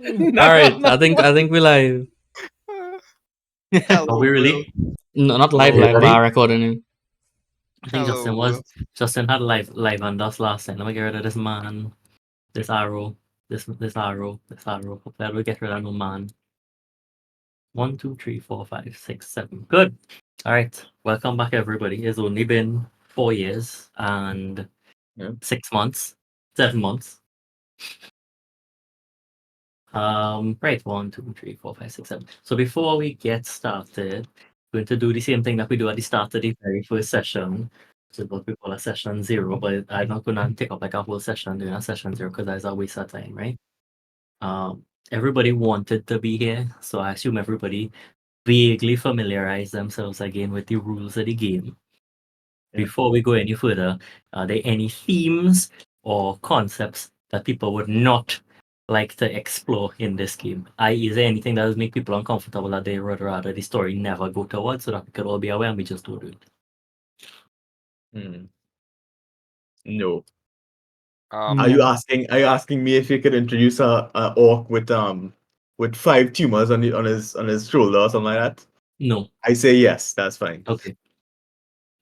All right, I think we live. Are Hello, we really? world. No, not live, You live, but ready? I'm recording it. I think Hello, world. Justin had live on us last time. Let me get rid of this man, this arrow, this arrow, this arrow. Hopefully we get rid of no man. 1, 2, 3, 4, 5, 6, 7. Good. All right. Welcome back, everybody. It's only been 4 years and Yeah. 6 months, 7 months. Right. 1, 2, 3, 4, 5, 6, 7. So before we get started, we're going to do the same thing that we do at the start of the very first session, which is what we call a session 0. But I'm not going to take up like a whole session doing a session 0 because that's a waste of time, right? Everybody wanted to be here, so I assume everybody vaguely familiarize themselves again with the rules of the game. Yeah. Before we go any further, are there any themes or concepts that people would not like to explore in this game? Is there anything that would make people uncomfortable that they would rather the story never go towards so that we could all be aware and we just don't do it? No. Um, Are you asking me if you could introduce a orc with 5 tumors on his shoulder or something like that? No. I say yes, that's fine. Okay.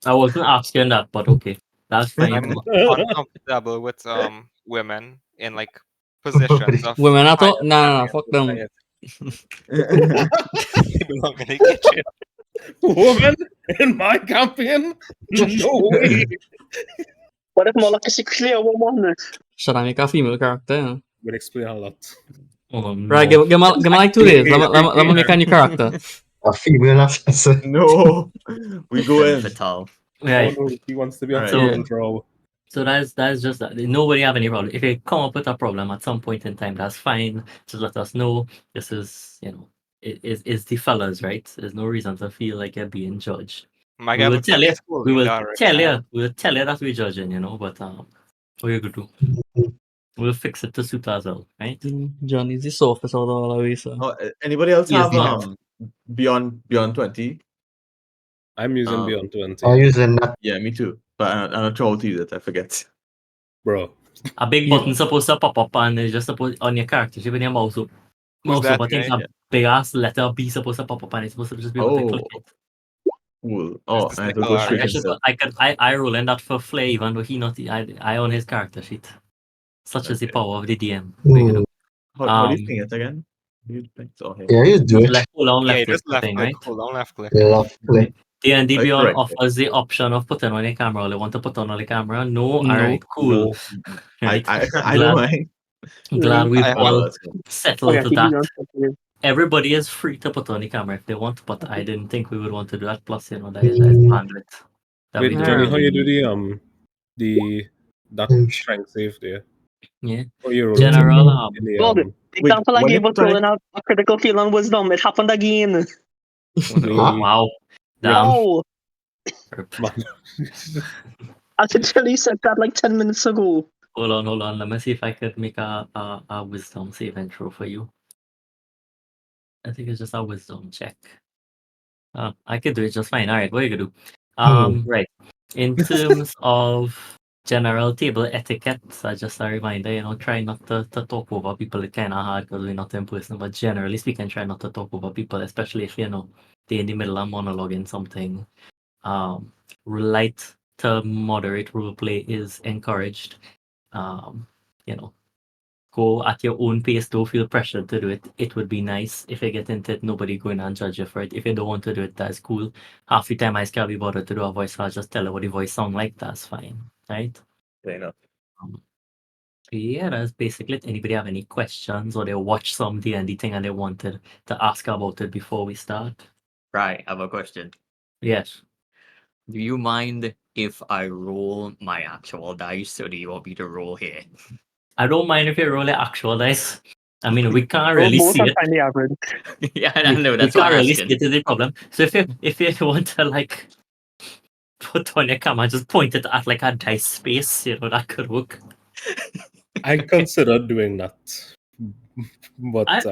I wasn't asking that, but okay. That's fine. I'm uncomfortable with women in like positions of Women, I higher thought, no, standing fuck in them. society. They belong in the kitchen. Woman in my campaign? No way. What if Moloch is secretly a woman? Should I make a female character? Would explain a lot. Oh, no. Right, give me like 2 days. Let me make a new character. A female assassin. No. We go in. Fatal. Oh Right. no, he wants to be a Alright. full Yeah. draw. So that's just that. Nobody have any problem. If you come up with a problem at some point in time, that's fine. Just let us know. This is, it's the fellas, right? There's no reason to feel like you're being judged. Might We have will a tell quick you. school We in will that tell right you. now. We will tell you that we're judging, but what you could do? We'll fix it to suit us all, right? Johnny's the softest out of all of us. Oh, anybody else He is have not. beyond 20? I'm using Beyond 20. I'm using that. Yeah, me too. But I'm not sure how to use it. I forget. Bro. A big button supposed to pop up and it's just supposed on your character. When your mouse up, that I think guy? a big ass letter B supposed to pop up and it's supposed to just be able to click it. Cool. Oh, This I is have to go Nicola. straight I roll in that for Flay, even though he not I on his character sheet. Such is the Okay. power of the DM. What you gonna do? How do you think it again? Yeah, you do it. Left hold on Yeah, left click just left thing, click, right? hold on, left click. Left click. D&D Like, Beyond correct. offers the option of putting on your camera. Or they want to put on the camera. No, No. alright, cool. No. Right. I don't mind. Glad we've I all Let's go. settled Okay, to keep that. me on something. Everybody is free to put on the camera if they want, but I didn't think we would want to do that. Plus, that is bandwidth. That we Wait, don't Johnny, how really you do need. that strength save there? Yeah. Or you roll General, in the, Well, the Wait, example I when gave you was put on rolling out a critical fail on wisdom. It happened again. the wow. Damn. Wow. man. I literally said that like 10 minutes ago. Hold on. Let me see if I could make a wisdom save intro for you. I think it's just a wisdom check. I could do it just fine. All right, what are you gonna do? Right. In terms of general table etiquette, so just a reminder, try not to talk over people. It's kind of hard because we're not in person, but generally speaking, try not to talk over people, especially if they're in the middle of monologuing something. Light to moderate role play is encouraged. Go at your own pace. Don't feel pressured to do it. It would be nice if you get into it, nobody going and judge you for it. If you don't want to do it, that's cool. Half the time I can't be bothered to do a voice, so I'll just tell her what the voice sound like. That's fine, right? Fair enough. Yeah, that's basically it. Anybody have any questions or they watch some D&D thing and they wanted to ask about it before we start? Right, I have a question. Yes. Do you mind if I roll my actual dice, or do you want me to roll here? I don't mind if you roll the actual dice. I mean, we can't Roll really both see and it. find the average. Yeah, I know. We That's what can't I'm really see asking. it is the problem. So if you want to like put on your camera, just point it at like a dice space, that could work. I considered doing that. But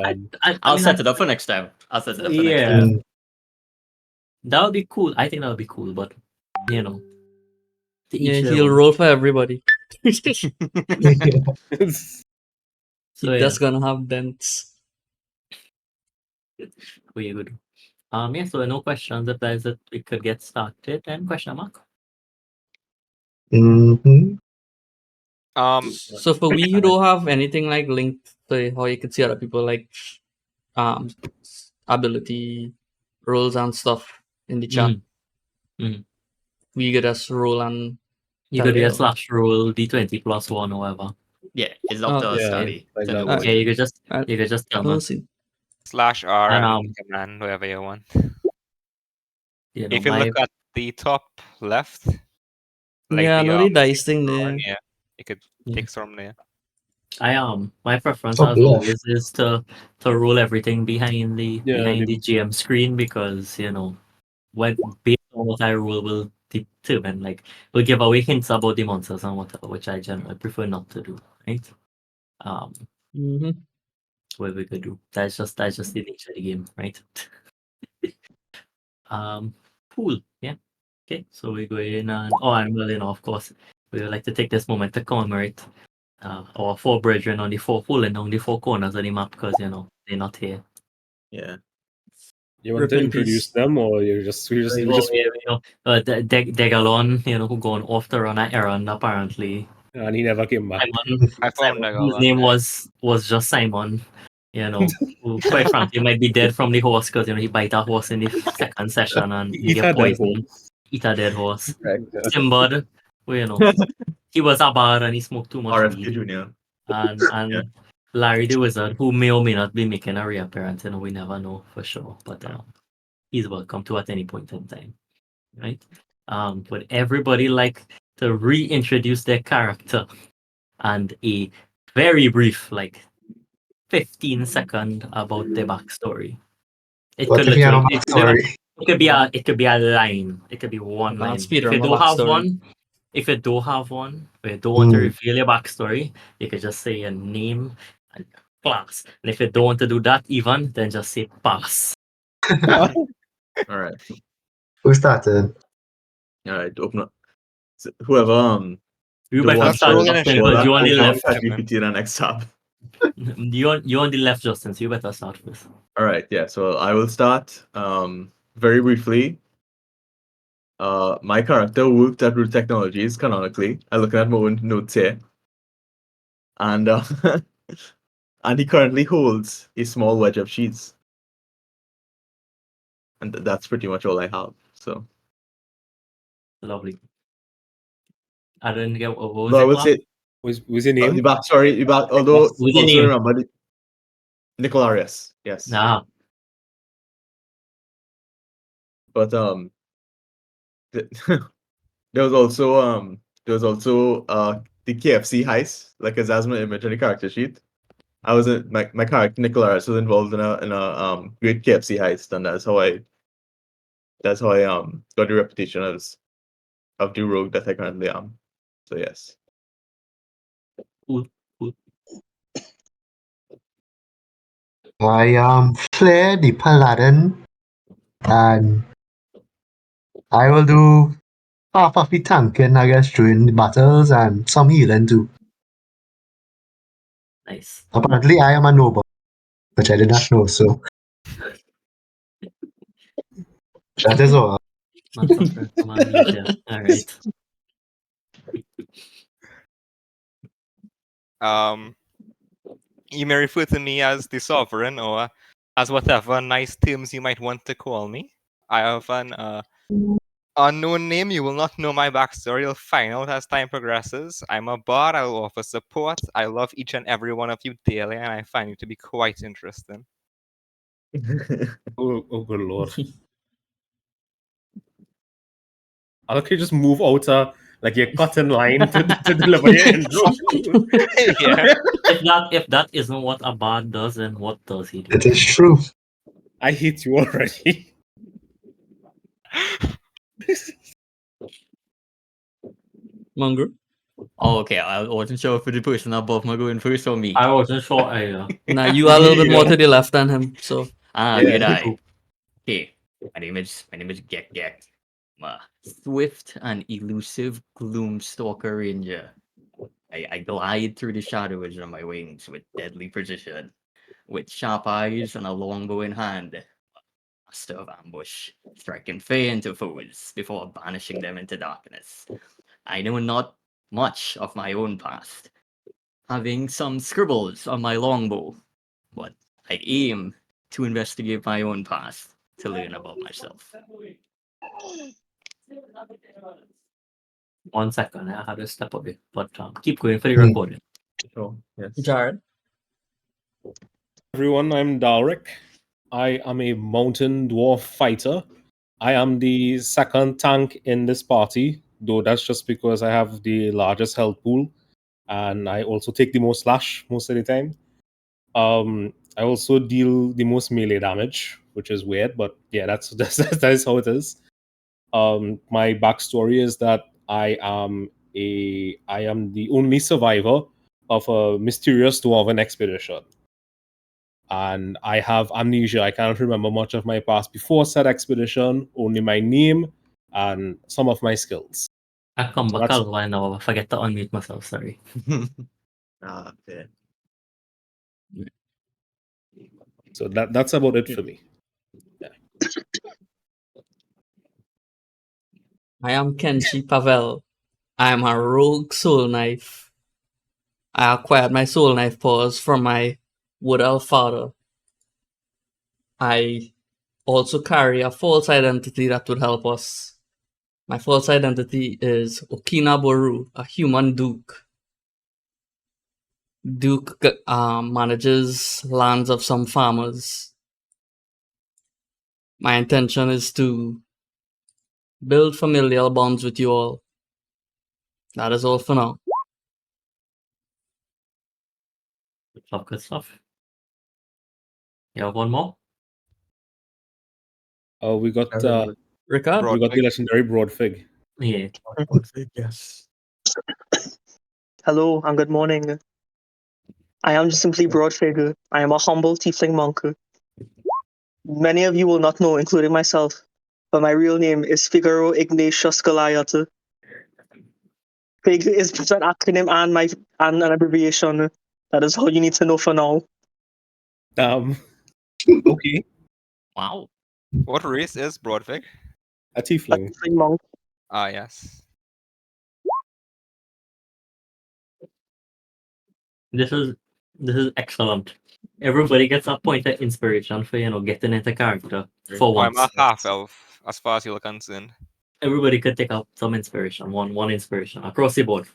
I'll set it up for next time. Yeah. That would be cool. I think that would be cool, but to Yeah, each their he'll own. roll for everybody. So yeah. That's gonna have dents. We good. Yeah, so no questions. If there's it, we could get started. And question mark. Mm-hmm. So for we who don't have anything like linked to how you can see other people like ability roles and stuff in the chat, we could just roll and You tell could you. just slash roll d20 plus one or whatever. Yeah, it's up to Okay. us, Yeah, Daddy, like to that know works. what Yeah, to you do. could just tell We'll me. see. /R And, and command, whoever you want. You know, If you my look at the top left, Yeah, I know the dice thing drawing, there. yeah, you could Yeah. take from there. my preference Top as left. always is to roll everything behind the Yeah, the- GM screen because when based on what I roll will determine will give away hints about the monsters and whatever, which I generally prefer not to do, right? Mm-hmm. What we could do. That's just the nature of the game, right? Cool. Yeah. Okay, so we go in and well, of course, we would like to take this moment to commemorate our four brethren on the four pulling down the four corners of the map because they're not here. Yeah. You want Rip to in introduce peace. them, or you just Degalon, who gone off to run an errand apparently. and he never came back. I found Simon, whose Dagalon, name yeah. was just Simon. Who quite frankly might be dead from the horse because he bite a horse in the second session and he Eat a get dead poisoned. Eat a dead horse. Right, yeah. Simbad, he was a bad and he smoked too much RFK weed. Junior. And Yeah. Larry the Wizard, who may or may not be making a reappearance, we never know for sure. But he's welcome to at any point in time. Right? Would everybody like to reintroduce their character and a very brief, 15-second about their backstory? It What could if you have a literally backstory? it could be a line. It could be one Can't line. speed If run you my don't have backstory. one, or you don't want to reveal your backstory, you could just say your name and class. And if you don't want to do that even, then just say pass. All right. Who started? All right. Open up. So whoever You don't better want start, roll to Justin, initiative. roll because that, you on the open up left. ChatGPT in the next tab. You on the left, Justin, so you better start first. All right. Yeah. So I will start. Very briefly. My character worked at Root Technologies canonically. I'm looking at my own notes here, and and he currently holds a small wedge of sheets, and that's pretty much all I have. So, Lovely. I didn't get what was no, I it, would class? say Was your the name? backstory. Although What's your also name? remember Nicolarius, yes, Nah. but the, there was also the KFC heist, like as my image on the character sheet. I was my character Nicolarius was involved in a great KFC heist, and that's how I got the reputation as of the rogue that I currently am. So yes. Cool. I Flair the Paladin, and I will do half of the tanking, I guess, during the battles and some healing too. Nice. Apparently, I am a noble, which I did not know, so that is all. Master Command Legion. Alright. You may refer to me as the Sovereign or as whatever nice terms you might want to call me. I have an unknown name. You will not know my backstory. You'll find out as time progresses. I'm a bard. I will offer support. I love each and every one of you dearly, and I find you to be quite interesting. Oh good lord! I like you just move out you're cut in line to deliver your intro. Yeah. If that isn't what a bard does, then what does he do? It is true. I hate you already. Munger. Oh, okay. I wasn't sure if the person above me going first or me. I wasn't sure either. Now you are a little bit more to the left than him, so Ah, Yeah. did I? Okay. My name is Gek Gek. I'm a swift and elusive Gloomstalker Ranger. I glide through the shadows on my wings with deadly precision. with sharp eyes and a longbow in hand. Master of ambush, striking fear into foes before banishing them into darkness. I know not much of my own past, having some scribbles on my longbow, but I aim to investigate my own past to learn about myself. 1 second, I had to step a bit, but keep going for the Hmm. recording. Sure. Yes. Jared. Everyone, I'm Dalric. I am a mountain dwarf fighter. I am the second tank in this party, though that's just because I have the largest health pool, and I also take the most slash most of the time. I also deal the most melee damage, which is weird, but yeah, that is how it is. My backstory is that I am the only survivor of a mysterious dwarven expedition, and I have amnesia. I can't remember much of my past before said expedition, only my name and some of my skills. I come back That's- a while now. I forget to unmute myself. Sorry. Okay. So that's about it for me. I am Kenshi Pavel. I am a rogue soul knife. I acquired my soul knife paws from my wood elf father. I also carry a false identity that would help us. My false identity is Okina Boru, a human duke. Duke manages lands of some farmers. My intention is to build familial bonds with you all. That is all for now. Good stuff. You have one more? We got Rickard? we got the Broadway. legendary Broadfig. Yeah. Yes. Hello and good morning. I am just simply Broadfigure. I am a humble tiefling monk. Many of you will not know, including myself, but my real name is Figaro Ignatius Goliath. Fig is just an acronym and an abbreviation. That is all you need to know for now. Okay, Wow. What race is Broadwig? a A tiefling. tiefling monk. Ah, yes. This is excellent. Everybody gets a point of inspiration for getting into character for Oh, I'm once. a half elf, as far as you're concerned. Everybody could take out some inspiration, one inspiration across the board.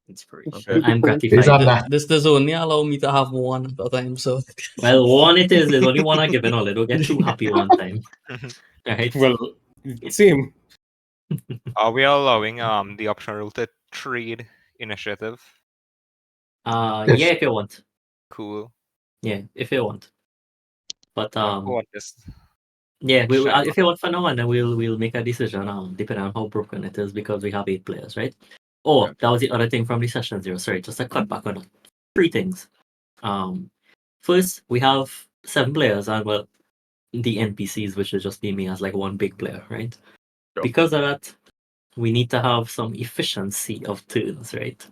Inspiration. Okay. I'm Based gratified. on that, This does only allow me to have one at a time, so Well, one it is. There's only one I give it all. Don't get too happy one time. Right? Well, same. Are we allowing the optional rule to trade initiative? Yes. Yeah, if you want. Cool. Yeah, if you want. But Go on, just yeah, Sure. if you want for now, and then we'll make a decision depending on how broken it is because we have 8 players, right? Oh, Yeah. that was the other thing from the session 0. Sorry, just a cut back on that. 3 things. First, we have 7 players, and well, the NPCs, which is just me as like one big player, right? Sure. Because of that, we need to have some efficiency of turns, right?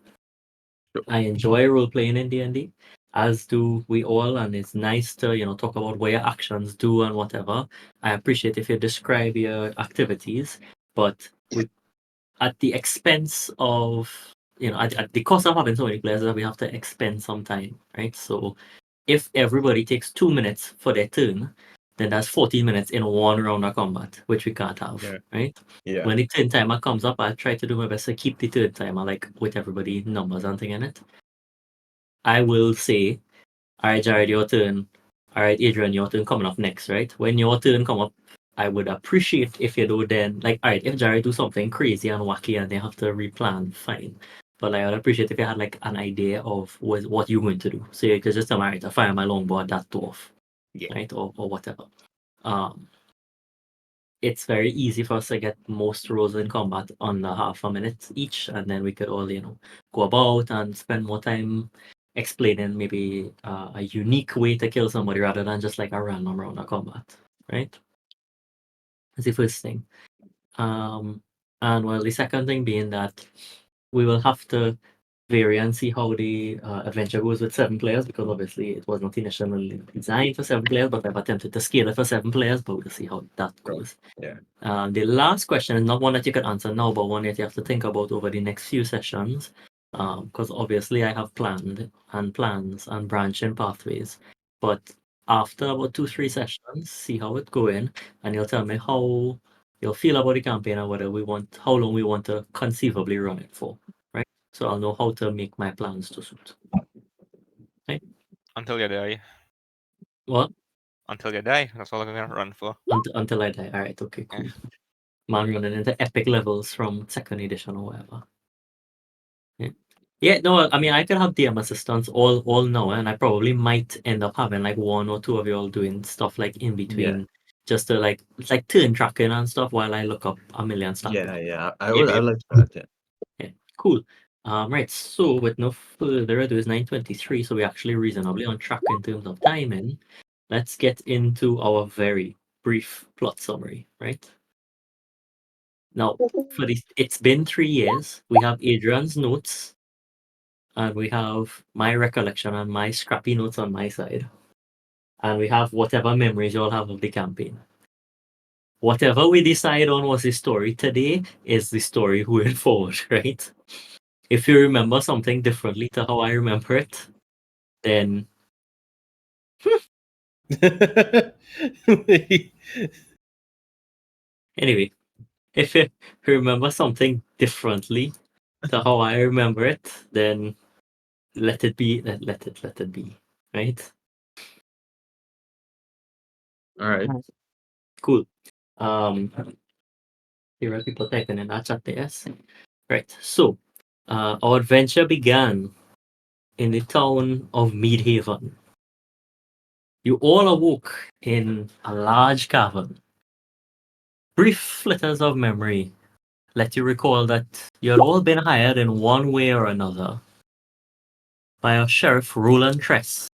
Sure. I enjoy role playing in D&D, as do we all, and it's nice to talk about what your actions do and whatever. I appreciate if you describe your activities, but at the expense of at the cost of having so many players that we have to expend some time, right? So if everybody takes 2 minutes for their turn, then that's 14 minutes in one round of combat, which we can't have, Yeah. right? Yeah. When the turn timer comes up, I try to do my best to keep the turn timer like with everybody numbers and thing in it. I will say, all right, Jared, your turn. All right, Adrian, your turn coming up next, right? When your turn come up, I would appreciate if you do then, like, all right, if Jared do something crazy and wacky and they have to replan, fine. But like, I would appreciate if you had like an idea of what you're going to do. So you could just tell me, all right, I fire my longbow at that dwarf, Yeah. right, or whatever. It's very easy for us to get most rolls in combat under half a minute each, and then we could all go about and spend more time explaining maybe a unique way to kill somebody rather than just like a random round of combat, right? That's the first thing. And well, the second thing being that we will have to vary and see how the adventure goes with 7 players, because obviously it was not initially designed for 7 players, but I've attempted to scale it for 7 players, but we'll see how that goes. Yeah. The last question is not one that you can answer now, but one that you have to think about over the next few sessions, because obviously I have plans and branching pathways, but after about 2-3 sessions, see how it's going, and you'll tell me how you'll feel about the campaign and how long we want to conceivably run it for, right? So I'll know how to make my plans to suit. Until you die. What? Until you die. That's all I'm gonna run for. Until I die. All right. Okay. Cool. Man running into epic levels from 2nd edition or whatever. Yeah. No. I mean, I could have DM assistants all now, and I probably might end up having like 1 or 2 of you all doing stuff like in between, just to it's like turn tracking and stuff while I look up a million stats. Yeah. I would like that. Yeah. Yeah, cool. Right, so with no further ado, it's 9:23, so we're actually reasonably on track in terms of timing. Let's get into our very brief plot summary, right? Now, it's been 3 years. We have Adrian's notes, and we have my recollection and my scrappy notes on my side. And we have whatever memories you all have of the campaign. Whatever we decide on was the story today is the story going forward, right? If you remember something differently to how I remember it, then anyway, if you remember something differently to how I remember it, then let it be. Let it be. Right? All right. Cool. Here are people typing in that chat there. Yes. Right. So, our adventure began in the town of Meadhaven. You all awoke in a large cavern. Brief flitters of memory let you recall that you had all been hired in one way or another by a Sheriff Roland Tress.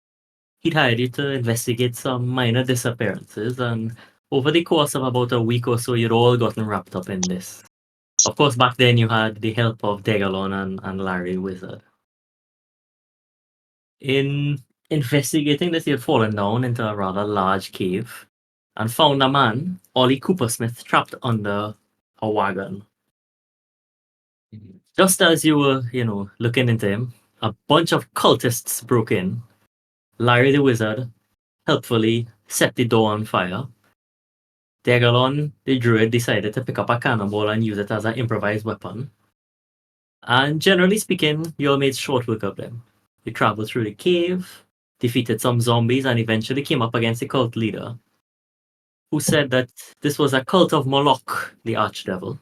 He'd hired you to investigate some minor disappearances, and over the course of about a week or so, you'd all gotten wrapped up in this. Of course, back then you had the help of Degalon and Larry Wizard. In investigating this, you had fallen down into a rather large cave and found a man, Ollie Coopersmith, trapped under a wagon. Just as you were, looking into him, a bunch of cultists broke in. Larry the Wizard helpfully set the door on fire. Degalon the Druid decided to pick up a cannonball and use it as an improvised weapon. And generally speaking, you all made short work of them. You traveled through the cave, defeated some zombies, and eventually came up against the cult leader, who said that this was a cult of Moloch, the archdevil.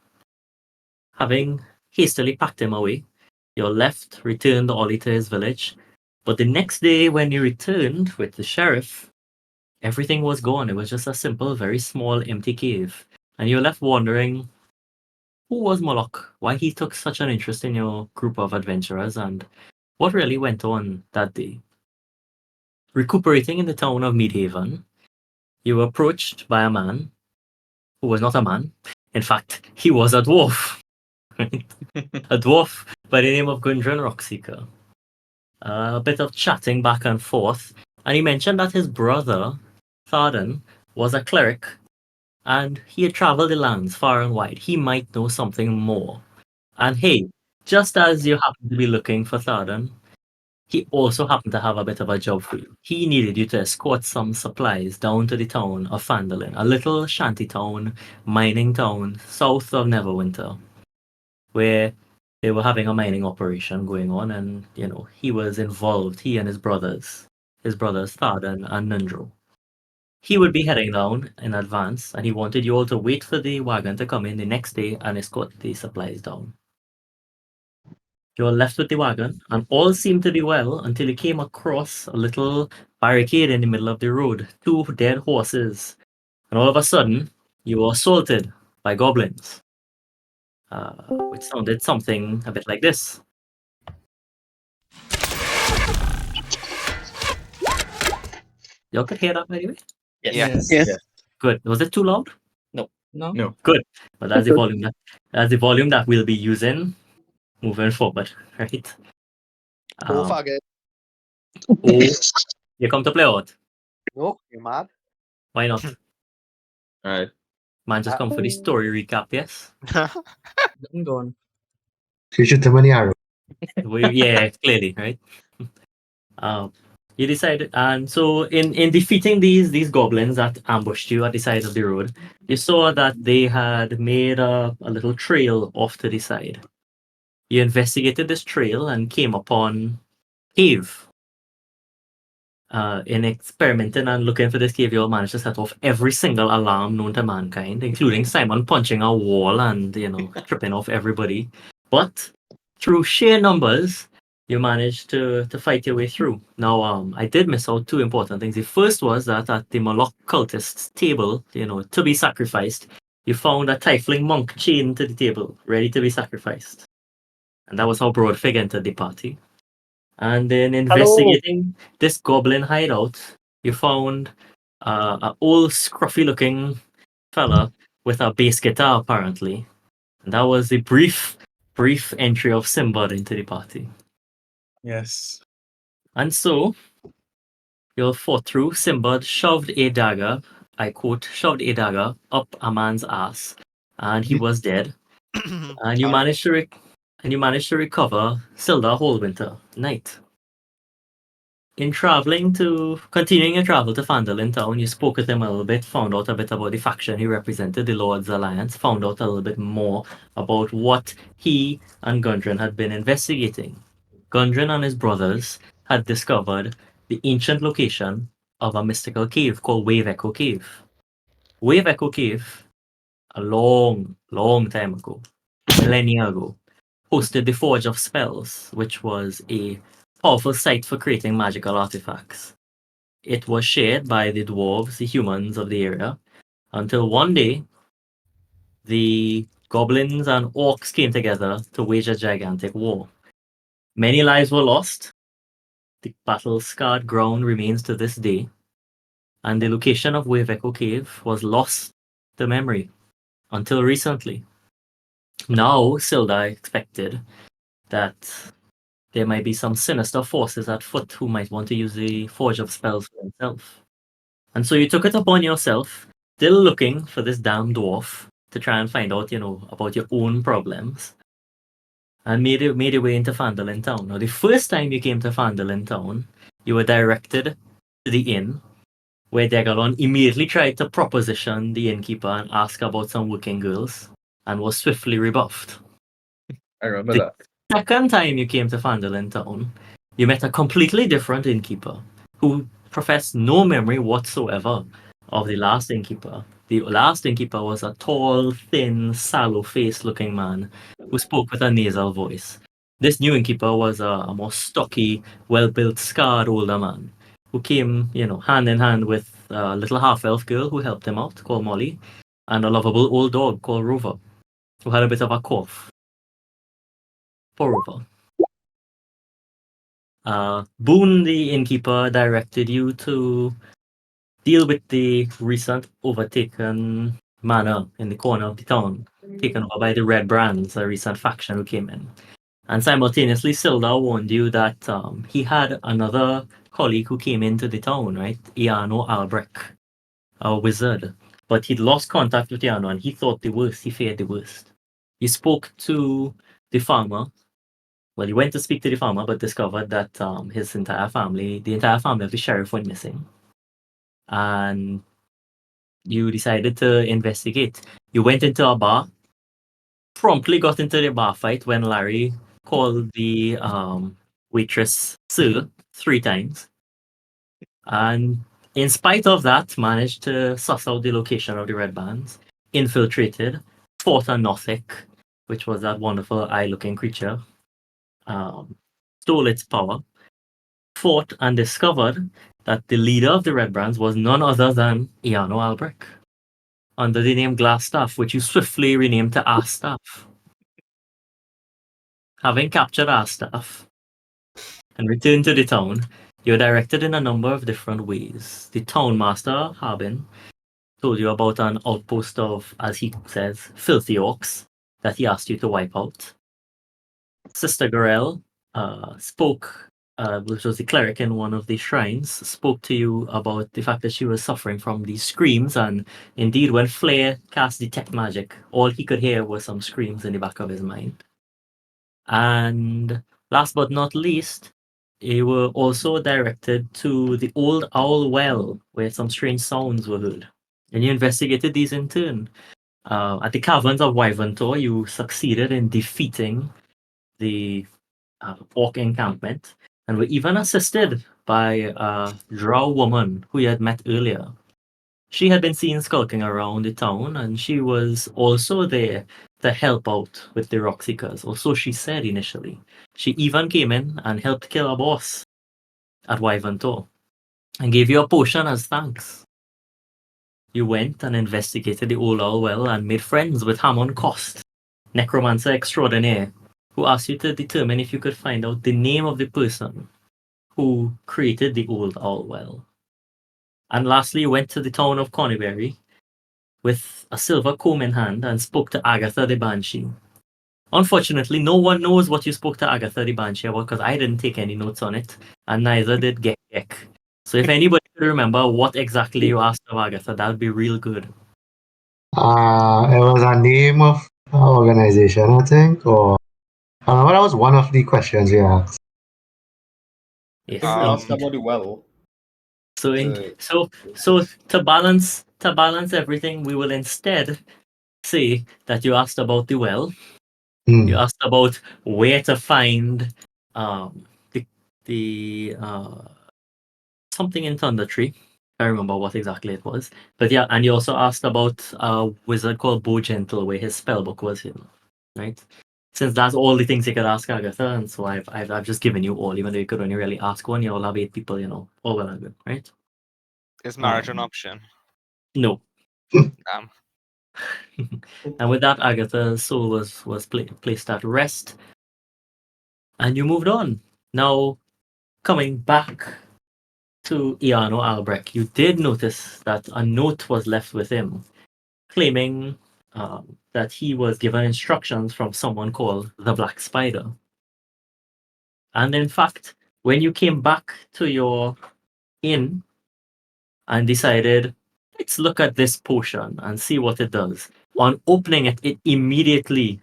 Having hastily packed him away, you left, returned Ollie to his village. But the next day, when you returned with the sheriff, everything was gone. It was just a simple, very small, empty cave. And you left wondering, who was Moloch? Why he took such an interest in your group of adventurers, and what really went on that day? Recuperating in the town of Meadhaven, you were approached by a man who was not a man. In fact, he was a dwarf. A dwarf by the name of Gundren Rockseeker. A bit of chatting back and forth, and he mentioned that his brother, Tharden, was a cleric, and he had traveled the lands far and wide. He might know something more. And hey, just as you happen to be looking for Tharden, he also happened to have a bit of a job for you. He needed you to escort some supplies down to the town of Fandolin, a little shanty town, mining town, south of Neverwinter, where they were having a mining operation going on, and he was involved. He and his brothers Tharden and Nundro. He would be heading down in advance, and he wanted you all to wait for the wagon to come in the next day and escort the supplies down. You all left with the wagon, and all seemed to be well until you came across a little barricade in the middle of the road, 2 dead horses, and all of a sudden you were assaulted by goblins, which sounded something a bit like this. Y'all could hear that, by the way? Yes. Yes. Good. Was it too loud? No. Good. But that's the volume that we'll be using moving forward, right? Oh, Um, faggot. oh, you come to play out? No, you mad? Why not? All right. Man, just come for the story recap, yes? I'm going. You shoot him in the arrow. Yeah, clearly, right? Um, you decided, and so in defeating these goblins that ambushed you at the side of the road, you saw that they had made a little trail off to the side. You investigated this trail and came upon cave. In experimenting and looking for this cave, you all managed to set off every single alarm known to mankind, including Simon punching a wall and tripping off everybody. But through sheer numbers, you managed to fight your way through. Now, I did miss out two important things. The first was that at the Moloch cultist's table, to be sacrificed, you found a tiefling monk chained to the table, ready to be sacrificed. And that was how Broadfig entered the party. And then investigating this goblin hideout, you found an old scruffy looking fella with a bass guitar, apparently. And that was the brief entry of Simbad into the party. Yes. And so, you all fought through. Simbad shoved a dagger, I quote, shoved a dagger up a man's ass, and he was dead. And you managed to recover Silda Whole Night. In continuing your travel to Fandolin Town, you spoke with him a little bit, found out a bit about the faction he represented, the Lord's Alliance, found out a little bit more about what he and Gundren had been investigating. Gundren and his brothers had discovered the ancient location of a mystical cave called Wave Echo Cave. Wave Echo Cave, a long, long time ago, millennia ago, hosted the Forge of Spells, which was a powerful site for creating magical artifacts. It was shared by the dwarves, the humans of the area, until one day the goblins and orcs came together to wage a gigantic war. Many lives were lost. The battle-scarred ground remains to this day, and the location of Wave Echo Cave was lost to memory until recently. Now, Silda expected that there might be some sinister forces at foot who might want to use the Forge of Spells for themselves. And so you took it upon yourself, still looking for this damn dwarf to try and find out, about your own problems, and made your way into Fandolin Town. Now, the first time you came to Fandolin Town, you were directed to the inn, where Degalon immediately tried to proposition the innkeeper and ask about some working girls, and was swiftly rebuffed. I remember The that. second time you came to Fandolin Town, you met a completely different innkeeper who professed no memory whatsoever of the last innkeeper. The last innkeeper was a tall, thin, sallow-faced looking man who spoke with a nasal voice. This new innkeeper was a more stocky, well-built, scarred older man who came, hand in hand with a little half-elf girl who helped him out, called Molly, and a lovable old dog called Rover, who had a bit of a cough. Poor Rover. Boone, the innkeeper, directed you to deal with the recent overtaken manor in the corner of the town, taken over by the Red Brands, a recent faction who came in. And simultaneously, Silda warned you that he had another colleague who came into the town, right? Iano Albrecht, a wizard. But he'd lost contact with Iano and he thought the worst, he feared the worst. You spoke to the farmer. Well, he went to speak to the farmer, but discovered that the entire family of the sheriff went missing. And you decided to investigate. You went into a bar, promptly got into the bar fight when Larry called the waitress Sir 3 times. And in spite of that, managed to suss out the location of the Red Bands, infiltrated, fought a Nothic, which was that wonderful eye-looking creature, stole its power, fought and discovered that the leader of the Red Brands was none other than Iano Albrecht, under the name Glassstaff, which you swiftly renamed to Arstaff. Having captured Arstaff and returned to the town, you were directed in a number of different ways. The town master, Harbin, told you about an outpost of, as he says, filthy orcs that he asked you to wipe out. Sister Gorel spoke, which was the cleric in one of the shrines, spoke to you about the fact that she was suffering from these screams. And indeed, when Flair cast Detect Magic, all he could hear was some screams in the back of his mind. And last but not least, you were also directed to the Old Owl Well, where some strange sounds were heard. And you investigated these in turn. At the caverns of Wyverntor, you succeeded in defeating the orc encampment, and were even assisted by a drow woman who you had met earlier. She had been seen skulking around the town, and she was also there to help out with the Rockseekers, or so she said initially. She even came in and helped kill a boss at Wyverntor, and gave you a potion as thanks. You went and investigated the Old Owl Well and made friends with Hammond Cost, necromancer extraordinaire, who asked you to determine if you could find out the name of the person who created the Old Owl Well. And lastly, you went to the town of Cornyberry with a silver comb in hand and spoke to Agatha the Banshee. Unfortunately, no one knows what you spoke to Agatha the Banshee about because I didn't take any notes on it, and neither did Gek. So if anybody could remember what exactly you asked of Agatha, that would be real good. It was a name of an organization, I think, or I don't know. That was one of the questions we asked. I Yes. think we asked Um, about the well. So to balance everything, we will instead say that you asked about the well. Hmm. You asked about where to find the something in Thundertree. I remember what exactly it was. But yeah, and you also asked about a wizard called Bo Gentle, where his spellbook was hidden. Right? Since that's all the things you could ask Agatha, and so I've just given you all, even though you could only really ask one, you all have 8 people, all well and good, right? is marriage an option? No. Damn. And with that, Agatha's soul was placed at rest, and you moved on. Now, coming back to Iano Albrecht, you did notice that a note was left with him, claiming that he was given instructions from someone called the Black Spider. And in fact, when you came back to your inn and decided, let's look at this potion and see what it does, on opening it, it immediately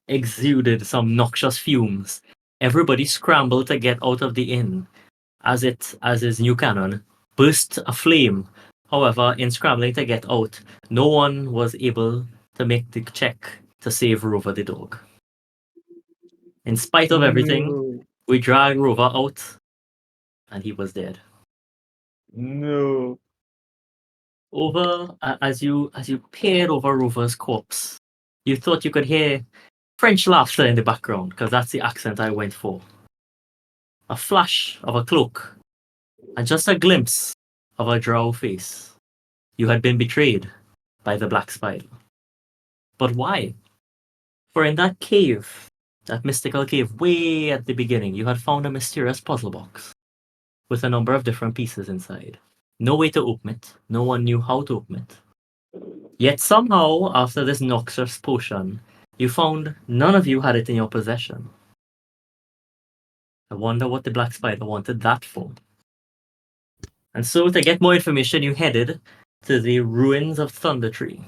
exuded some noxious fumes. Everybody scrambled to get out of the inn, as is new canon, burst aflame. However, in scrambling to get out, no one was able to make the check to save Rover the dog. In spite of everything, No. we dragged Rover out, and he was dead. No. As you peered over Rover's corpse, you thought you could hear French laughter in the background, because that's the accent I went for. A flash of a cloak, and just a glimpse of a drow face. You had been betrayed by the Black Spider. But why? For in that cave, that mystical cave way at the beginning, you had found a mysterious puzzle box with a number of different pieces inside. No way to open it. No one knew how to open it. Yet somehow, after this noxious potion, you found none of you had it in your possession. I wonder what the Black Spider wanted that for. And so, to get more information, you headed to the ruins of Thundertree.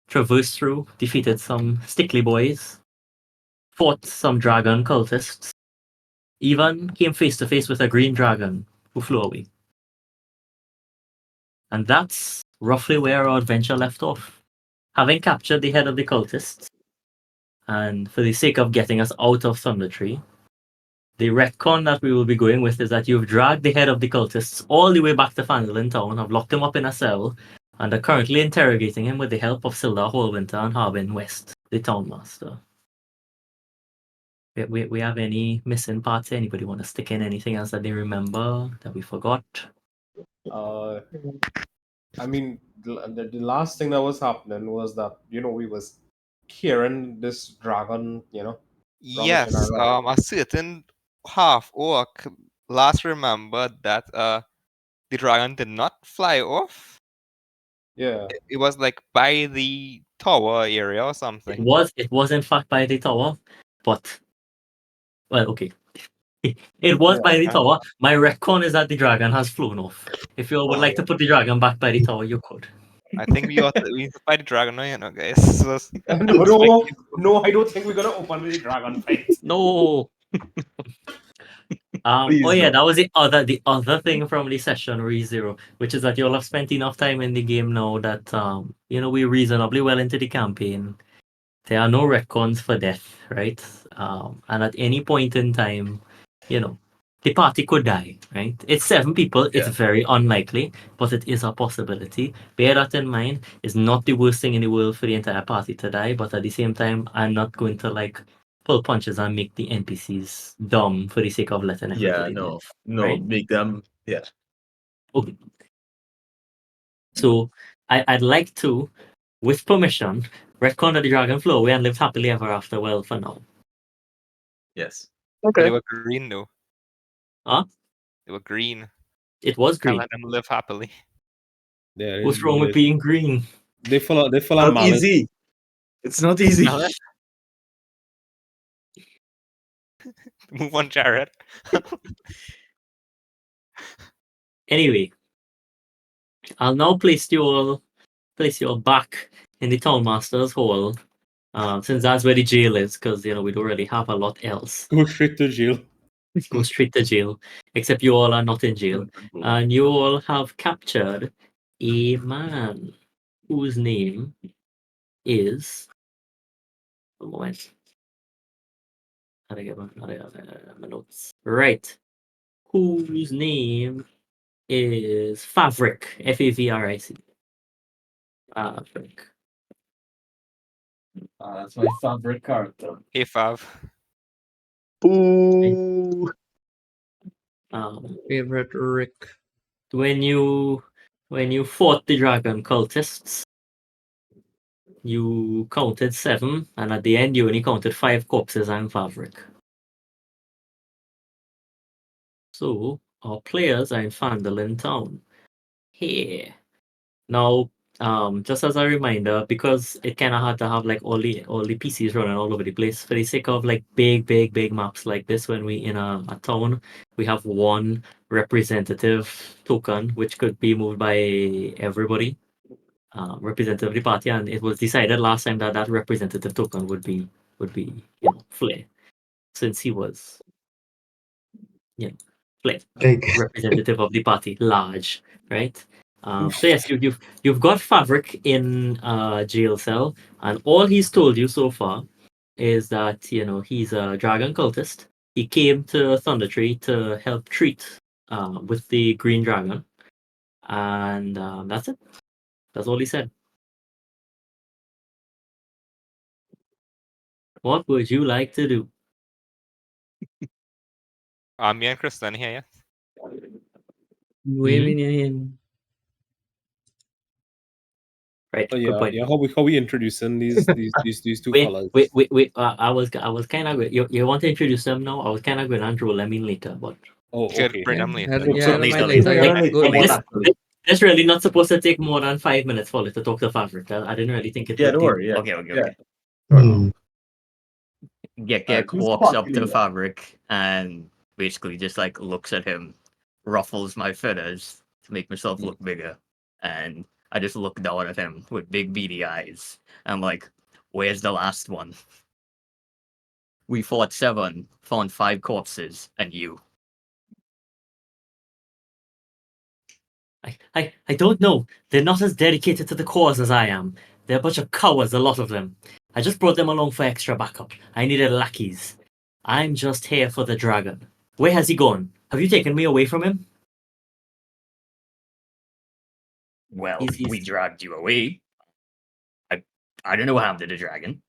Traversed through, defeated some stickly boys, fought some dragon cultists, even came face to face with a green dragon who flew away. And that's roughly where our adventure left off. Having captured the head of the cultists, and for the sake of getting us out of Thundertree, the retcon that we will be going with is that you've dragged the head of the cultists all the way back to Fandolin Town, have locked him up in a cell, and are currently interrogating him with the help of Sildar Hallwinter and Harbin West, the townmaster. We have any missing parts? Anybody want to stick in anything else that they remember that we forgot? I mean, the last thing that was happening was that we was carrying this dragon, rummaging Yes, around. a certain half orc last remembered that the dragon did not fly off. Yeah, It was like by the tower area or something. It was in fact by the tower, But well, okay. It was by the tower. My retcon is that the dragon has flown off. If you all would like to put the dragon back by the tower, you could. I think we need to fight the dragon now, you know, guys. So, No, I don't think we're gonna open with the dragon fight. No. Please oh yeah, no. that was the other thing from the session ReZero, which is that you all have spent enough time in the game now that we're reasonably well into the campaign. There are no retcons for death, right? And at any point in time, the party could die, right? It's 7 people. It's Yeah. very unlikely, but it is a possibility. Bear that in mind. It's not the worst thing in the world for the entire party to die, but at the same time, I'm not going to pull punches and make the NPCs dumb for the sake of letting Yeah, everybody no. live. No, Right? make them Okay. So I'd like to, with permission, retcon the dragon flew away and lived happily ever after. Well, for now. yes. but Okay. they were green though. Huh? They were green. It was Can't green. let them live happily. Yeah, What's wrong with being green? they full of Not malice. easy. It's not easy. Now, Move on, Jared. Anyway, I'll now place you all back in the Townmaster's Hall, since that's where the jail is, because we don't really have a lot else. Go straight to jail. Go straight to jail, except you all are not in jail, and you all have captured a man whose name is. A moment. How do I get my notes? Right. Whose name is Favric. Favric. Favric. That's my favorite character. Hey, Fav. Boo. Favorite Rick. When you fought the dragon cultists, you counted 7, and at the end you only counted 5 corpses and Favric. So our players are in Fandolin town. Here. Now, just as a reminder, because it kind of had to have all the PCs running all over the place, for the sake of big maps like this, when we in a town, we have one representative token which could be moved by everybody, representative of the party, and it was decided last time that representative token would be Flay, since he was Flay, Big. representative of the party, large, right? So yes, you've got Fabric in jail cell, and all he's told you so far is that he's a dragon cultist. He came to Thundertree to help treat with the green dragon, and that's it. That's all he said. What would you like to do? Me and Kristen here, yeah. Waving your hand. Right. Oh, Good yeah, point. yeah. How we introducing these two fellas? Wait. I was kind of good. You want to introduce them now? I was kind of going to roll them in later, but Oh, You should okay. bring Yeah, them later. yeah, Later, later. later. Yeah, go Like, later. it's really not supposed to take more than 5 minutes for it to talk to Fabric. I didn't really think it Yeah, would. don't worry. Yeah. Okay. Hmm. Gek who's walks up fucking to that? Fabric and basically just looks at him, ruffles my feathers to make myself look bigger, and I just look down at him with big beady eyes. I'm like, "Where's the last one? We fought 7, found 5 corpses, and you." I don't know. They're not as dedicated to the cause as I am. They're a bunch of cowards, a lot of them. I just brought them along for extra backup. I needed lackeys. I'm just here for the dragon. Where has he gone? Have you taken me away from him? Well, He's- we dragged you away. I don't know what happened to the dragon.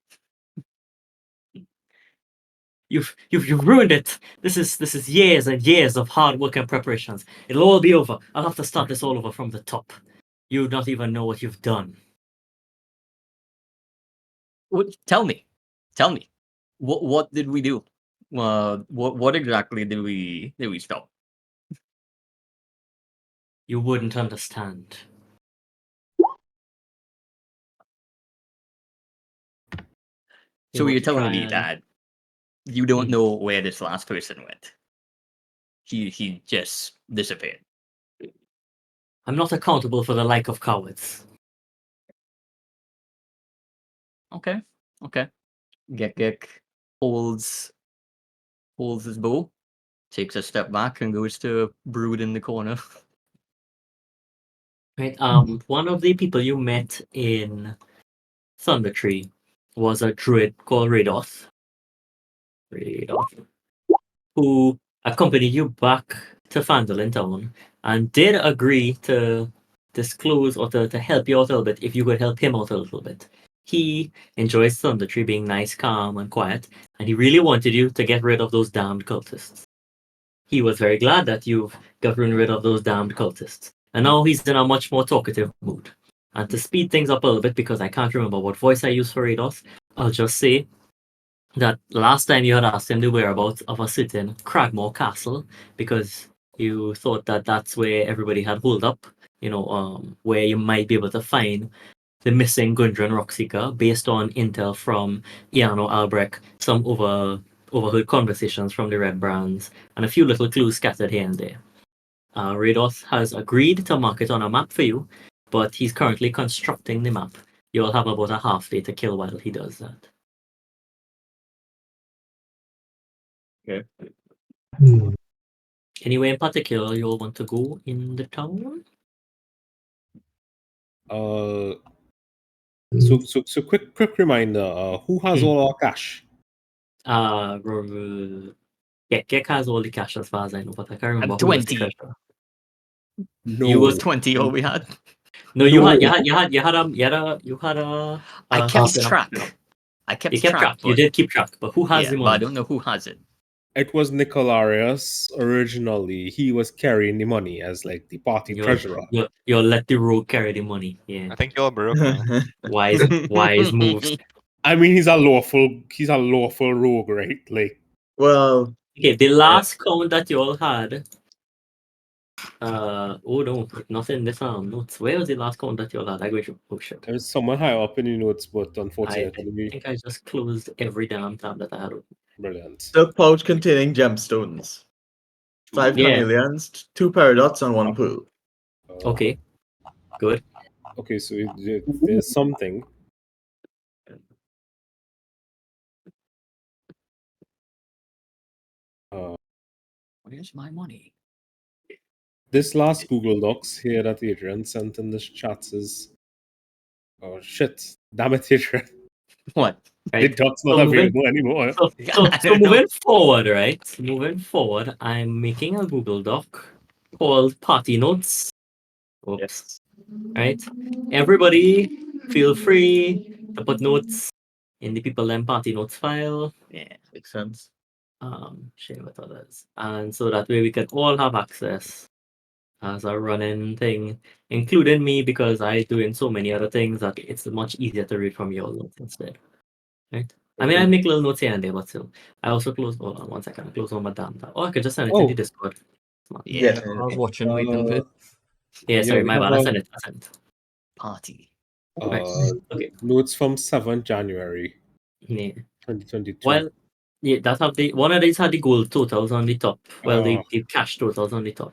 You've ruined it. This is years and years of hard work and preparations. It'll all be over. I'll have to start this all over from the top. You not even know what you've done. Tell me. What did we do? What exactly did we stop? You wouldn't understand. So They you're will telling try me and- that You don't know where this last person went. He just disappeared. I'm not accountable for the like of cowards. Okay. Gek holds his bow, takes a step back, and goes to brood in the corner. Right. One of the people you met in Thundertree was a druid called Radoth, who accompanied you back to Fandolin Town and did agree to disclose or to help you out a little bit if you could help him out a little bit. He enjoys Thundertree being nice, calm, and quiet, and he really wanted you to get rid of those damned cultists. He was very glad that you've gotten rid of those damned cultists. And now he's in a much more talkative mood. And to speed things up a little bit, because I can't remember what voice I used for Rados, I'll just say that last time you had asked him the whereabouts of a certain Cragmore Castle, because you thought that that's where everybody had holed up, where you might be able to find the missing Gundren Rockseeker based on intel from Iano Albrecht, some overheard conversations from the Red Brands, and a few little clues scattered here and there. Radoth has agreed to mark it on a map for you, but he's currently constructing the map. You'll have about a half day to kill while he does that. Okay. Anywhere in particular you'll want to go in the town? So quick reminder. Who has all our cash? Gek has all the cash as far as I know, but I can't remember I'm who was the 20. treasurer. No. You was 20 all we had. No, you No. had I kept certain- track. I kept You kept track. You but- did keep track, but who has yeah, the but I money? don't know who has it. It was Nicolarius originally. He was carrying the money as like the party treasurer. You'll let the rogue carry the money. Yeah. I think you're broke now. Wise moves. I mean, he's a lawful rogue, right? Like, Well, Okay, the last count that you all had. Oh no, not in this notes. Where was the last count that you all had? I go to shit. there's someone higher up in the notes, but I unfortunately, think I just closed every damn tab that I had open. brilliant. silk pouch containing gemstones. 5 Yeah. carnelians, 2 paradots, and 1 pearl. Okay. Good. Okay, so there's something. Where's my money? This last Google Docs here that Adrian sent in the chat is. Oh shit! Damn it, Adrian. What? The Right. doc's not So moving- available anymore. So I don't know. moving forward, right? Moving forward, I'm making a Google Doc called Party Notes. Oops. Yes. Right? Everybody feel free to put notes in the People Them Party Notes file. Yeah. Makes sense. Share with others. And so that way we can all have access as a running thing, including me, because I doing so many other things that it's much easier to read from your notes instead. Right? I mean, I make little notes here and there, but still. I also close. Hold on 1 second. I close all my damn tab. Oh, I could just send it to the Discord. Yeah. I was watching waiting for it. Yeah, sorry, we my have bad. I sent it. Party. Right. Okay. Notes from 7th January Yeah. 2022. Well, yeah, that have the one of these had the gold totals on the top. Well, the cash totals on the top.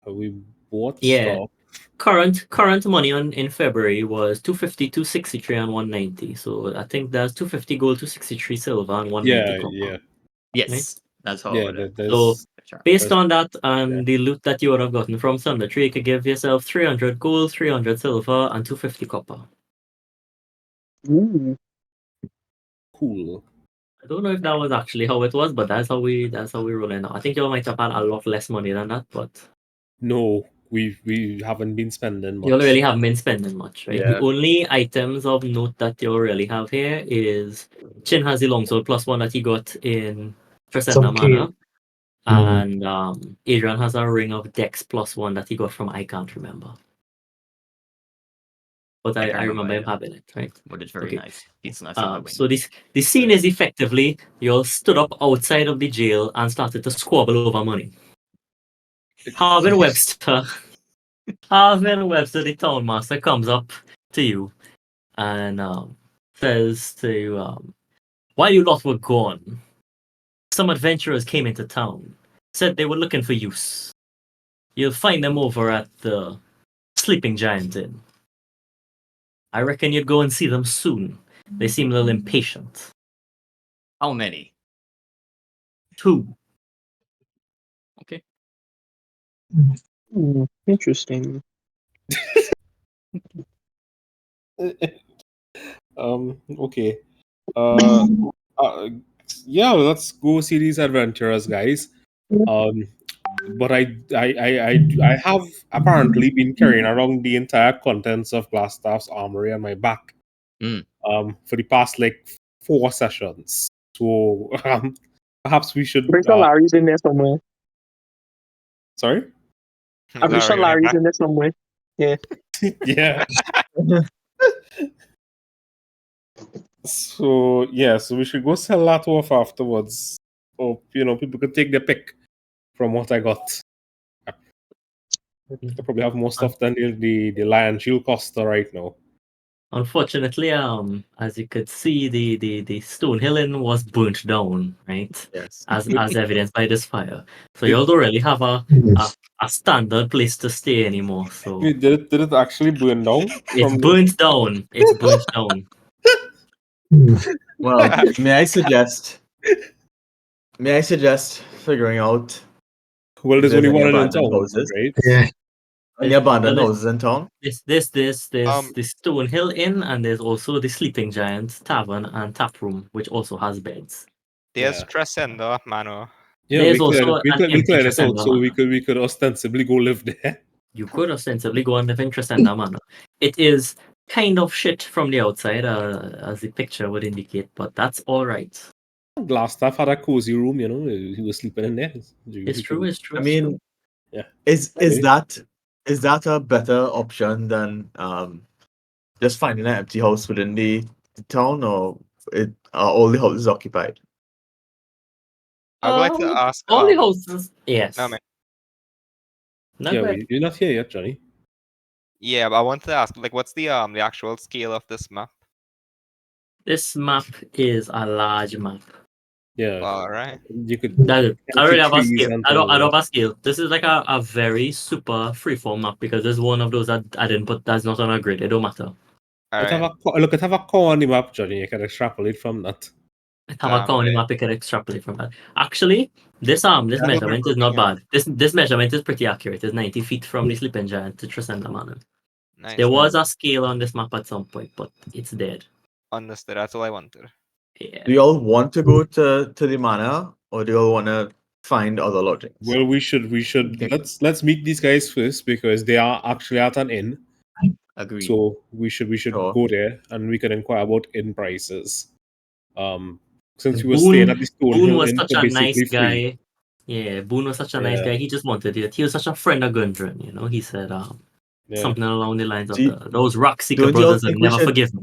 We bought Yeah. stock. Current money in February was 250, 263, and 190. So I think there's 250 gold, 263 silver, and 190 copper. Yeah. Yes. That's how Yeah, it So based there's- on that and the loot that you would have gotten from Thundertree, you could give yourself 300 gold, 300 silver, and 250 copper. Ooh. cool. I don't know if that was actually how it was, but that's how we roll it now. I think you might have had a lot less money than that, but No, we haven't been spending much. you really haven't been spending much, right? Yeah. The only items of note that you really have here is Chin has the longsword +1 that he got in Tresena Some Manor. kid. And Adrian has a ring of Dex +1 that he got from I can't remember. But I can't remember him remember having it, right? But it's very Okay. nice. It's nice on the wing. So the scene is effectively you all stood up outside of the jail and started to squabble over money. Harvin Webster, the town master, comes up to you and says to you, while you lot were gone, some adventurers came into town, said they were looking for use. You'll find them over at the Sleeping Giant Inn. I reckon you'd go and see them soon. They seem a little impatient. How many? 2. Okay. Interesting. Okay. Yeah, let's go see these adventurers, guys. But I have apparently been carrying around the entire contents of Glassstaff's armory on my back. Mm. For the past like 4 sessions. So perhaps we should. I'm pretty sure Larry's in there somewhere. Sorry. I'm pretty sure Larry on your Larry's back. in there somewhere. Yeah. Yeah. So yeah, so we should go sell that off afterwards. Or people could take their pick from what I got. I probably have more stuff than the Lion Shield Costa right now. Unfortunately, as you could see, the Stone Hill Inn was burnt down, right? Yes. As evidenced by this fire. So you all don't really have a standard place to stay anymore. So Wait, did it actually burn down? it's burnt down. It's burnt down. Well, may I suggest figuring out Well, there's there's only any one in abandoned town, houses? right? Yeah. Any abandoned Well, houses in town? There's Um, the Stone Hill Inn, and there's also the Sleeping Giant Tavern and Tap Room, which also has beds. there's Yeah. Tresenda Manor. Yeah, There's we also cleared an empty it out, Tresenda so Manor. we could ostensibly go live there. You could ostensibly go and live in Tresenda Manor. It is kind of shit from the outside, as the picture would indicate, but that's all right. Glassstaff had a cozy room, he was sleeping in there. It's true. It's true. I it's true. mean, Yeah. is Okay. that a better option than just finding an empty house within the town, or are all the houses occupied? I would like to ask. all the houses. Yes. No, man. No, Yeah, go ahead. you're not here yet, Johnny. Yeah, but I want to ask, like, what's the actual scale of this map? This map is a large map. Yeah. All right. You could. I already have a trees scale. and I don't all have a scale. This is like a very super freeform map because there's one of those that I didn't put that's not on a grid. It don't matter. All Look, right. have a core on the map, Johnny. You can extrapolate from that. I have a county right. map. I can extrapolate from that. Actually, this Yeah, measurement is not yeah. bad. This measurement is pretty accurate. It's 90 feet from the Sleeping Giant to Tresenda Manor. Nice. There was a scale on this map at some point, but it's dead. Understood. That's all I wanted. Yeah. Do you all want to go to the manor, or do you all want to find other lodgings? Well, we should. Okay. Let's meet these guys first because they are actually at an inn. Agreed. So we should Sure. go there and we can inquire about inn prices. Since we were Boone- staying at the Stone Boone Hill was Inn such for a nice basically free. guy. Yeah, Boone was such a nice Yeah. guy. He just wanted it. He was such a friend of Gundren, He said Yeah. something along the lines of Do you- those Rockseeker don't y'all brothers will think we never should- forgive me.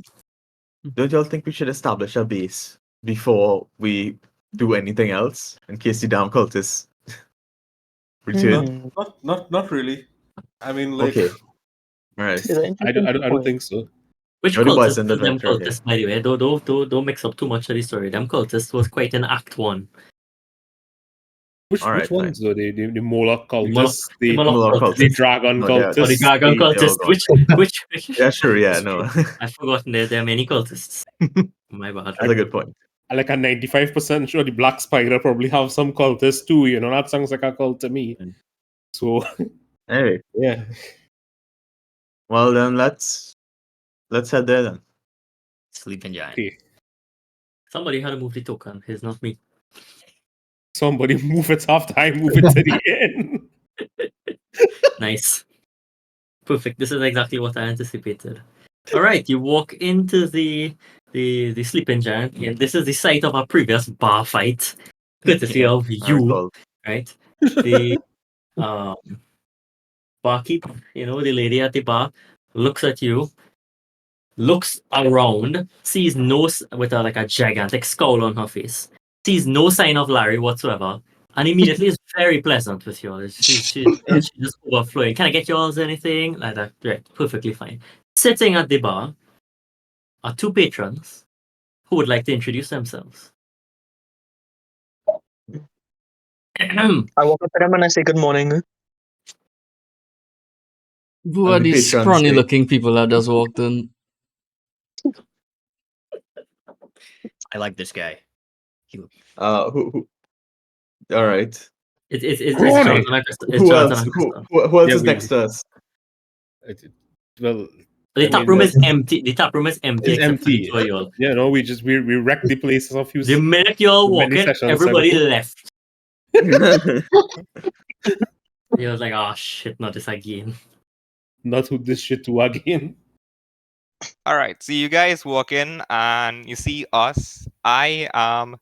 Don't y'all think we should establish a base before we do anything else, in case the damn cultists return? Not really. I mean, like, Okay. All right. Is that I interesting don't point? think so. Which You're the cultists Bison is them adventurer here. cultists, by the way? Don't mix up too much of the story. Them cultists was quite in Act 1. Which All right, fine. ones though? The Moloch cultists, The the Moloch Moloch cultists. dragon No, yeah, cultists, Or the Dragon they're all cultist, gone. which Yeah, sure. Yeah, no. I've forgotten there are many cultists. My bad. That's a good point. like a 95% sure the Black Spider probably have some cultists too. That sounds like a cult to me. Mm. So Anyway, yeah, well then let's head there then. Sleeping Giant. okay. Somebody had to move the token. It's not me. Somebody move it after I move it to the end. Nice. Perfect. This is exactly what I anticipated. All right, you walk into the Sleeping Giant, and this is the site of a previous bar fight, courtesy of I you, recall. right? The barkeep, the lady at the bar, looks at you, looks around, sees with a gigantic scowl on her face, sees no sign of Larry whatsoever, and immediately is very pleasant with you. She's just overflowing. Can I get yours anything? Like that. Right, perfectly fine. Sitting at the bar two patrons who would like to introduce themselves. I walk up to them and I say good morning. Who And are the these patrons scrawny say- looking people that just walked in? I like this guy. who all right. It's Crony! Jonathan and Krista. It's Who Jonathan else? and Krista. Who else Yeah, is we- next to us? Well, The I tap mean, room that's- is empty. The tap room is empty it's except for the empty. two of you all. Yeah, no, we wrecked the place a few. The minute you all many walk in, sessions everybody ago. left. He was like, "Oh shit, not this again." Not who this shit to again. All right, so you guys walk in and you see us. I am,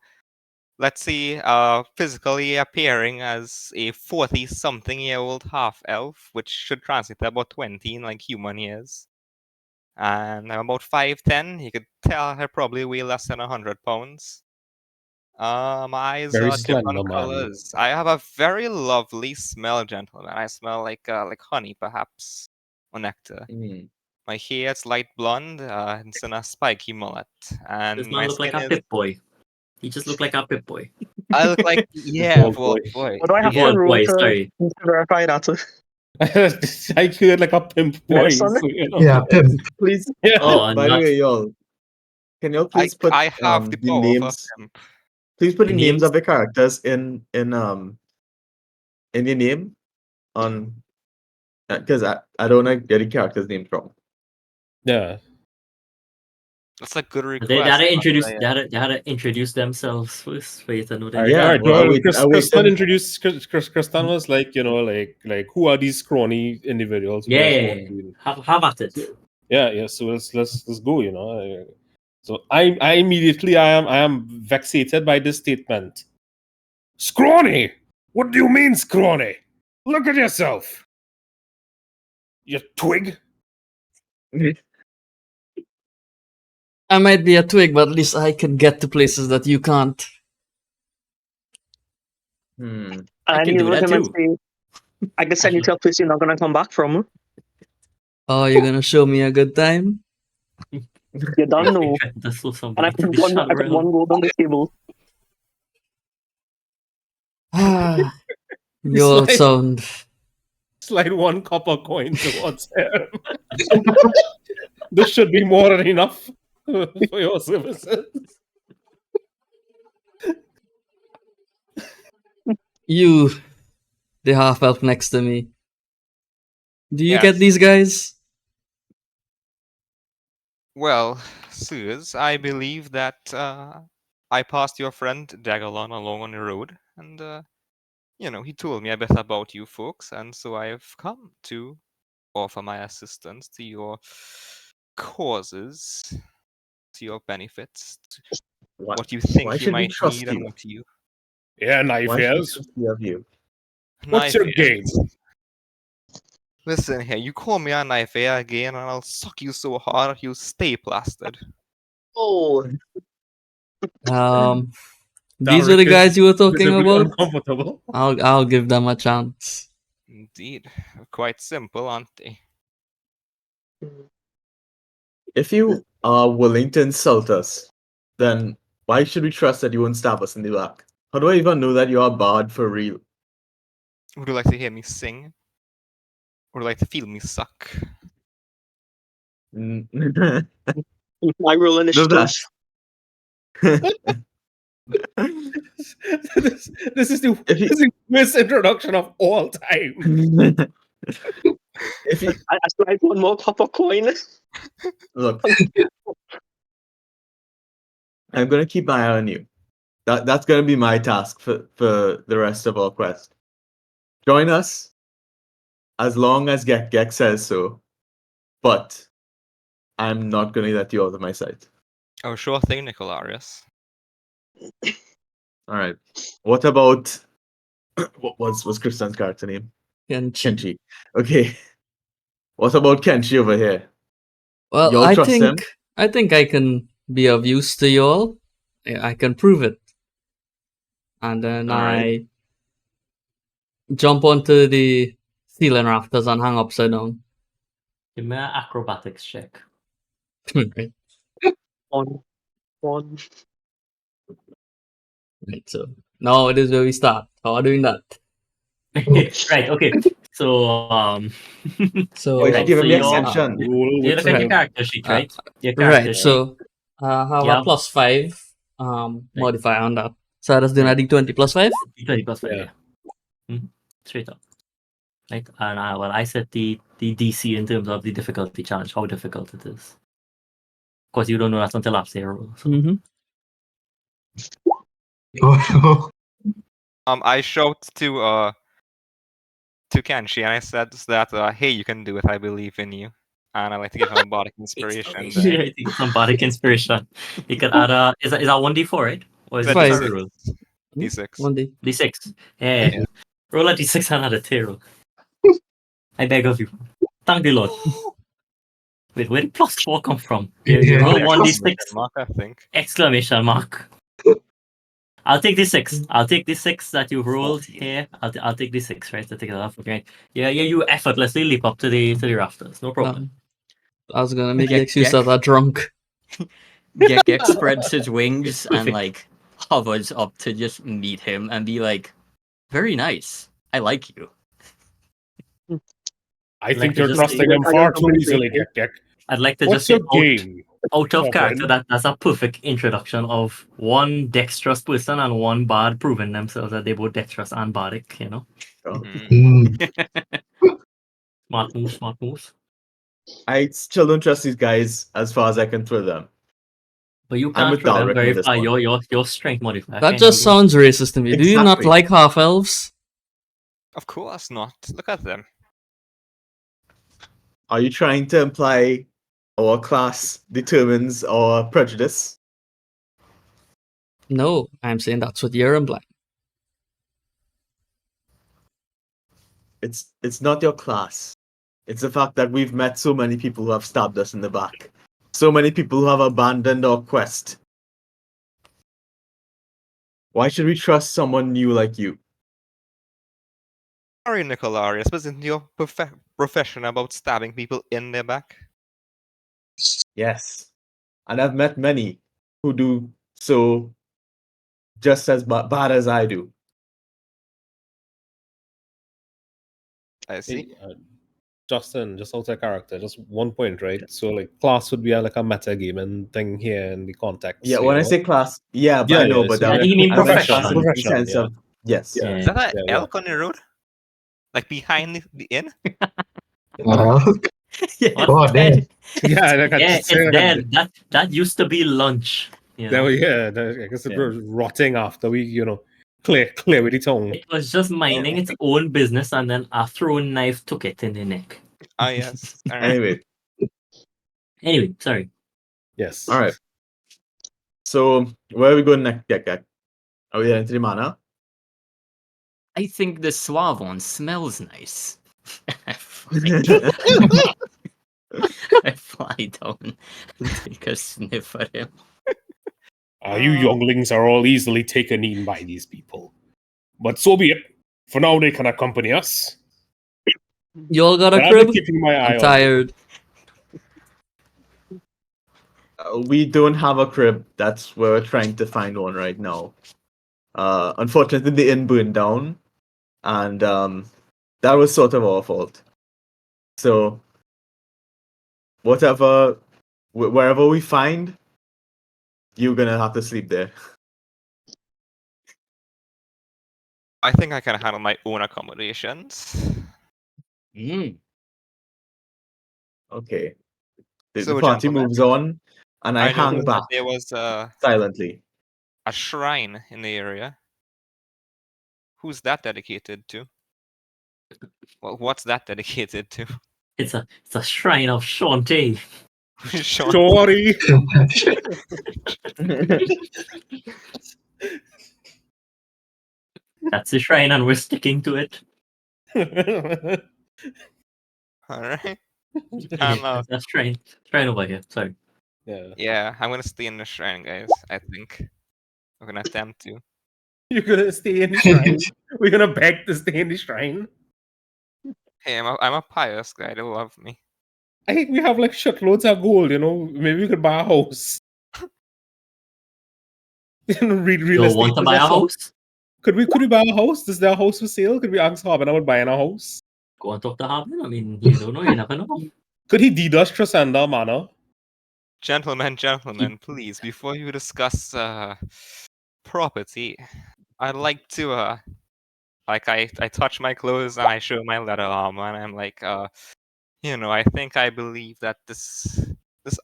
let's see, physically appearing as a 40-something-year-old half-elf, which should translate to about 20 in like human years. And I'm about 5'10". You could tell I probably weigh less than 100 pounds. My eyes Very are different slender, man. colors. I have a very lovely smell, gentlemen. I smell like honey, perhaps, or nectar. Mm. My hair is light blonde. It's in a spiky mullet, and This my man look like skin a is. Pip Boy. He just look like a Pip Boy. I look like Vault Vault Boy. Boy. What do I have Vault to roll Boy, to sorry. verify that? I heard like a pimp boy. Yes, son. So, you know. Yeah, pimp. Please. Yeah. Oh, By the not way, y'all, can y'all please put I have the the power of a names? pimp. Please put The the names names? of the characters in your name on because I don't know get the characters' names wrong. Yeah. That's a good request. they had to introduce. Andrea. They had to introduce themselves first for you to know them. All Yeah, right. well, Well, I wait Kristen then. introduced Kristen was like, you know, like who are these scrawny individuals? Who just Yeah, walked in? have at it. Yeah. So let's go. You know. So I immediately I am vexated by this statement. Scrawny. What do you mean, scrawny? Look at yourself. You twig. I might be a twig, but at least I can get to places that you can't. Hmm. I And can you do look that at him and too. say, I can send you to a place you're not gonna come back from. Oh, you're gonna show me a good time? You don't know. That's so And somebody I to put be one shot around. gold on the table. Ah, you all like- sound. Slide one copper coin towards him. This should be more than enough for your services. You, the half elf next to me. Do you Yes. get these guys? Well, sirs, I believe that I passed your friend Dagalon along on the road, and he told me a bit about you folks, and so I've come to offer my assistance to your causes, to your benefits, to what you think Why you should we might trust need, and you? what you. Yeah, knife Why should we ears. trust you of you? What's your Knife game? ears. Listen here, you call me a knife ear again, and I'll suck you so hard you'll stay plastered. Oh, These are the guys you were talking Visibly about. uncomfortable. I'll give them a chance. Indeed, quite simple, aren't they? If you are willing to insult us, then why should we trust that you won't stab us in the back? How do I even know that you are bad for real? Would you like to hear me sing? Or would you like to feel me suck? Mm. I roll No, initiative. that. this is If you- the worst introduction of all time. if you I slide one more copper coin. look, I'm gonna keep my eye on you. That's gonna be my task for the rest of our quest. Join us as long as Gek says so, but I'm not gonna let you out of my sight. Oh, sure thing, Nicolarius. All right. What about what was Kristan's character name? Kenchi. Kenchi. Okay. What about Kenchi over here? Well, Y'all trust him? I think I can be of use to you all. I can prove it. And then Alright. I jump onto the ceiling rafters and hang upside down. Give me an acrobatics check. Right. One. Right, so now it is where we start. How are doing that? Right. Okay. So So Oh, you right, should give so him the you're- ascension. Roll you with look at your Right. character sheet, right? Your right, character sheet. so have Yeah. a +5 modifier on that. So I just do a D20 +5. 20 plus 5, Yeah. yeah. Straight up. Right. And I set the DC in terms of the difficulty challenge, how difficult it is. Of course, you don't know that until after your roll. So. Mm-hmm. Oh, I showed to Kenshi and I said that hey, you can do it. I believe in you. And I like to give him a bardic inspiration. Inspiration. there. Yeah, you get some bardic inspiration. You can add a is that 1d4, right? Or is It's it a just a Five. reroll? D6. 1D. D6. Yeah. Yeah. Roll a D6 and add a zero. I beg of you. Thank the Lord. Wait, where did +4 come from? You roll Yeah. 1d6 Mark, I think. exclamation mark. I'll take the 6. I'll take the 6 that you rolled 14. here. I'll take the 6, right? To take it off. Okay. Yeah, you effortlessly leap up to the rafters. No problem. I was gonna make the Gek- excuse Gek. that I'm drunk. Gek spreads his wings and Perfect. like hovers up to just meet him and be like, "Very nice. I like you." I think Like to you're just trusting say- him I far got too something easily, playful. Gek. I'd like to What's just say your game? out of my character. friend? That's a perfect introduction of one dexterous person and one bard proving themselves that they're both dexterous and bardic. You know, Oh. smart moves, smart moves. I still don't trust these guys as far as I can throw them. But you I'm can't with throw them Dalric very with this far. one. Your strength modifier. That can't just handle sounds racist to me. Do you not Exactly. like half elves? Of course not. Look at them. Are you trying to imply our class determines our prejudice? No, I'm saying that's what you're implying. It's not your class. It's the fact that we've met so many people who have stabbed us in the back. So many people who have abandoned our quest. Why should we trust someone new like you? Sorry, Nicolarius, but isn't your profession about stabbing people in their back? Yes. And I've met many who do so just as bad as I do. I see. Hey, Justin, just outside character, just 1 point, right? So like class would be like a metagaming thing here in the context. Yeah, you when I know? say class, yeah, but Yeah, I know, yeah, but so I think you mean I meant profession. class in the Profession, sense yeah. of yes. Yeah. Is that an yeah. elk on the road? Like behind the inn? well, Yeah, oh, it's damn. dead. Yeah, like I Yeah, just it's said, dead. That used to be lunch. You know? I guess it was rotting after we, clear with the tongue. It was just minding its own business, and then a throwing knife took it in the neck. Ah, yes. All right. Anyway, Anyway, sorry. Yes. all right. So where are we going next, Gekek? Are we heading to the manor? I think the suave one smells nice. I fly down and take a sniff at him. You younglings are all easily taken in by these people. But so be it. For now, they can accompany us. You all got a But I'll be crib? keeping my eye I'm on tired. We don't have a crib. That's where we're trying to find one right now. Unfortunately, the inn burned down, and that was sort of our fault. So, wherever we find, you're gonna have to sleep there. I think I can handle my own accommodations. Okay. The So, party gentlemen, moves on, and I hang noticed back that there was silently. a shrine in the area. Who's that dedicated to? Well, what's that dedicated to? It's a shrine of Shantae. Sean, Sorry. That's the shrine, and we're sticking to it. all right. That's shrine over here. Sorry. Yeah. Yeah, I'm gonna stay in the shrine, guys. I think I'm gonna attempt to. You're gonna stay in the shrine. We're gonna beg to stay in the shrine. Hey, I'm a pious guy. They love me. I think we have like shitloads of gold, Maybe we could buy a house. real You estate. want to buy a house? Could we buy a house? Is there a house for sale? Could we ask Harbin about buying a house? Go and talk to Harbin. I mean, you don't know. You never know. Could he deed us Tresenda Manor? Gentlemen, please, before you discuss property, I'd like to like I touch my clothes and I show my leather armor and I'm like, I think I believe that this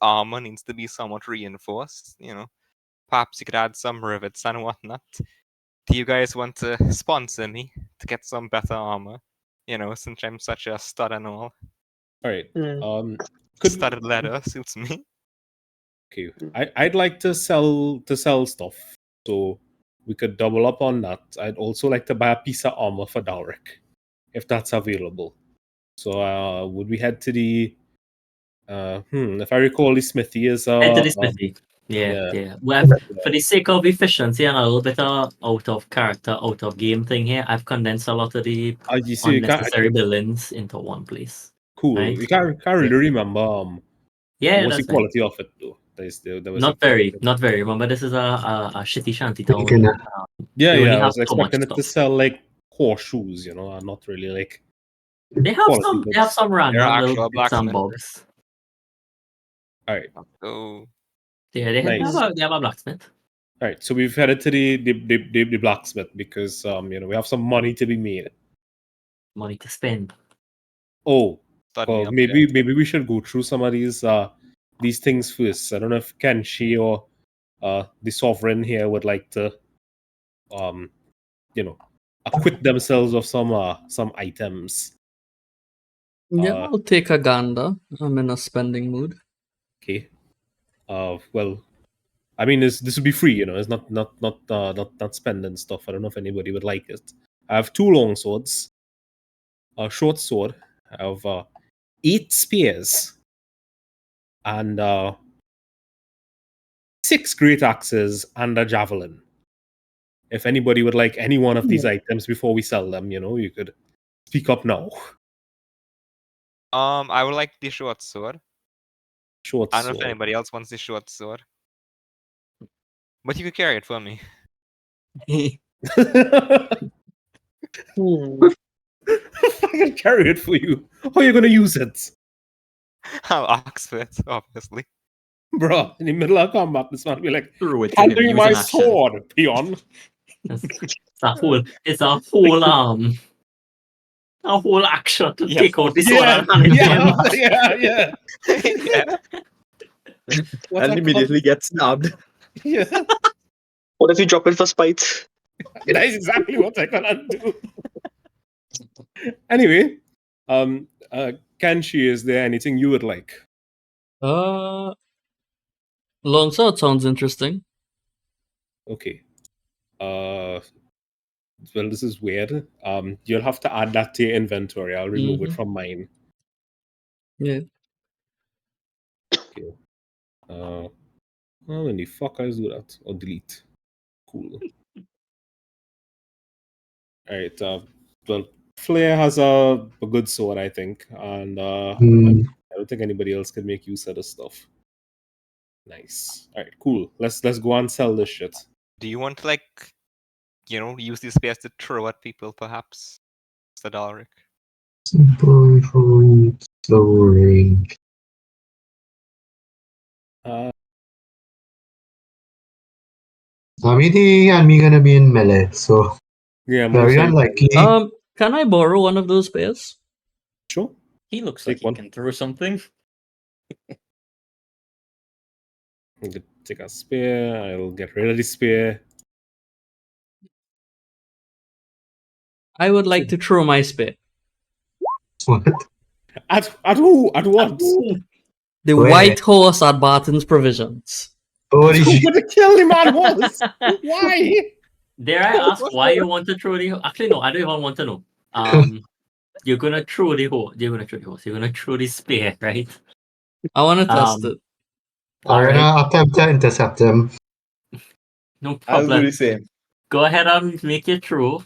armor needs to be somewhat reinforced. Perhaps you could add some rivets and whatnot. Do you guys want to sponsor me to get some better armor? Since I'm such a stud and all. All right. Mm. Studded leather suits me. Okay. I'd like to sell stuff, so we could double up on that. I'd also like to buy a piece of armor for Dalric, if that's available. So would we head to the if I recall, the smithy is Head to the smithy. Yeah. Well, for the sake of efficiency and a little bit of out of character, out of game thing here, I've condensed a lot of the you see, unnecessary buildings into one place. cool. Right? You can't really remember Yeah, what's the that's fine. quality of it though. There was Not very. Remember, this is a shitty shanty town. Kinda. Yeah, They only I have was so much expecting it to stuff. sell like horseshoes, and not really like. They have quality some. They have goods. some There random are little actual bits and blacksmiths. bobs. All right, Oh, Yeah, they Nice. have a blacksmith. all right. So we've headed to the blacksmith because we have some money to be made. Money to spend. Oh, stud me well, up maybe there. we should go through some of these things first. I don't know if Kenshi or the sovereign here would like to acquit themselves of some items. Yeah, Uh, I'll take a gander. I'm in a spending mood. Okay. Well, I mean, this would be free. It's not spending stuff. I don't know if anybody would like it. I have 2 long swords, a short sword. I have 8 spears, and 6 great axes and a javelin. If anybody would like any one of these items before we sell them, you could speak up now. I would like the short sword. Short I don't know if sword. anybody else wants the short sword. But you could carry it for me. I can carry it for you. How are you gonna use it? I'll ask for it, obviously. Bro, in the middle of combat, this man be like, Throw it to him. handing Use my an action. sword, peon. It's a whole a whole action to Yeah, take out the sword and hand it to him. yeah. Yeah. What And a immediately get stabbed. Yeah, What if you drop it for spite? that is exactly what I'm gonna do. Anyway, Kanshi, is there anything you would like? Longsword sounds interesting. Okay. Well, this is weird. You'll have to add that to your inventory. I'll remove it from mine. Yeah. Okay. How in the fuck I do that? Or delete? Cool. Alright, well, Flair has a good sword, I think, and I don't think anybody else can make use of this stuff. Nice. Alright, cool. Let's go and sell this shit. Do you want to, use these spears to throw at people, perhaps? Said Ulrich. Sorry. Amity and me gonna be in melee, so Yeah, very most unlikely. Can I borrow one of those spears? Sure. He looks Take like he one. can throw something. I'm gonna take a spear. I'll get rid of the spear. I would like to throw my spear. What? At who? At what? The Where? white horse at Barton's Provisions. Holy Who shit. would have killed him at once? Why? Dare I ask why you want to throw the? Actually, no. I don't even want to know. You're gonna throw the horse. You're gonna throw the horse. You're gonna throw the spear, right? I want to test it. All I'm right. gonna attempt to intercept him. No I'll do problem. the same. Go ahead and make your throw.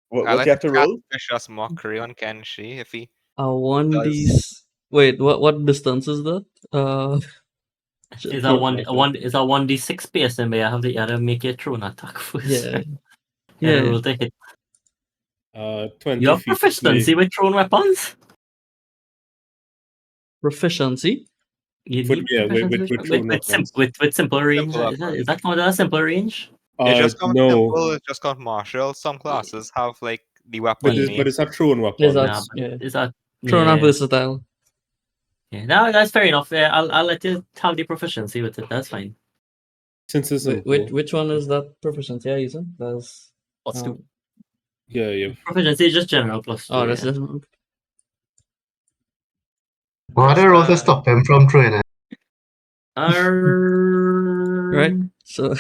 What I you like have to roll? vicious mockery on Kenshi if he A 1d. does. Wait, what distance is that? Is that is a 1d6 piercing, but you have to make your thrown attack first. Yeah. You Yeah. roll to hit. 20 You have feet. proficiency with thrown weapons? Proficiency. You With- need yeah, with- proficiency with thrown weapons. with simple range. Simple Is that counted as simple range? It just comes no, simple, it just comes martial. Some classes have like the weapon name. but it's a thrown weapon. Is Nah, that but yeah. is that Thrown yeah. and versatile. Yeah, no, that's fair enough. Yeah, I'll let you have the proficiency with it. That's fine. Since it's Wait, simple. which one is that proficiency you're using? That's What's two? Yeah. Proficiency is just general plus 2. oh, that's yeah. just What are the rules to stop him from throwing it? right. So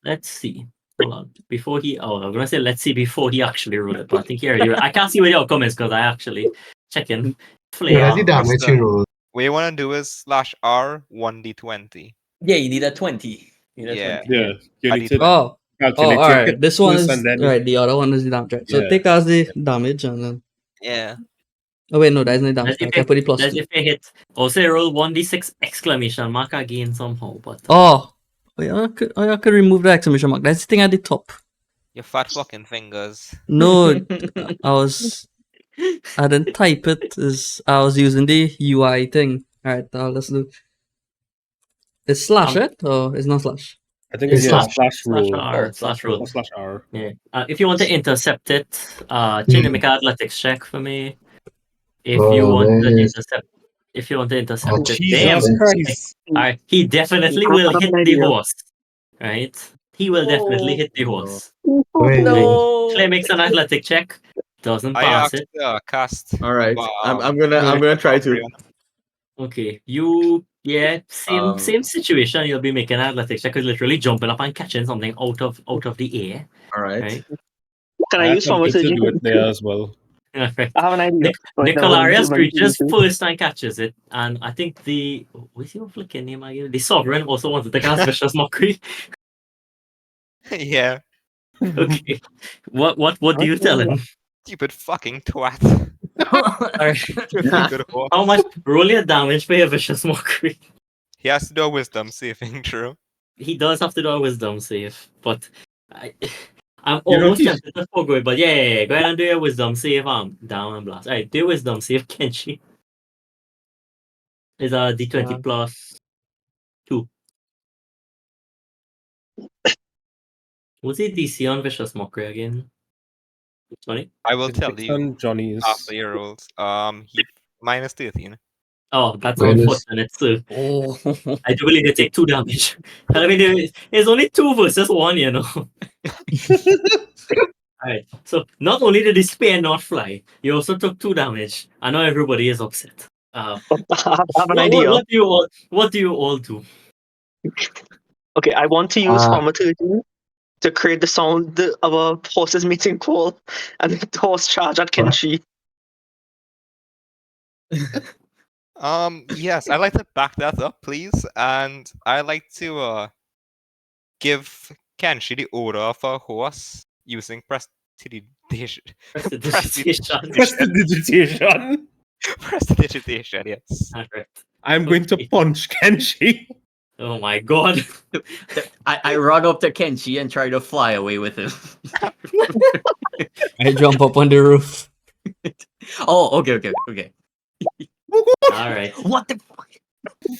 Let's see. Hold on. Before he, I'm gonna say let's see before he actually rolled it, but I think he already. I can't see where the outcome is because I actually checking What flair. is the damage you roll? What you want to do is /R 1d20. Yeah, you need a 20. You need a Yeah. 20. Yeah. You I need did to oh calculate all your right. hit This one first is and then right. The other one is the damage. Right. So Yeah. take as the damage and then. Yeah. Oh wait, no, that's not damage. Let's see I if can put the plus let's 2. if it hit. Also roll 1d6 exclamation mark again somehow, but Oh, I could remove the exclamation mark. That's the thing at the top. Your fat fucking fingers. No, I didn't type it. I was using the UI thing. Alright, let's do. It's slash it or it's not slash? I think It's it's slash roll. R, Oh, slash roll. Or slash R. Yeah. If you want to intercept it, change make an athletics check for me. If you Oh, want to man. intercept it, Jesus damn. Christ. Alright, he definitely I will have hit an the idea. horse. Right? He will definitely hit the horse. Wait, Clay makes an athletic check, doesn't I pass asked it. cast. All right. I'm Wow. gonna try to. Okay, same situation. You'll be making an athletics check, literally jumping up and catching something out of the air. All right. Right? Can I use attempted thaumaturgy? to do it there as well. Right. I have an idea. but never Nicolaria's mind. creatures first time catches it, and I think what's your flicking name again? The Sovereign also wanted to cast Vicious Mockery. Yeah. Okay. What do you tell him? Stupid fucking twat. Alright. Stupid horse. How much roll your damage for your Vicious Mockery? He has to do a wisdom saving throw. He does have to do a wisdom save, but I'm You know, almost he's- tempted to forgo it, but yeah, go ahead and do your wisdom save. Down and blast. Alright, do your wisdom save, Kenshi. Is a d20 Yeah. plus 2. What's the DC on Vicious Mockery again? 20? I will It's tell based you on Johnny's. after your rolls. He minus 13. Oh, that's Minus- unfortunate, sir. Oh. I do believe they take 2 damage. I mean, it's only 2 versus 1, you know. Alright, so not only did the spear not fly, you also took 2 damage. I know everybody is upset. I have an What idea. what do you all do? Okay, I want to use Uh, thaumaturgy to create the sound of a horse's meeting call and the horse charge at Kenshi. Yes, I'd like to back that up, please. And I'd like to give Kenshi the order of a horse using prestidigitation. Prestidigitation. Prestidigitation, yes. Alright. I'm going to punch Kenshi. Oh my god. I run up to Kenshi and try to fly away with him. I jump up on the roof. Oh, okay. Alright. What the fuck?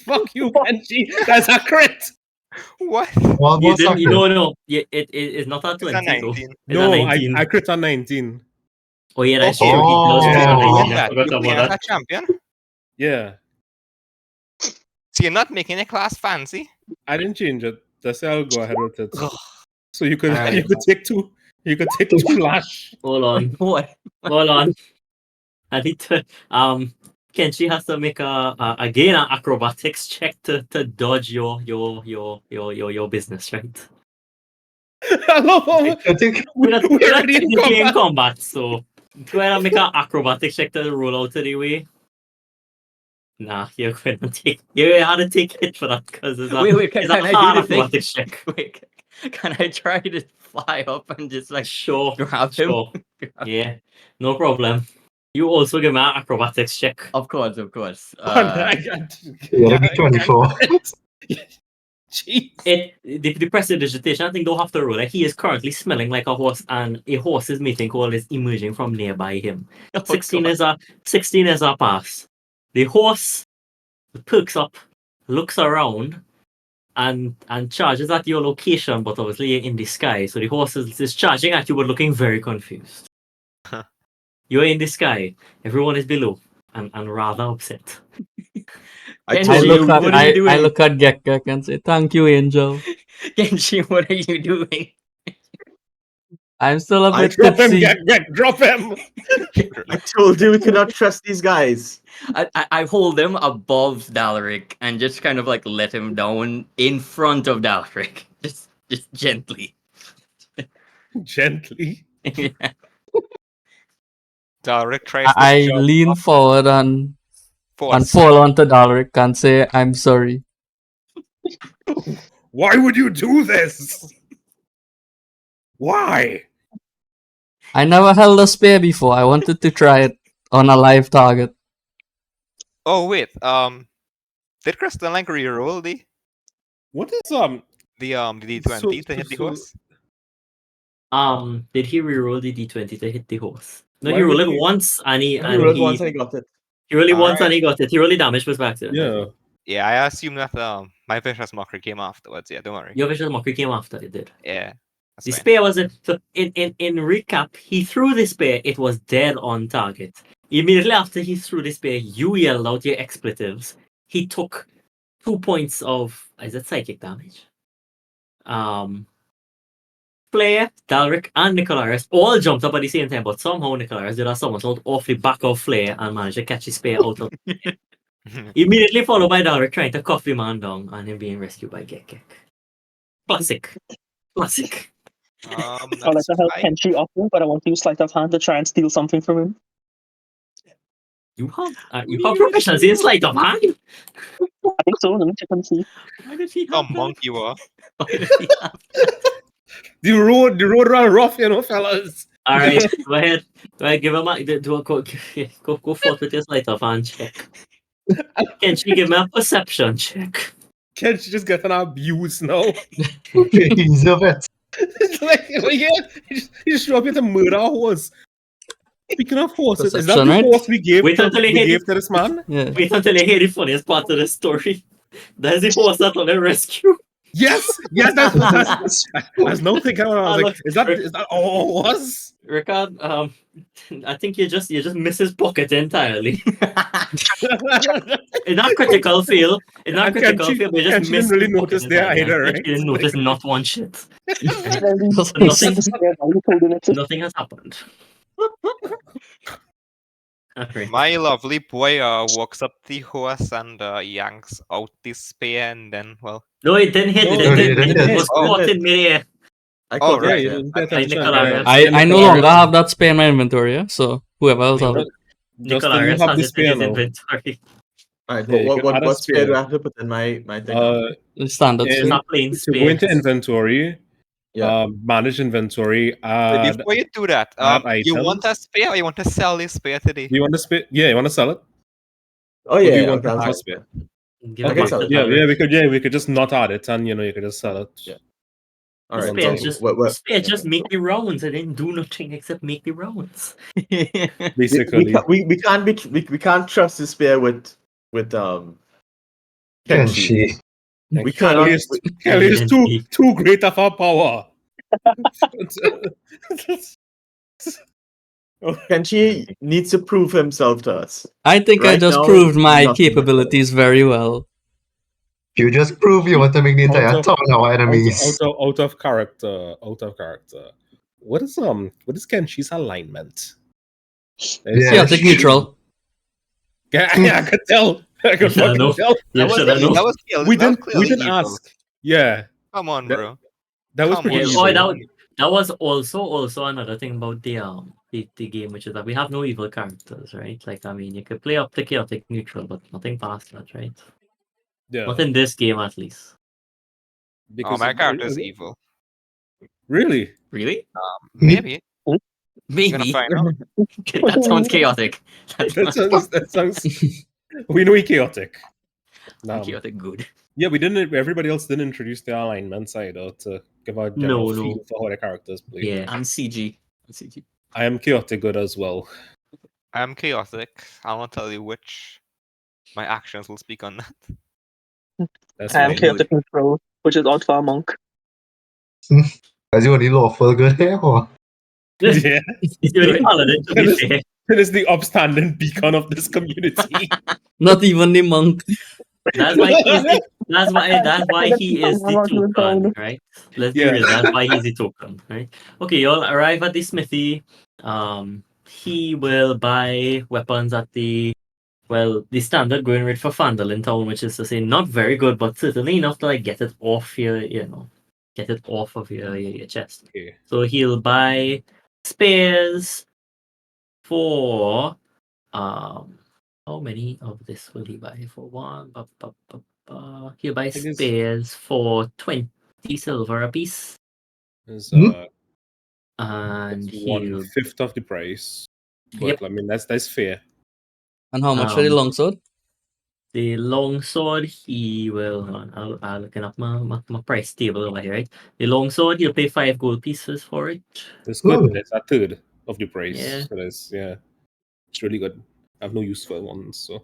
Fuck you, Kenshi. That's a crit. What? You almost didn't a crit. no. It's not a It's 20 a though. 19. It's No, a 19. I crit on 19. Oh yeah, that's Okay, true. He does oh, crit on yeah. 19. I That. forgot You're playing about as that. a champion? Yeah. So you're not making a class fancy? I didn't change it. That's how I'll go ahead with it. Ugh. So you could Alright. you could take 2. You could take 2 lash. Hold on. What? Hold on. I need to Kenshi has to make again an acrobatics check to dodge your business, right? I love how I think We're not we're already in technically in combat. combat, so go ahead and make an acrobatics check to roll out of the way. Nah, you're going to take. You had to take it for that because it's a, Wait, can it's a I hard do the thing? acrobatics check. Wait, can I try to fly up and just like Sure, grab him? sure. Yeah, no problem. You also give me an acrobatics check. Of course. I got Yeah, that'd be 24. Jeez. The prestidigitation, I think don't have to roll. Like, he is currently smelling like a horse, and a horse's mating call is emerging from nearby him. Oh, 16 God. is a pass. The horse perks up, looks around, and charges at your location, but obviously you're in the sky. So the horse is charging at you, but looking very confused. You're in the sky. Everyone is below, and rather upset. I Genji, I told look you, at what are you doing? I look at Gekek and say, "Thank you, Angel." Genji, what are you doing? I'm still a I bit Drop him, tipsy. drop him. I told you we cannot trust these guys. I hold him above Dalric and just kind of like let him down in front of Dalric. Just gently. Gently. Dalric tries to I jump lean up forward and force. fall onto Dalric and say, "I'm sorry." Why would you do this? Why? I never held a spear before. I wanted to try it on a live target. Oh wait, did Kristen like reroll What is the D20 to hit the so- horse? Did he reroll the D20 to hit the horse? No, Why he would rolled it he- once, and he He rolled once and he got it. rolled it once Alright. and he got it. He rolled the damage was back to it. Yeah. Yeah, I assume that my vicious mockery came afterwards. Yeah, don't worry. Your vicious mockery came after it did. Yeah, that's The fine. spear was so in recap, he threw the spear, it was dead on target. Immediately after he threw the spear, you yelled out your expletives. He took 2 points of psychic damage. Flair, Dalric, and Nicolaris all jumped up at the same time, but somehow Nicolaris did a somersault off the back of Flair and managed to catch his spear out of immediately followed by Dalric trying to cuff the man down and him being rescued by Gekek. Classic. Classic. I'd like That's to help fine. Kenshi up here, but I want to use sleight of hand to try and steal something from him. You have proficiency in sleight of hand? I think so. Let me check and see. Why did he A have that? monk you are. Why did he have The road ran rough, fellas. Alright, go ahead. Go ahead, give him go forth with your sleight of hand check. Can she give me a perception check? Can't you just get an abuse now? He's of it. It's like, he just show up here to murder a horse. Speaking of horses, is that Perception, the right? horse we gave Wait to, until he we hit gave it. to this man? Yeah. Wait until I hear the funniest part of the story. That is the horse that on a rescue. Yes, that's I was now thinking about it. I was like, is that all it was? Ricard, I think you just miss his pocket entirely. In that critical fail, And Kenshi you just didn't missed really his pocket notice there entirely. either, And right? Kenshi didn't notice not one shit. Then we Just nothing- nothing. Nothing has happened. Okay. My lovely boy walks up the horse and yanks out the spear and then, well, No, it didn't hit. No, It it didn't hit. didn't It was hit. caught in midair. I Oh, caught Yeah, right. it. you Yeah. didn't pay I- attention. Nicolas, I no longer have that spear in my inventory, yeah? So whoever else has it. Justin, you Nicolaris have has the it in spear his now. inventory. Alright, Yeah, you what can add a what spear do spear. I have to put in my thing? The standard And- It's spear. not plain To go into space. inventory, Yeah. manage inventory, But add. before you do that, add you want a items. spear or you want to sell this spear today? Do you want to spit? Yeah, you want to sell it? Oh Or do yeah, you yeah, want okay, to I'll add sell it? spear. Give I it can back sell to it. Dalric. We could just not add it, and you could just sell it. Yeah. The Alright, spears so just what spears just make the rounds. I didn't do nothing except make the rounds. Basically, we can't trust the spear with Kenshi. Kenshi. We cannot. Kelly is too great of a power. Kenshi needs to prove himself to us. I think I Right just now, proved my nothing. capabilities very well. You just prove you want to make the entire Out of- town our enemies. out of character. What is Kenshi's alignment? Yeah. Chaotic neutral. Yeah, I could tell. I could Yeah, fucking no. tell. Yeah, should I know? That was clearly, We that was didn't clearly evil. ask. Yeah, Come on, That- bro. that was Come pretty on. Yeah, evil. that was also another thing about the game, which is that we have no evil characters, right? Like, I mean, you could play up to chaotic neutral, but nothing past that, right? Yeah, Not in this game, at least. Oh, my character is evil. Really? Really? Maybe. You're gonna Maybe. find out. That sounds chaotic. That sounds. We know he chaotic. Nah, chaotic good. Yeah, we didn't. Everybody else didn't introduce their alignments either to give a general No. feel for how their characters play. Yeah. I'm CG. I'm CG. I am chaotic good as well. I'm chaotic. I won't tell you which. My actions will speak on that. That's I am fine. chaotic neutral, which is odd for a monk. Is you only lawful good here, or? Yeah, It's the only paladin, to be fair. it is the upstanding beacon of this community. Not even the monk. That's why he is the token, right? Let's be Yeah. real. That's why he's the token, right? Okay, y'all arrive at the smithy. He will buy weapons at the standard going rate for Fandal in town, which is to say not very good, but certainly enough to like get it off get it off of your chest. Okay. So he'll buy spears for how many of this will he buy for? One. He'll buy think it's- spears for 20 silver apiece. It's, Hmm? And it's he'll 1/5 of the price. But Yep. I mean that's fair. And how much for the longsword? the longsword he will I'll looking up my price table over here, right? The longsword he'll pay 5 gold pieces for it. It's good. Ooh. It's a third of the price. Yeah. So it's really good. I have no use for ones, so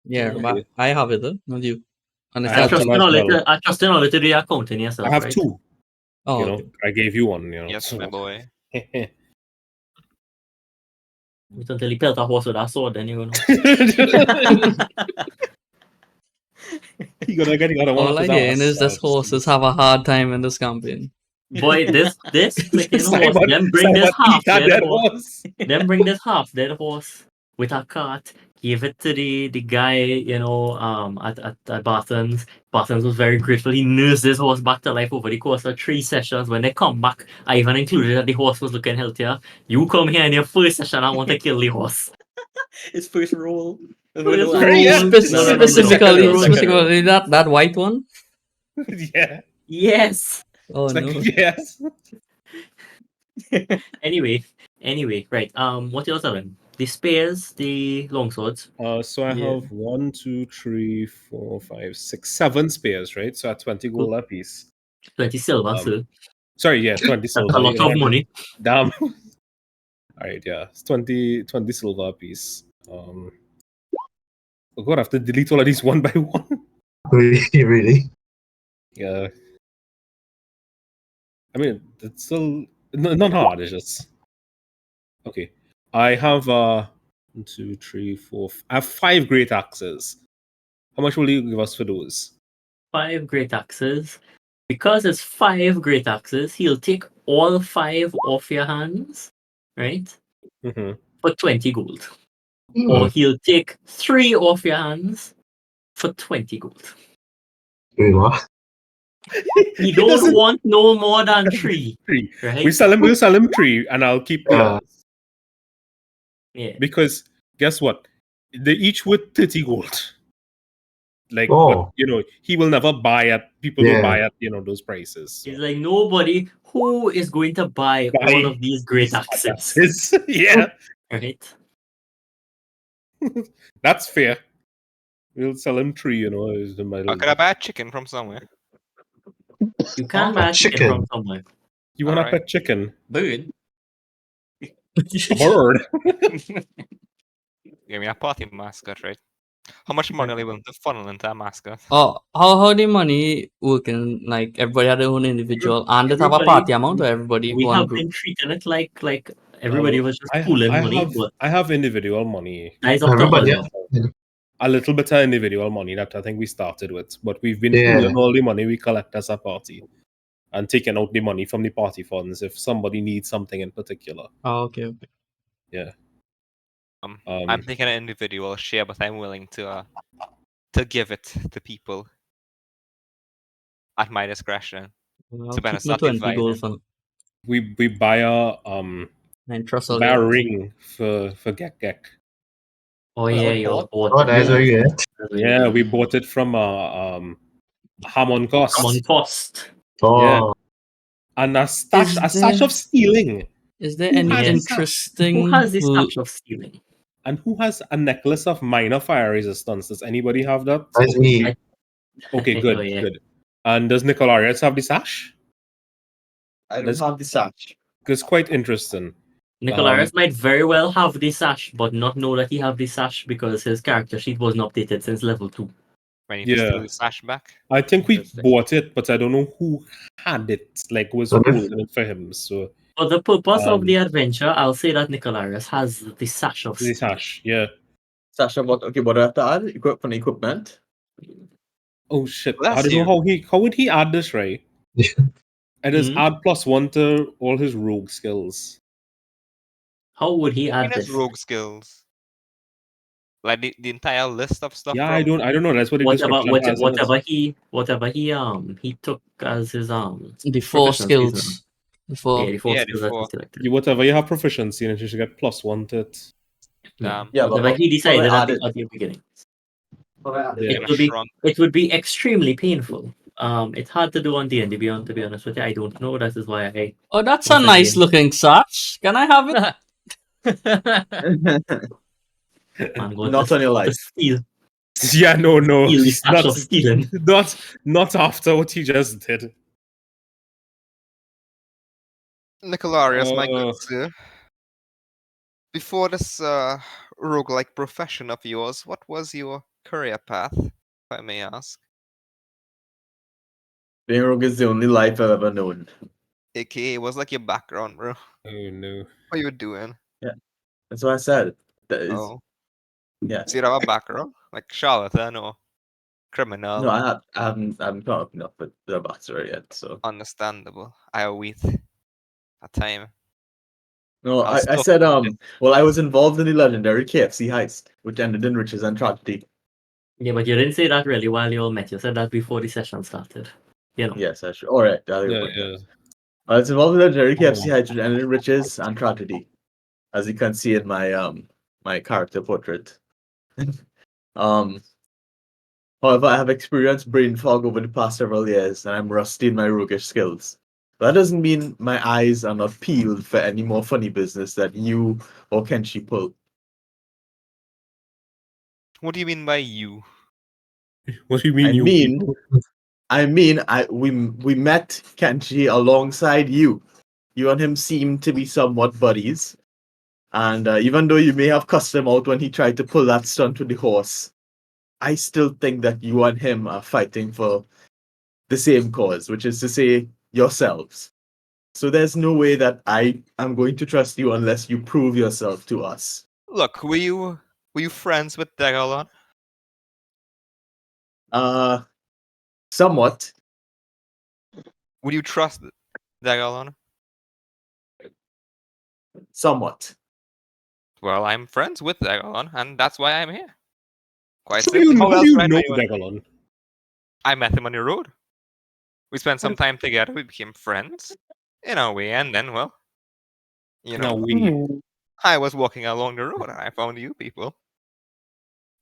Yeah, Yeah. but I have it, not you. And it's I have that one cheap. as well. I trust in order to do your accounting yourself. I have right? two. Oh, You know, okay. I gave you one. You know, Yes, my boy. Wait until he pelt a horse with that sword, then you know. You gotta get the other one All off I his hearing ass. is this horses have a hard time in this campaign. Boy, this flicking horse. Simon- Then bring Simon this half eat that dead dead horse. horse. Then bring this half dead horse with a cart. Give it to the guy, at Barton's. Barton's was very grateful. He nursed this horse back to life over the course of 3 sessions. When they come back, I even included that the horse was looking healthier. You come here in your first session, I want to kill the horse. It's first roll. First No, roll. Yeah. No, no, no. Specifically, Second roll. that white one. Yeah. Yes. Oh It's like, no. yes. Anyway, right. What else are them? The spears, the longswords. So I Yeah. have 1, 2, 3, 4, 5, 6, 7 spears, right? So at 20 gold a piece. 20 silver, so Sorry, yeah, 20 silver. a lot you know, of money. Damn. All right, yeah, it's 20 silver a piece. Oh god, I have to delete all of these one by one. Really? Yeah. I mean, it's still not hard. It's just okay. I have 1, 2, 3, 4. I have 5 great axes. How much will you give us for those? 5 great axes. Because it's 5 great axes, he'll take all 5 off your hands, right? Mm-hmm. For 20 gold. Hmm. Or he'll take 3 off your hands for 20 gold. Wait, what? He don't want no more than 3. 3. Right? We'll sell him 3, and I'll keep the others. Yeah. Because guess what? They each worth 30 gold. Like, Oh. but you know, he will never buy at people Yeah. don't buy at those prices. So. He's like, nobody who is going to buy all of these great axes. Yeah, Right? that's fair. We'll sell him 3. Is the middle. Could I buy a chicken from somewhere? You can Oh, buy a chicken from chicken. somewhere. You want a Alright. pet chicken? Bird. A bird? Give me a party mascot, right? How much money are they willing to funnel into a mascot? Oh, how the money working? Like everybody had their own individual, and it have a Everybody- party amount, or everybody We one have group. been treating it like everybody was just pooling money, but I have individual money. that is up to Everybody. us. A little bit of individual money that I think we started with, but we've been Yeah. pooling all the money we collect as a party and taking out the money from the party funds if somebody needs something in particular. Oh, okay. Yeah. I'm taking an individual share, but I'm willing to give it to people at my discretion. I'll So better keep my start 20 gold dividing. for We buy a and trust all buy a the ring for Gek. Oh yeah, you you're Oh, that's very good. Yeah, we bought it from Hammond Cost. Common cost. Oh. Yeah. And a stash of stealing. Is there any Yes. interesting? Who has this touch of stealing? And who has a necklace of minor fire resistance? Does anybody have that? That's me. Okay, good, Oh, yeah. good. And does Nicolarius have the sash? I don't That's- have the sash. It's quite interesting. Nicolarius might very well have the sash, but not know that he have the sash because his character sheet wasn't updated since level 2. When you Yeah. steal the sash back. I think we Interesting. bought it, but I don't know who had it. Like, was What if- holding it for him. So For the purpose of Um, the adventure, I'll say that Nicolarius has the sash of the steel. sash, yeah. Sasha, what do I have to add? For the equipment? Oh shit! Well, I that's don't know you. how would he add this, right? It is Hmm? add +1 to all his rogue skills. How would he I mean, add his this? rogue skills. Like the entire list of stuff. Yeah, from... I don't know. That's what the Whatever, description has. in it. whatever he took as his The 4 proficiencies now. skills. The 4. Yeah, the four Yeah, the skills that he four. selected. Whatever you have proficiency in, you should get +1 to it. Yeah, Yeah, but whatever he how do decided I at add it? the beginning. Yeah. Kind of shrunk. It would be extremely painful. It's hard to do on D&D Beyond, to be honest with you. I don't know. That is why I. Oh, that's a Once nice again- looking sash. Can I have it? Man, going Not to, on your life. to steal, Yeah, no, steal the stash of stealing. not after what he just did. Nicolarius, my good Oh. sir. Before this roguelike profession of yours, what was your career path, if I may ask? Being rogue is the only life I've ever known. AKA, what's like your background, bro? Oh no. What you doing? That's what I said. That is, Oh, yeah. so you have a background? Like charlatan or criminal? No, I haven't come up enough with the backstory yet. So Understandable. I await a time. no, I'll I stop said you. well, I was involved in the legendary KFC heist, which ended in riches and tragedy. Yeah, but you didn't say that really while you all met. You said that before the session started. You know. Yes, I should. All right, Yeah, yeah. I was involved in the legendary Oh. KFC heist, which ended in riches and tragedy, as you can see in my my character portrait. However, I have experienced brain fog over the past several years, and I'm rusty in my roguish skills. That doesn't mean my eyes are not peeled for any more funny business that you or Kenshi pull. What do you mean by you? What do you mean, I you mean- people? we met Kenshi alongside you. You and him seem to be somewhat buddies, and even though you may have cussed him out when he tried to pull that stunt with the horse, I still think that you and him are fighting for the same cause, which is to say, yourselves. So there's no way that I am going to trust you unless you prove yourself to us. Look, were you friends with Dagalon? Somewhat. Would you trust Dagalon? Somewhat. Well, I'm friends with Dagalon, and that's why I'm here. Quite How do simply. How you else would I know you? Dagalon? I met him on the road. We spent some time together. We became friends in a way, and then, well, you No, know, we. I was walking along the road and I found you people.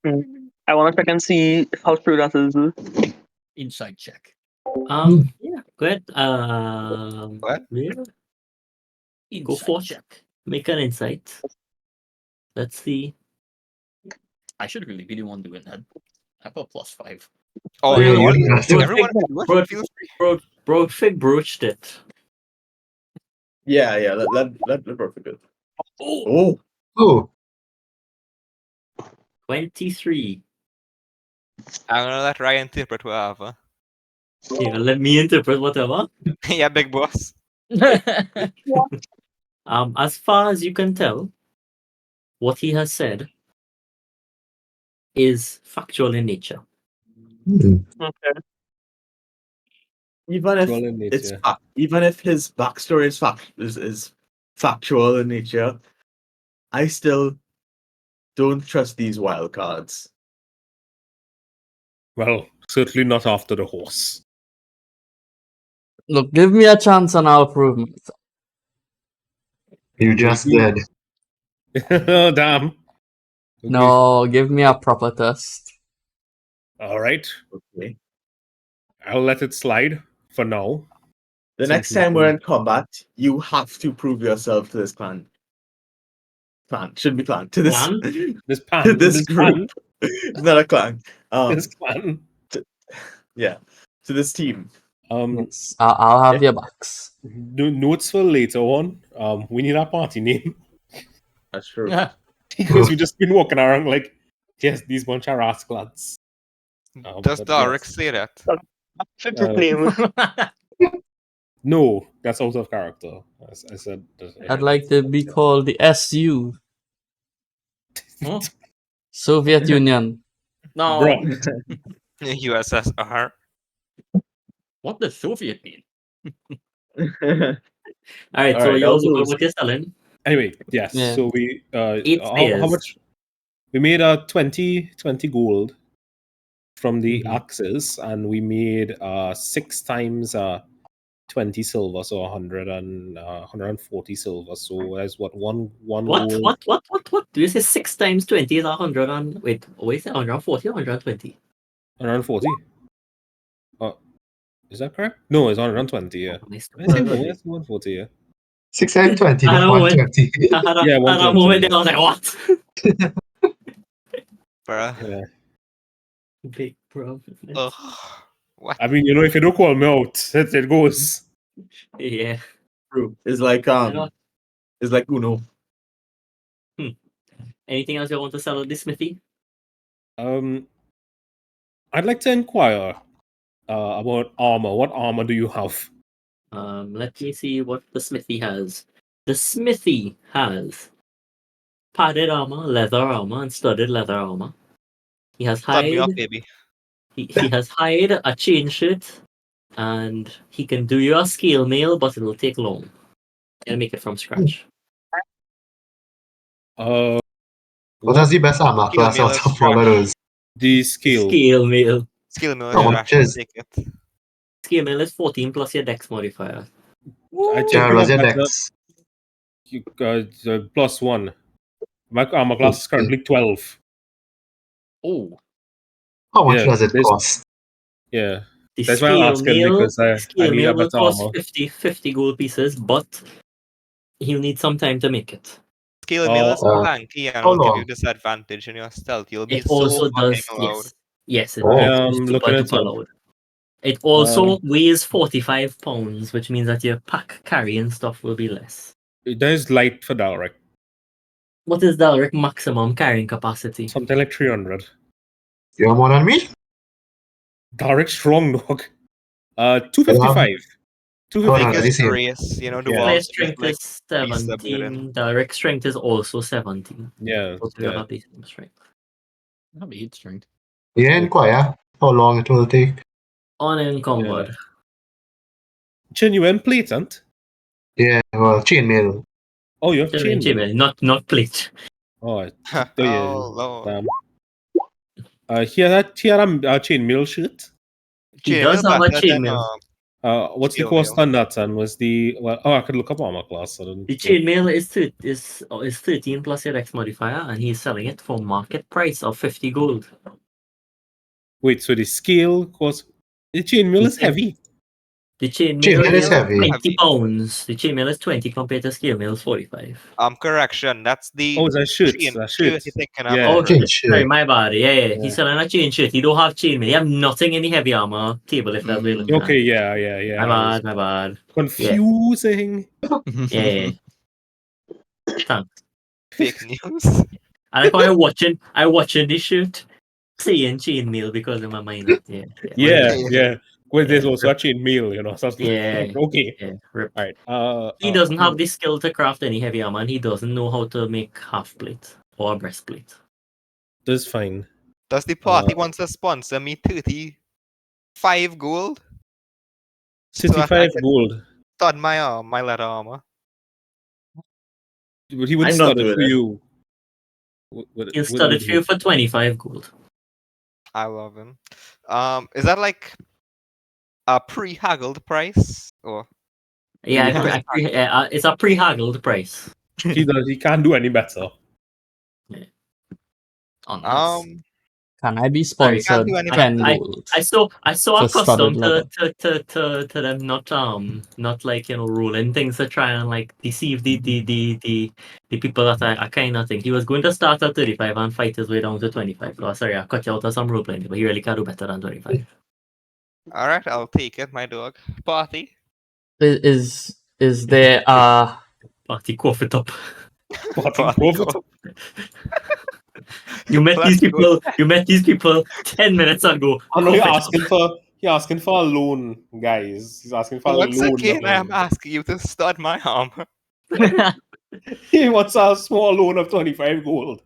I want to check and see how true that is. Insight check. Yeah, go ahead. What? Yeah, go Insight for it. check. Make an insight. Let's see. I should really be the one doing that. I got +5. Oh, Yeah, you know what? you have to- Everyone can do it. Feel free. Broadfig broached it. Yeah, let perfect good. Oh, Oh, Oh, 23. I'm gonna let Ryan interpret whatever. You gonna let me interpret whatever? Yeah, big boss. As far as you can tell, what he has said is factual in nature. Okay. even if Factual in it's nature. even if his backstory is factual in nature, I still don't trust these wild cards. Well, certainly not after the horse. Look, give me a chance and I'll prove myself. you just You- did. Damn. Okay. No, give me a proper test. All right. Okay. I'll let it slide for now. The Since next you time we're told- in combat, you have to prove yourself to this clan. Should be clan. To this Clan? This to pan. this This group. pan. It's not a clan. This pan. Yeah. So this team. Yes, I'll have your backs. Notes for later on. We need our party name That's true. because we just been walking around like, yes, these bunch of rascals. Does But Dalric yes. say that? Favorite name. No, that's out of character. As I said. I'd like to be called the SU, Huh? Soviet Union. No. Bro. USSR. What does Soviet mean? Alright, All so right, you that was also got those. what you're selling. Anyway, yes. Yeah. So we 8 how players. much we made 20 gold from the Mhm. axes, and we made 6 times 20 silver, so 140 silver. So there's what one What? gold. What? Do you say 6 times 20 is 100 and wait, what is it? 140 or 120? 140. Is that correct? No, it's 120. Yeah. Oh, nice. Did I say more? It's 140. Yeah. 620 I to had a moment. 120. I Yeah, had a 120. moment there. I was like, what? Bruh. Yeah. Big bro. Ugh. What? I mean, if you don't call me out, it goes. Yeah. True. It's like know. it's like Uno. Anything else you want to sell at this smithy? I'd like to inquire about armor. What armor do you have? Let me see what the smithy has. The smithy has padded armor, leather armor, and studded leather armor. He has Start me hide. off, baby. He has hide, a chain shirt, and he can do your scale mail, but it'll take long. He'll make it from scratch. What is the best armor Skill class mail out is of all of trash. those? The skill. Scale mail. Skill mail How is much trash. I'll is- take it. Scale mail is 14 plus your dex modifier. I think General, you what's have your better. dex? +1. My armor class is currently 12. Oh, How much Yeah, does it this- cost? Yeah. The That's why I'm scale asking, mail, because I scale need mail a will better cost armor. 50 gold pieces, but he'll need some time to make it. Skill mail is Uh, tanky and how will give long? you disadvantage in your stealth. You'll be It so also fucking does, loud. yes, it Oh. I is am super looking it duper up. loud. It also weighs 45 pounds, which means that your pack carrying stuff will be less. There's light for Dalric. What is Dalric maximum carrying capacity? Something like 300. You have more than me? Dalric strong dog. 255. I 255. think no, it's the same. grace. You know, Yeah. Player dwarves just strength like is be subdued. 17. Dalric strength is also 17. Yeah. Both of you have the same strength. that'd be 8 strength. You inquire how long it will take. Unencumbered. Genuine platant? Yeah, well, chainmail. Oh, you have Chain chainmail. not plate. Oh, Oh, yeah. Lord. Damn. He had a chainmail shirt. He Chainmail does have a better than chainmail. What's the Skill cost mail. on that? And was the I could look up armor class. The chainmail is 13 plus your dex modifier, and he's selling it for market price of 50 gold. Wait, so the scale cost. The chainmail He is said- heavy. The chainmail Chainmail is heavy. 20 pounds. The chainmail is 20 compared to scale mail is 45. Correction. That's the Oh, is that shirt? chain That shirt shirt. you're thinking Yeah. about. Oh, right? Chain sorry, shirt. my bad. Yeah. Yeah. He's selling a chain shirt. He don't have chainmail. He have nothing in the heavy armor table if that's what you're looking at. Okay, yeah. My bad. Confusing. Yeah. Thanks. Fake news. I like how I watching this shirt saying chainmail because in my mind. Yeah. Well, there's Yeah. also a chainmail, So Yeah. okay. Yeah. Rip. All right. He doesn't have the skill to craft any heavy armor, and he doesn't know how to make half plate or a breastplate. That's fine. Does the party want to sponsor me 35 gold? So that I 65 can gold. stud my leather armor. But he would I'm not start it doing for it. you. He'll stud it for you for 25 gold. I love him. Is that like a pre-haggled price? Or Yeah, it's a pre-haggled price. He can't do any better. Unless. Can I be Sorry, sponsored? do any 10 better. gold. I saw For accustomed studded to them not like rolling things to try and like deceive the people that I kind of think he was going to start at 35 and fight his way down to 25. Oh, sorry, I cut you out of some role playing, but he really can do better than 25. All right, I'll take it, my dog. Party. Is there Party cough it up. Party Party Grove. go. You met these Let's go. people. You met these people 10 minutes ago. I know Cough it up. you're asking for a loan, guys. He's asking for a Once loan. again, I am Of asking you to stud my arm. he wants a small loan of 25 gold.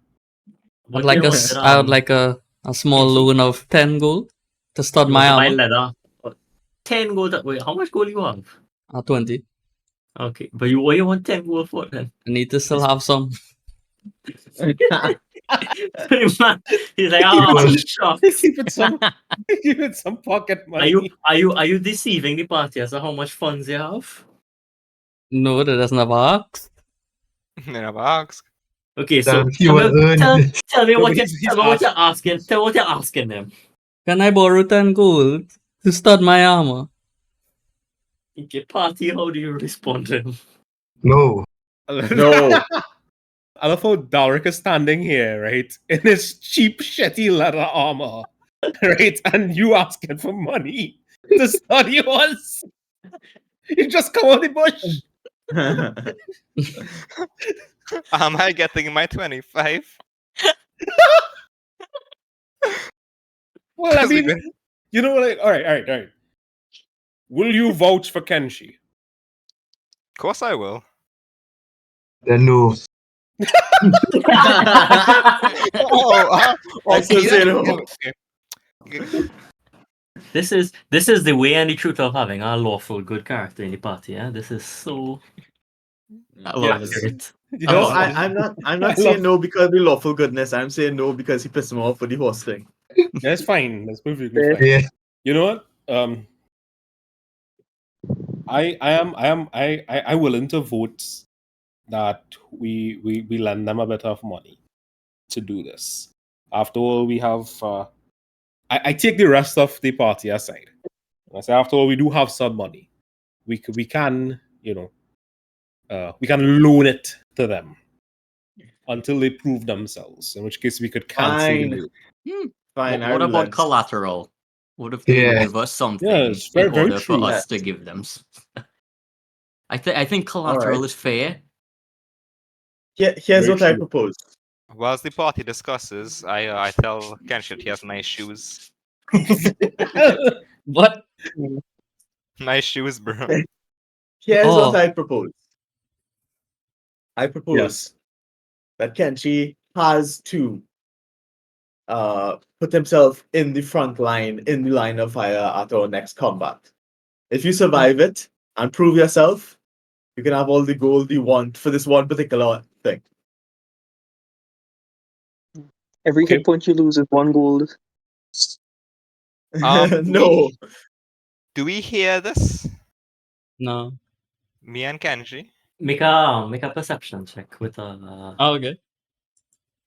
What I'd like you a wanted, I would like a small Kenshi? loan of 10 gold to stud You my want to buy armor. leather. 10 gold. Wait, how much gold you have? 20. Okay, but what you want 10 gold for then? I need to still have some. He's like, shucks. Give it some pocket money. Are you deceiving the party as to how much funds you have? No, that doesn't have asked. Never ask. Okay, so Then he will earn. tell me No, what but he's you're asking. Tell me what you're asking them. Can I borrow 10 gold to stud my armor? Okay, party, how do you respond to him? No. No. I love how Dalric is standing here, right, in his cheap, shitty leather armor, right, and you asking for money to study us. You just come out the bush. Am I getting my 25? Well, I 'Cause we've mean, been- you know, like, all right. Will you vouch for Kenshi? Of course I will. Then no. Oh, I still say no. okay. This is the way and the truth of having a lawful good character in the party. Yeah, this is so I love it. accurate. You No, know, I'm not I saying love- no because of the lawful goodness. I'm saying no because he pissed me off for the horse thing. that's fine. That's perfectly Yeah. fine. Yeah. You know what? I willing to vote that we lend them a bit of money to do this. After all, we have. I take the rest of the party aside. I say, after all, we do have some money. We can we can loan it to them until they prove themselves. In which case, we could cancel the Fine. loan. Fine. I What about relent. collateral? What if they Yeah. give us something it's very, in very order for true. us to give them? I think All collateral right. is fair. Here's Very what I true. propose. Whilst the party discusses, I tell Kenshit he has nice shoes. What? Nice shoes, bro. Here's Oh. what I propose. I propose that Kenshi has to put himself in the front line, in the line of fire at our next combat. If you survive it and prove yourself, you can have all the gold you want for this one particular thing. Every Okay. hit point you lose is 1 gold. No. Do we hear this? No. Me and Kenji? Make a perception check with Oh, okay.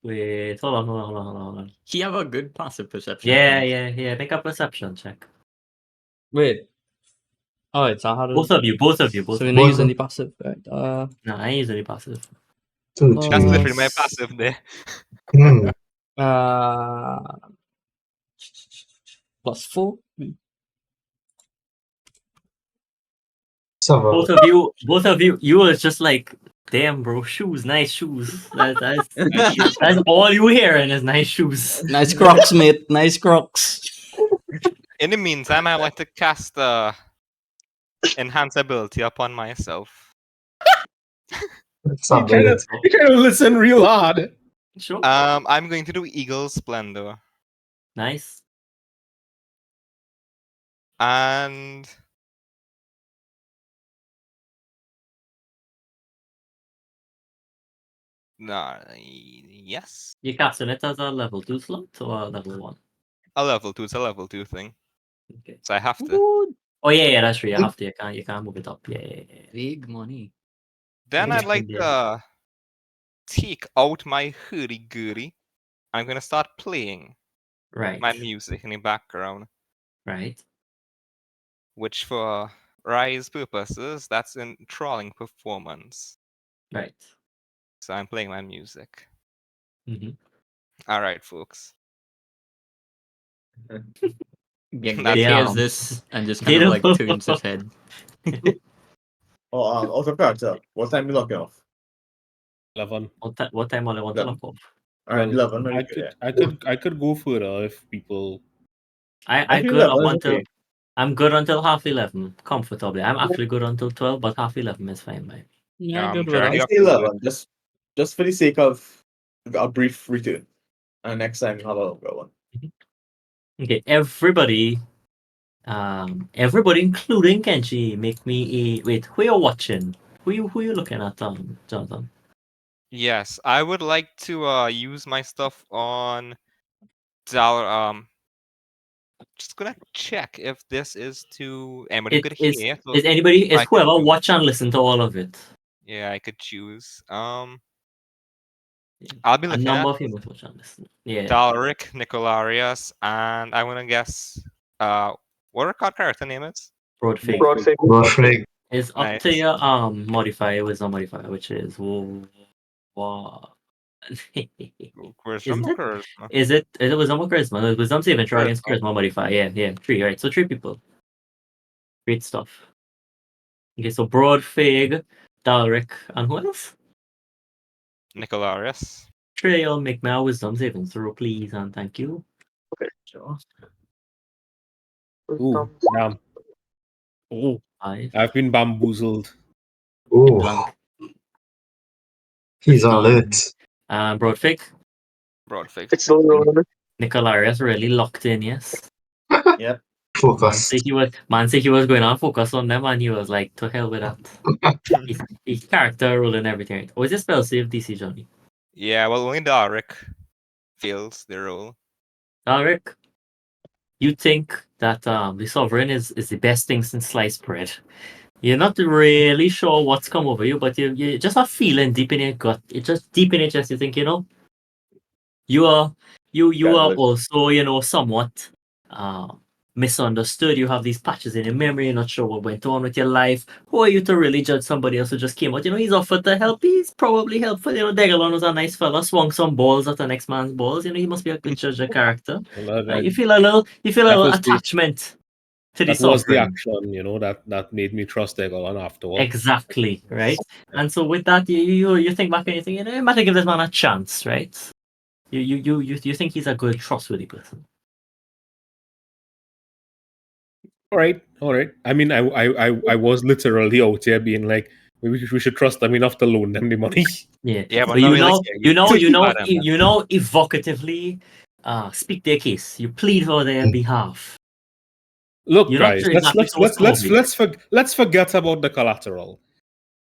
wait, hold on. He have a good passive perception. Yeah. Make a perception check. Wait. Oh, it's a Both of you. So we're not Both using of- the passive, right? No, I ain't using the passive. Two, Oh. That's three. literally my passive there. +4. Seven. Both of you was just like, damn, bro, shoes, nice shoes. That's all you hearing is nice shoes. Nice crocs, mate. Nice crocs. In the meantime, I like to cast enhance ability upon myself. Some You're trying to listen real hard. Sure. I'm going to do Eagle Splendor. Nice. And yes. You casting it as a level 2 slot or a level 1? A level 2, it's a level 2 thing. Okay. So I have to. Ooh. Oh yeah, that's true. You have to. You can't move it up. Yeah. Big money. Then Yeah, I'd like yeah. to take out my hurdy-gurdy. I'm going to start playing Right. my music in the background, Right. which for Rise purposes, that's in trawling performance. Right. So I'm playing my music. Mm-hmm. All right, folks. Yeah, That's hears um, this and just they kind of like don't- turns his head. Oh, out of character. What time you locking off? 11. what time all I want to Eleven. lock off? All right, Well, 11. I Maybe, could, yeah. I could go further if people. I think good up 11 is until okay. I'm good until 11:30 comfortably. I'm actually good until 12, but 11:30 is fine by me. Yeah, good with Journey I that. up say to 11, just for the sake of a brief return. And next time we'll have a longer one. Okay, everybody, including Kenji, make me a wait. Who you watching? Who you looking at, Jonathan? Yes, I would like to use my stuff on Dollar. Just gonna check if this is to anybody who could hear. So Is anybody is I could whoever do- watch and listen to all of it? Yeah, I could choose. I'll be A looking number at of people watch and listen. Yeah, Dalric, Nicolarius, and I'm gonna guess what our card character name is? Broadfig. Broadfig. It's up Nice. to your modifier, wisdom modifier, which is what? Wisdom Isn't or it? charisma? Is it wisdom or charisma? Wisdom saving throw against Charisma. charisma modifier. Yeah, 3, right? So 3 people. Great stuff. Okay, so Broadfig, Dalric, and who else? Nicolarius. Trey, you'll make my wisdom saving throw, please, and thank you. Sure. Ooh, damn! Oh, 5. I've been bamboozled. Oh, Blank. he's 15. alert. Broadfig. Broadfig. It's still rolling. Nicolarius really locked in, yes. Oh, Yep. Focus. Man said he was going on focus on them, and he was like, to hell with that. His character role and everything. Right? Or is it spell save DC, Johnny? Yeah, well, only Dalric fails the role. Alric, you think that the sovereign is the best thing since sliced bread. You're not really sure what's come over you, but you just have feeling deep in your gut. It's just deep in your chest. You think, you are also, somewhat misunderstood. You have these patches in your memory. You're not sure what went on with your life. Who are you to really judge somebody else who just came out? He's offered to help. He's probably helpful. Degalon was a nice fella. Swung some balls at the next man's balls. He must be a good judge of character. You feel a little That was the- attachment to the That was the sovereign. action, that made me trust Egelon afterwards. Exactly, right? And so with that, you think back and you think, you might give this man a chance, right? You think he's a good, trustworthy person. All right. I mean, I was literally out here being like, we should trust them enough to loan them the money. Yeah, Yeah, but but now we like evocatively speak their case. You plead for their behalf. Look, You're not guys, sure exactly what's come over you. let's forget about the collateral.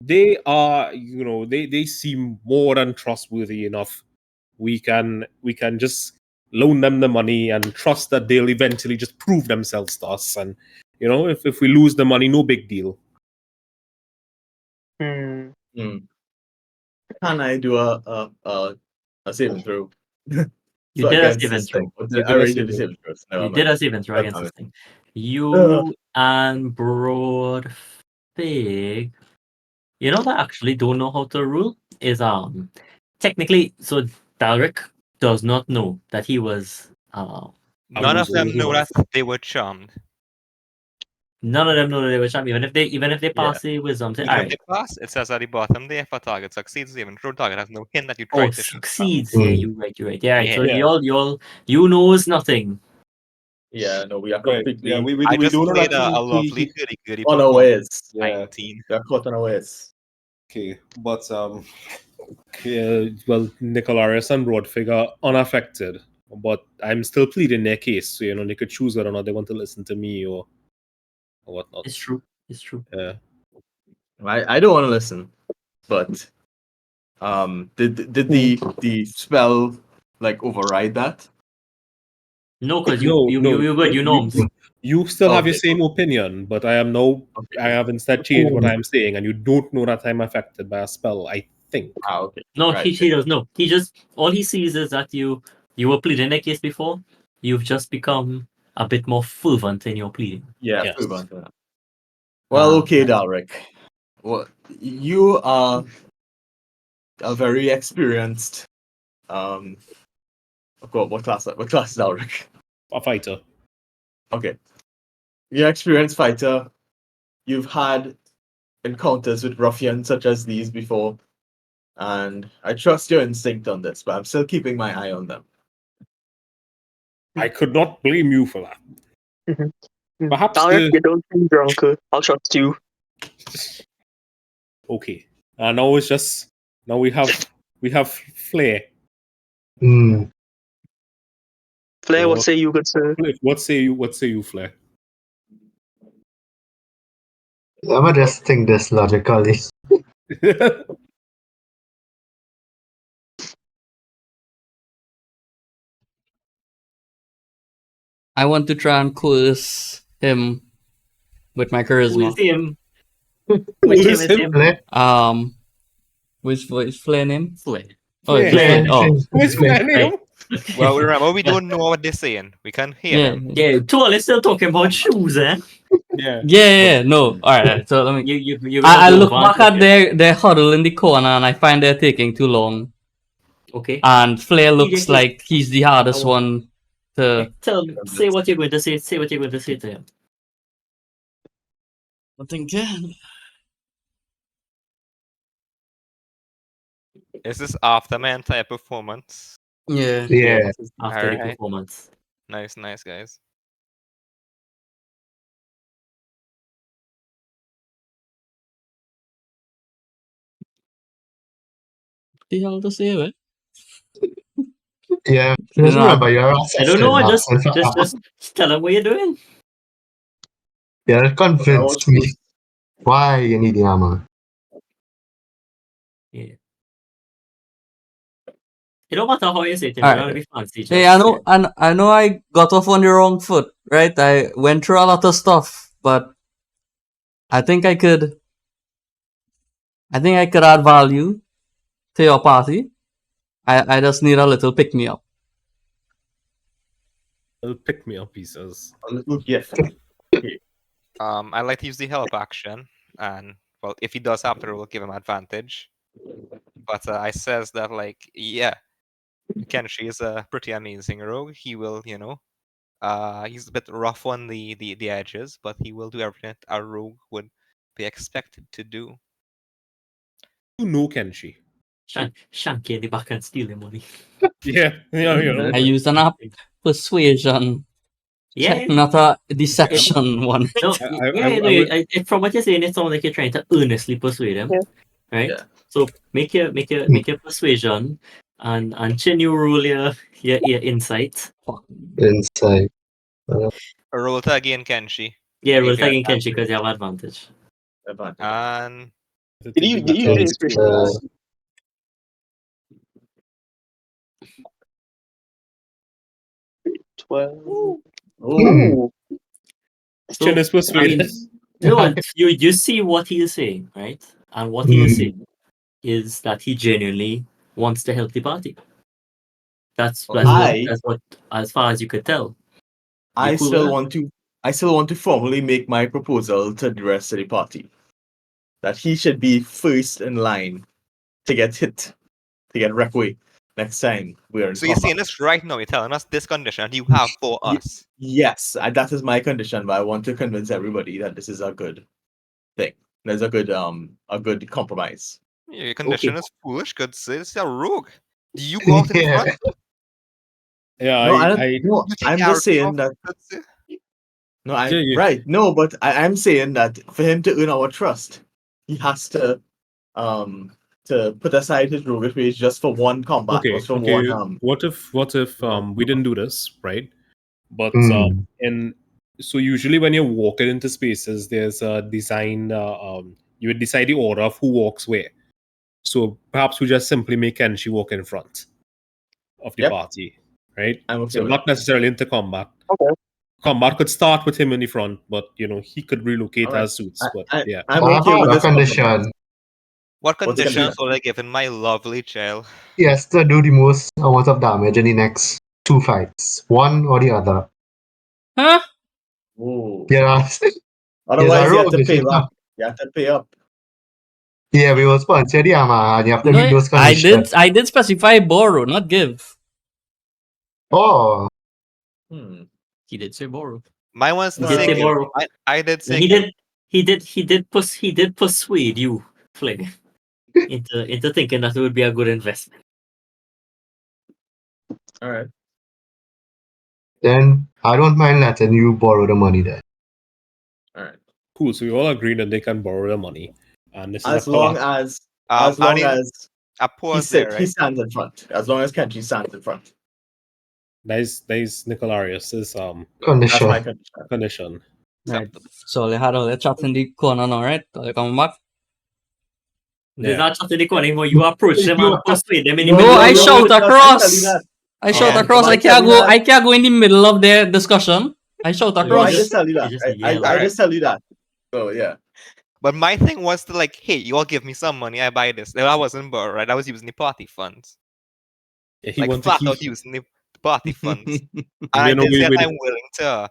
They are, they seem more than trustworthy enough. We can just loan them the money and trust that they'll eventually just prove themselves to us. And if we lose the money, no big deal. Hmm. Can I do a saving throw? You did a against saving this throw. thing? You I did a already did the saving- saving throws. Never You mind. did a saving throw That's against fine. this thing. You and Broadfig, that actually don't know how to rule is technically, so Dalric does not know that he was none of the way them he know that was. they were charmed. None of them know that they were champ. Even if they Yeah. pass the wisdom, say, Even if alright. they pass, it says at the bottom there, if a target succeeds, even throw target has no hint that you Oh, tried to shoot. succeeds. Mm. Yeah, you're right. Yeah, right. So Yeah. you knows nothing. Yeah, no, we are Right. completely Yeah, we I we just do know played that a lovely he- 30-30 unawares. Yeah. 19. We are caught unawares. Okay, but well, Nicolarius and Broadfig are unaffected, but I'm still pleading their case. So they could choose whether or not they want to listen to me or whatnot. It's true. It's true. Yeah. I don't want to listen, but did the spell like override that? No, because No, you're good. You know him. You still have your Okay. same opinion, but I have instead changed what I'm saying, and you don't know that I'm affected by a spell. I think. Okay. No, Right. he does know. He just all he sees is that you were pleading that case before. You've just become a bit more fervent in your pleading. Yeah. Yes. Move on to that. Well, okay, Dalric. Well, you are a very experienced. What class is Dalric? A fighter. Okay. You're an experienced fighter. You've had encounters with ruffians such as these before, and I trust your instinct on this, but I'm still keeping my eye on them. I could not blame you for that. Perhaps Alright, you don't seem drunk. I'll trust you. Okay. Now it's just now we have Flair. Hmm. Flair, what What- say you, good sir? What say you, Flair? Let me just think this logically. I want to try and coerce him with my Who is charisma. him? Which him is is him? him? Which Flair name? Flair. Oh, it's Flair. Flair. Oh, Who's Flair name? Well, remember, we don't know what they're saying. We can hear yeah, them. Yeah, Tool is still talking about shoes, eh? Yeah. yeah. No, all right. So let me. You I gonna look go over back and at their huddle in the corner, and I find they're taking too long. Okay. And Flair looks TJ, like he's the hardest I want- one to. Say what you're going to say. Say what you're going to say to him. I think, yeah. Is this after my entire performance? Yeah. Yeah. This is after the Alright. performance. Nice, guys. The hell to say, right? Yeah. You Just know, remember you're I don't know. assistant. Just tell him what you're doing. You're I convinced want me to- why you need the armor. Yeah. It don't matter how you say it. You Alright. gotta be fancy. Hey, I know I got off on the wrong foot, right? I went through a lot of stuff, but I think I could add value to your party. I just need a little pick me up. It'll pick me up, he says. a little gift. I like to use the help action, and well, if he does have to roll, give him advantage. But I says that like, yeah, Kenshi is a pretty amazing rogue. He will, he's a bit rough on the edges, but he will do everything that a rogue would be expected to do. You know Kenshi. Shanky in the back and steal the money. Yeah, you know. I used an app persuasion Yeah. check, not a deception one. No, from what you're saying, it sounds like you're trying to earnestly persuade him, Yeah. right? Yeah. So make your persuasion, and Chin, you roll your insight. Inside. Roll to again, Kenshi. Yeah, roll If you have tagging Kenshi because you have advantage. advantage. And Did you use the inspiration class? 12. Ooh. So, Chin is persuaded. no, you see what he is saying, right? And what he is saying is that he genuinely wants to help the party. That's what, as far as you could tell. I cool still with that? want to formally make my proposal to the rest of the party. That he should be first in line to get hit, to get wrecked away next time we're in so you're saying combat. this right now. You're telling us this condition you have for us. Yes, that is my condition, but I want to convince everybody that this is a good thing. There's a good compromise. Yeah, your condition Okay. is foolish, good sir. It's a rogue. Do you go out in Yeah. front? Yeah, No, I don't. I No, You take I'm arrows just saying off, that. good sir? No, I'm Yeah, yeah. right. No, but I'm saying that for him to earn our trust, he has to put aside his roguish ways just for one combat, okay, just for okay. one What if we didn't do this, right? But Hmm. so usually when you're walking into spaces, there's a design. You would decide the order of who walks where. So perhaps we just simply make Kenshi walk in front of the Yep. party, right? I'm okay So with not necessarily into combat. Okay. Combat could start with him in the front, but he could relocate Alright. as suits. But yeah, I'm I okay have with a this compromise. condition. What What's the conditions condition? will I give in my lovely child? He has to do the most amount of damage in the next 2 fights. One or the other. Huh? Ooh. Yeah. Otherwise, you have rogue, to it's pay not- back. You have to pay up. Yeah, we will sponsor the armor and you have to No, meet those I conditions. I did specify borrow, not give. Oh, Hmm. He did say borrow. Mine was to He did say say guilt. borrow. I did say He guilt. did. He did persuade you, Flig, into thinking that it would be a good investment. All right. Then I don't mind letting you borrow the money then. All right. Cool. So we all agree that they can borrow the money, and this is As a long collab. as long Annie, as I pause there, right? he stands in front. As long as Kenji stands in front. That is Nicolarius's That's my Condition. condition. condition. Right. Acceptable. So they had all their chats in the corner now, right? Are they coming back? There's Yeah. not something they call anymore. You approach them and persuade them in the No, middle. I of the shout road. across. I shout Oh. across. I can't go in the middle of their discussion. I shout So you No, I across. just tell you that. you just yell. I just tell you that. So yeah. But my thing was to like, hey, you all give me some money, I buy this. That wasn't borrow, right? I was using the party funds. Yeah, he Like wanted flat to out keep. using the party funds. You And I know, did say that with- I'm willing to,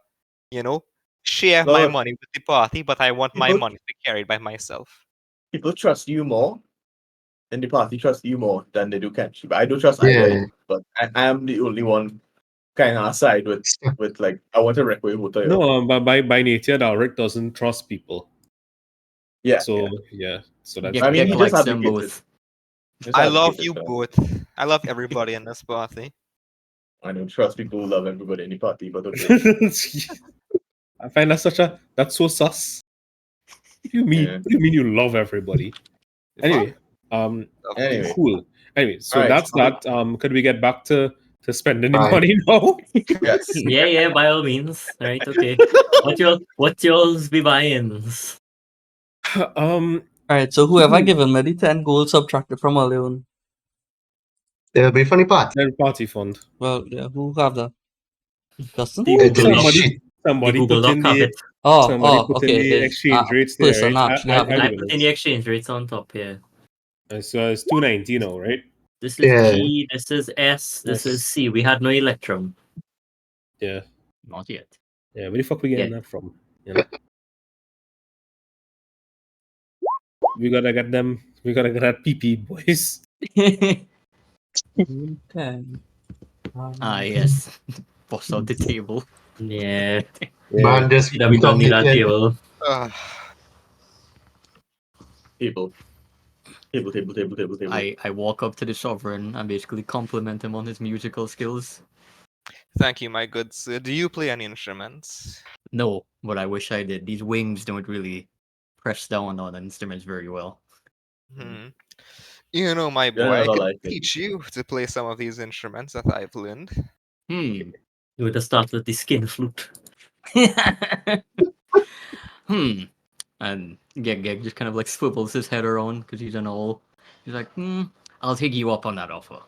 share No, my look. money with the party, but I want my People- money to be carried by myself. People trust you more, and the party trusts you more than they do Kenji. But I do trust Yeah. either. But I am the only one kind of aside with like I want to wreck with Hotoyo. No, but by nature, Dalric doesn't trust people. Yeah. So yeah. So that's. Get, I mean, get he just likes them advocated. both. Just I love advocated you for- both. I love everybody in this party. I don't trust people who love everybody in the party, but okay. I find that's so sus. What do you mean? Yeah. What do you mean you love everybody? Anyway, Love Anyway. cool. Anyway, so Alright, that's so- that. Could we get back to spending the Right. money now? Yes. Yeah, by all means. Right, okay. What yours be buying? Alright, so whoever given me the 10 gold subtracted from all their own. It'll be funny part. Their party fund. Well, yeah, who have that? Justin? The It'll be Google Doc. shit. Somebody The Google put in Doc have the it. somebody put in Okay. the It's exchange rates there, person right? actually have I it. I give put it in the this. exchange rates on top here. So it's 290 now, right? This is Yeah. G, this is S, this is Yes. C. We had no Electrum. Yeah. Not yet. Yeah. Where the fuck we getting Yeah. that from? You know? We gotta get them. We gotta get that PP, boys. Okay. Ah, yes. Bust out the table. Yeah. Man, just That we don't need that complicated. table. Table. I walk up to the sovereign and basically compliment him on his musical skills. Thank you, my good sir. Do you play any instruments? No, but I wish I did. These wings don't really press down on instruments very well. You know, my boy, I never could liked it. teach you to play some of these instruments that I've learned. You would have started with the skin flute. And Geg just kind of like swivels his head around because he's an owl. He's like, I'll take you up on that offer.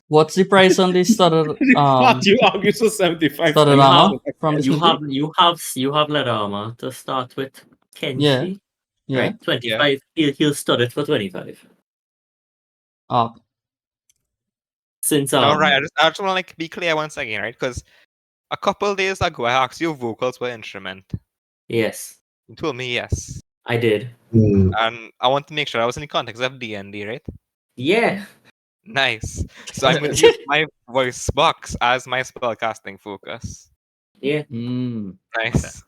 What's the price on this studded you argue for 75. studded You armor from the You smithy? you have leather armor to start with. Kenshi, Yeah. right? 25. He'll stud it for 25. Ah, Since All right, I just want to like be clear once again, right? Because a couple days ago, I asked you vocals were instrument. yes, You told me yes, I did. and I want to make sure I was in the context of D&D, right? Yeah. Nice. So I'm going to use my voice box as my spellcasting focus. Yeah. Nice.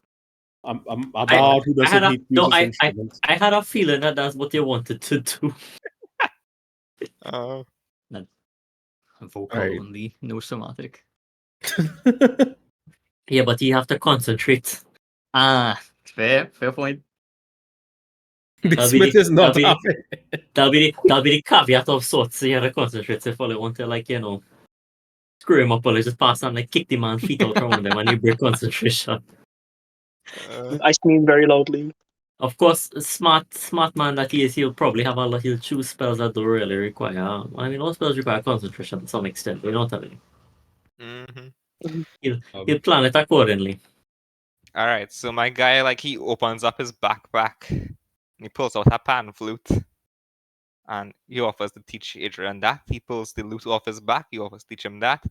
I'm a bard who doesn't need to use his instruments. I had a feeling that that's what they wanted to do. Vocal Right. only, no somatic. Yeah, but you have to concentrate. Fair point. The That'll be Smith the- is not that'll happy. That'll be the caveat of sorts. So you have to concentrate if all you want to screw him up or just pass on kick the man feet out around them and you break concentration. I scream very loudly. Of course, smart man that he is, he'll probably have he'll choose spells that don't really require. All spells require concentration to some extent. We don't have any. He'll plan it accordingly. All right, so my guy, he opens up his backpack and he pulls out a pan flute and he offers to teach Adrian that. He pulls the lute off his back, he offers to teach him that,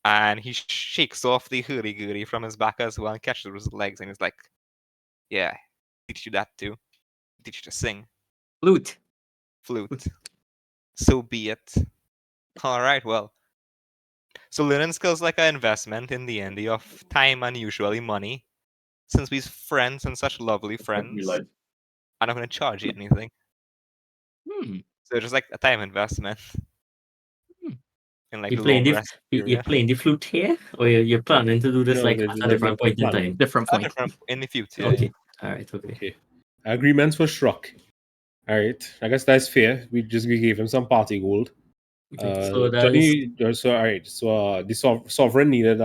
and he shakes off the hurdy-gurdy from his back as well and catches it with his legs and he's like, yeah, teach you that too. Teach you to sing. Flute. So be it. All right, well, So learning skills like an investment in the end of time and usually money. Since we're friends and such lovely friends, life. I'm not going to charge you anything. Hmm. So just like a time investment Hmm. in like You the playing long the rest you're period. playing the flute here, or you're planning to do this No, like the- at the- a different the point in plan. time? Different A point. different in the future. Okay. All right. Okay. Okay. Agreements were struck. All right. I guess that's fair. We gave him some party gold. Okay. So that Johnny. So all right. So the sovereign needed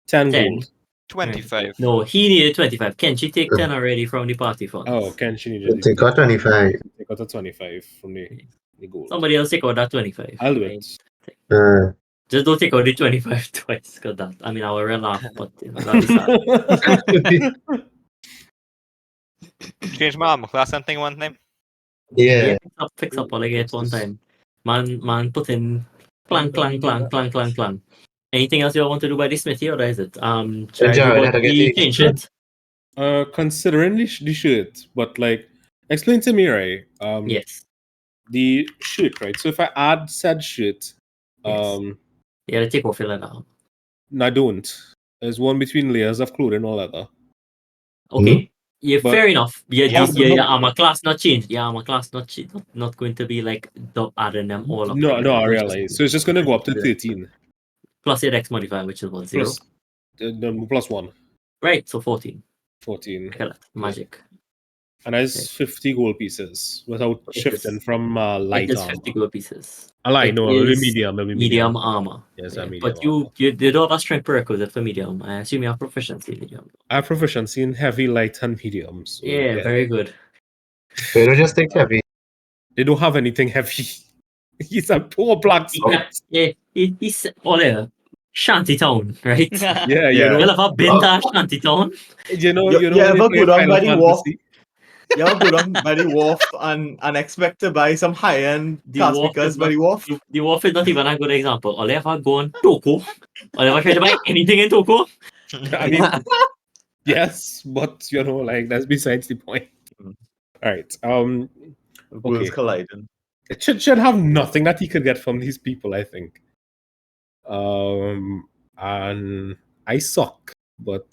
10 10. gold. 25. No, he needed 25. Kenshi take 10 already from the party funds. Oh, Kenshin needed Take out 25. Take out a 25 from the gold. Somebody else take out that 25. I'll do right? it. Just don't take out the 25 twice, because that, I mean, I will laugh, but that'll be sad. Change my armor class and thing one time. Yeah. Picks up all I get one time. Man, put in clang, clang, clang, clang, clang, clang. Anything else you want to do by the smithy, or is it? Should I do Jared, about how to get the the- change it? Considering the shirt, but like, explain to me, right? Yes. The shirt, right? So if I add said shirt, Yes. You gotta take off your leather. no, I don't. There's one between layers of clothing or leather. Okay. Yeah, But- fair enough. Yeah, Yeah, this, but your no- armor class not changed. Your armor class not going to be like adding them all up. No, together. I It's just- realize. So it's just gonna go up to 13 Plus your dex modifier, which is what, 0? plus the plus 1, Right, so 14. 14, Correct. Magic. and that's 50 gold pieces without It shifting is- from It light is armor. 50 gold pieces. I lie, It no, it'll be is medium. It'll be medium armor. Yes, Yeah, medium but you don't have a strength prerequisite for medium. I assume you have proficiency in medium. I have proficiency in heavy, light, and medium. So Yeah, very good. Why don't just take heavy? They don't have anything heavy. He's a poor blacksmith. He's all there. Shantytown, right? Yeah, you Yeah. know. You'll have been to Shantytown. You know, You you know. ever when you go play down by Final the wharf? Fantasy? You ever go down by the wharf and expect to buy some high-end The cast wharf speakers is by not- the wharf? The wharf is not even a good example. All ever go on Toko. All ever try to buy anything in Toko. I mean, yes, but you know, like that's besides the point. Mm. All right. Worlds Okay. colliding. It should have nothing that he could get from these people, I think. And I suck, but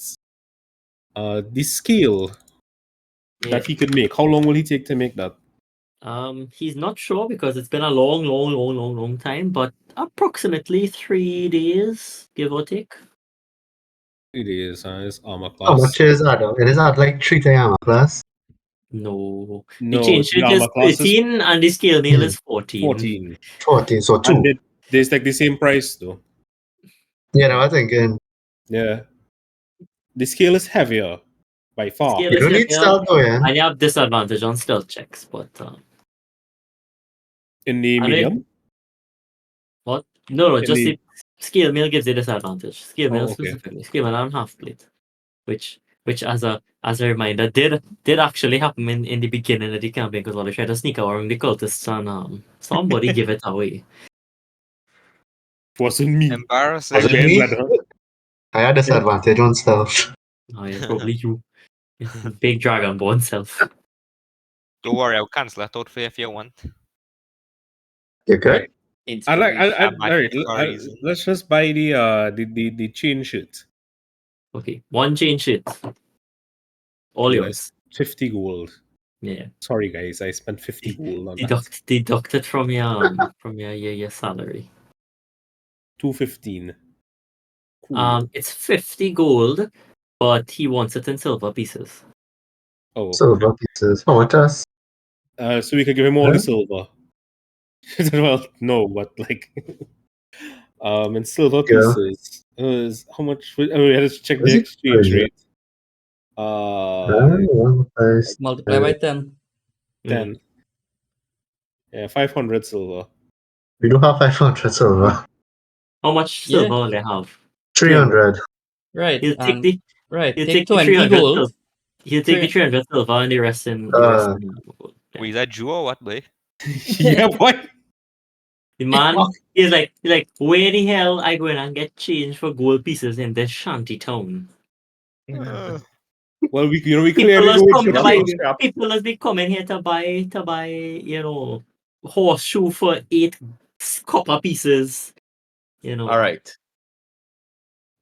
the scale Yeah. that he could make, how long will he take to make that? He's not sure because it's been a long time, but approximately 3 days, give or take. It is his armor How class. much is that? It is at like 3 armor class. No. No, the change the sheet is armor class is 13 and the scale nail is 14. 14. 14, so 2. And there's like the same price though. Yeah, I was thinking. Yeah. The scale is heavier by far. Scale You is don't need heavier, stealth though, yeah? and you have disadvantage on stealth checks, but In the I mean- medium. what? No, In just the- the scale mail gives you disadvantage. Scale mail Oh, okay. specifically. Scale mail and half plate. Which as a reminder did actually happen in the beginning of the campaign because while they tried to sneak around the cultists and somebody give it away. Wasn't me. Embarrassing. Was it Again, me? brother. I had disadvantage on stealth. Oh yeah, probably you. Big dragonborn self. Don't worry, I'll cancel that out for you if you want. You good? I like. I might All right. be for a reason. Let's just buy the chain sheet. Okay, one chain sheet. All Yeah, yours. 50 gold. Yeah. Sorry, guys. I spent 50 gold on that. Deduct it from your your salary. 215. Cool. It's 50 gold, but he wants it in silver pieces. Oh. Silver pieces. How much is? So we could give him all the Huh? silver. Well, no, but like, in silver Yeah. pieces, how much? We had to check Is the it exchange crazy? rate. Multiply by 10. 10. Yeah, 500 silver. We do have 500 silver. How much Yeah. silver will they have? 300. Right. He'll take And the right. he'll Take take the 20 300 gold. silver. He'll take the Three- 300 silver and the rest in gold. Yeah. Wait, is that Jew or what, boy? Yeah, boy. The man he's like, where the hell I go in and get change for gold pieces in this shanty town? Well, we clearly People know has which come to one buy. it is. People has been coming here to buy horseshoe for 8 copper pieces. You know. All right.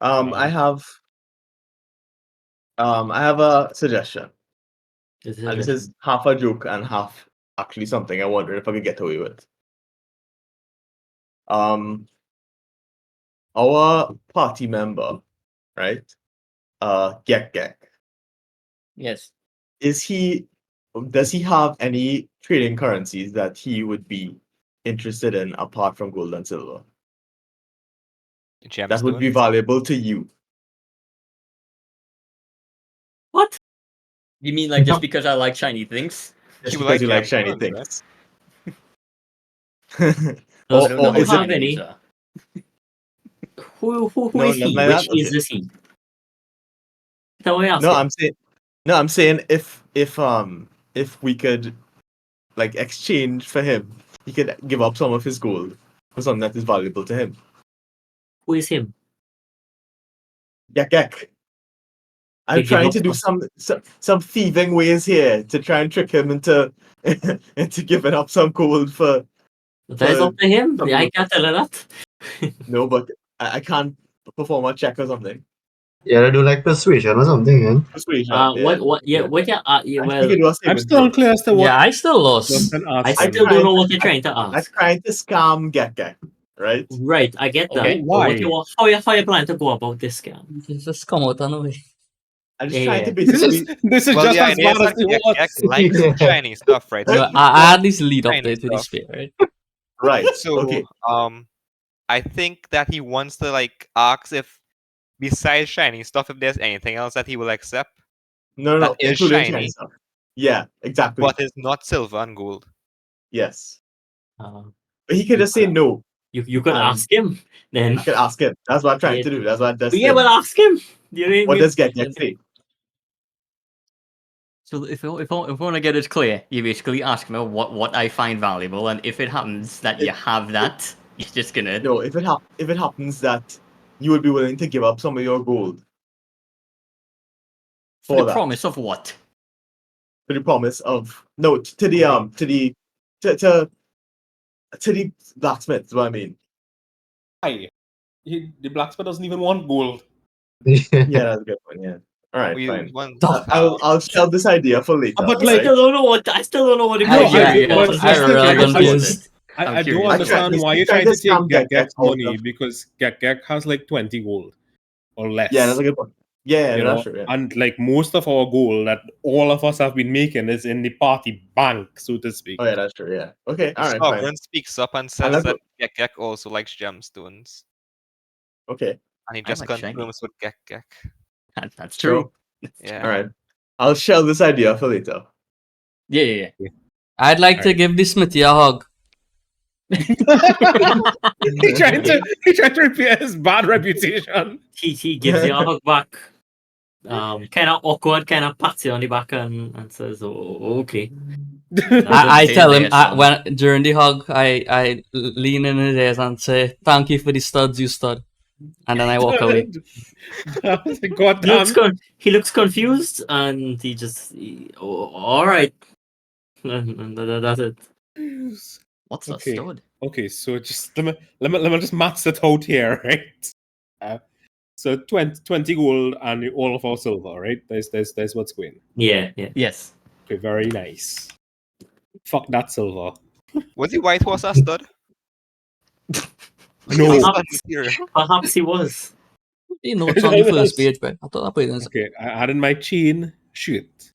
I have a suggestion, and this is half a joke and half actually something I wonder if I could get away with. Our party member, right? Gek. Yes. Does he have any trading currencies that he would be interested in apart from gold and silver that would be Gemstones. valuable to you? What? You mean like just because I like shiny things? Just He would because like you like shiny gemstones, things. No, I don't know or how is it have shiny any? these are. Who No, is nothing he? like Which that? is Okay. this he? Tell me No, I'm saying if we could like exchange for him, he could give up some of his gold for something that is valuable to him. Who is him? Gek. I'm Give trying up to do some- some thieving ways here to try and trick him into into giving up some gold for That is up to him. some I can't tell her that. no, but I can't perform a check or something. Yeah, they do like persuasion or something, yeah. Persuasion. What? Yeah, what? Yeah, yeah. I Well, think it was I'm still unclear as to what Yeah, I still lost. Justin I asked him. still don't know what you're I'm trying to I'm ask. trying to scam Gek, right? Right, I get that. Okay. But what Why? you how you plan to go about this scam? Just come out and away. I'm just Yeah, trying yeah. to basically. This is Well, just the as idea is bad as that it was. Gek likes Yeah. shiny stuff, right? No, So I had this lead up to shiny it with the stuff. spear, right? Right. So, Okay. I think that he wants to like ask if, besides shiny stuff, if there's anything else that he will accept No, that is including shiny, shiny stuff. Yeah, exactly. but is not silver and gold. Yes. Uh, But he could just say no. you could And ask him then. I could ask him. That's what I'm trying Yeah. to do. That's what I just Yeah, did. well, ask him. You know What what I does Gek say? So if I want to get it clear, you basically ask me what I find valuable, and if it happens that you have that, you're just gonna. No, if it happens that you would be willing to give up some of your gold For for the that, promise of what? for the promise of no to the to the blacksmith. Is what I mean. Why? The blacksmith doesn't even want gold. Yeah, that's a good one. Yeah. All right, We fine. want, I'll shelve this idea for later. But, I like- still don't know what the No, criteria but was. I Justin, really I- confused. I'm I don't curious. understand he's why you're trying trying to to take scam Gek Gek's out money of- because Gek has like 20 gold or less. Yeah, that's a good one. Yeah, you no, know, that's true. Yeah. and like most of our gold that all of us have been making is in the party bank, so to speak. Oh yeah, that's true. Yeah. Okay. the All right. Fine. sovereign speaks up and And says that's that Gek also likes gemstones, Okay. and he I just like shiny. confirms with Gek. That's true. Yeah. All right. I'll shelve this idea for later. Yeah. I'd like to Alright. give the Smithy a hug. He trying to repair his bad reputation. He gives you a hug back. Kind of awkward, kind of pats you on the back and says, "Oh, okay." I Hey tell him there, son. when during the hug, I lean in his ears and say, "Thank you for the studs you stud," and then I walk away. God damn. He looks confused and all right. And that's it. What's Okay. a stud? Okay, so just let me just max it out here, right? So 20 gold and all of our silver, right? There's what's going. Yeah. Yes. Okay, very nice. Fuck that silver. Was he white horse a stud? No. Was he stud material? Perhaps he was. You know, it's on the first page, but I thought I put it in. Okay, I added my chain shoot.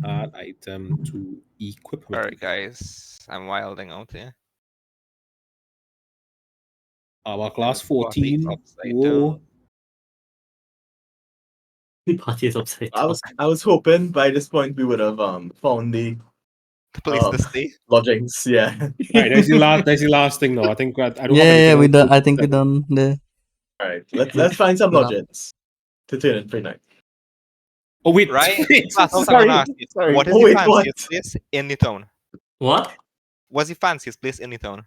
Add item to equipment. Alright, guys. I'm wilding out here. Our class And party 14. upside Whoa. down. The party is upside down. I was hoping by this point we would have found the The place to stay. lodgings. Yeah. Right, there's the last thing now. I think I don't have Yeah, anything we else done. to I think we say. done the. All right. Let's find some Yeah. lodgings to turn in pretty nice. Oh wait, Right? wait, That's what I'm sorry, gonna ask you. sorry. What is Oh, the wait, fanciest place in the town? What? What's the fanciest place in the town?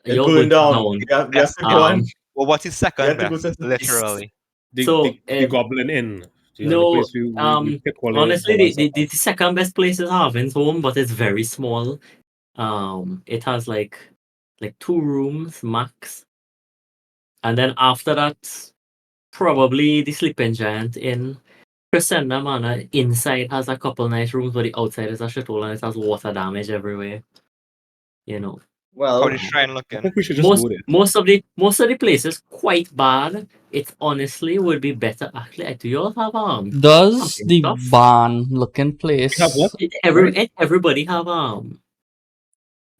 It's You're going going down. down. We have to Um, go on. Well, what's his We second have to go best? to- Literally. The Goblin Inn. You know, the No, place we pick all the honestly, dollars the up. second best place is Harvin's home, but it's very small. It has like like 2 rooms max. And then after that, probably the Sleeping Giant in Crescenda Manor inside has a couple nice rooms, but the outside is a shithole and it has water damage everywhere. You know. How Well, the shrine I looking? think we should just go there. Most of the places quite bad. It honestly would be better. Actually, do you all have Does camping the stuff? barn looking We have what? place? Everybody have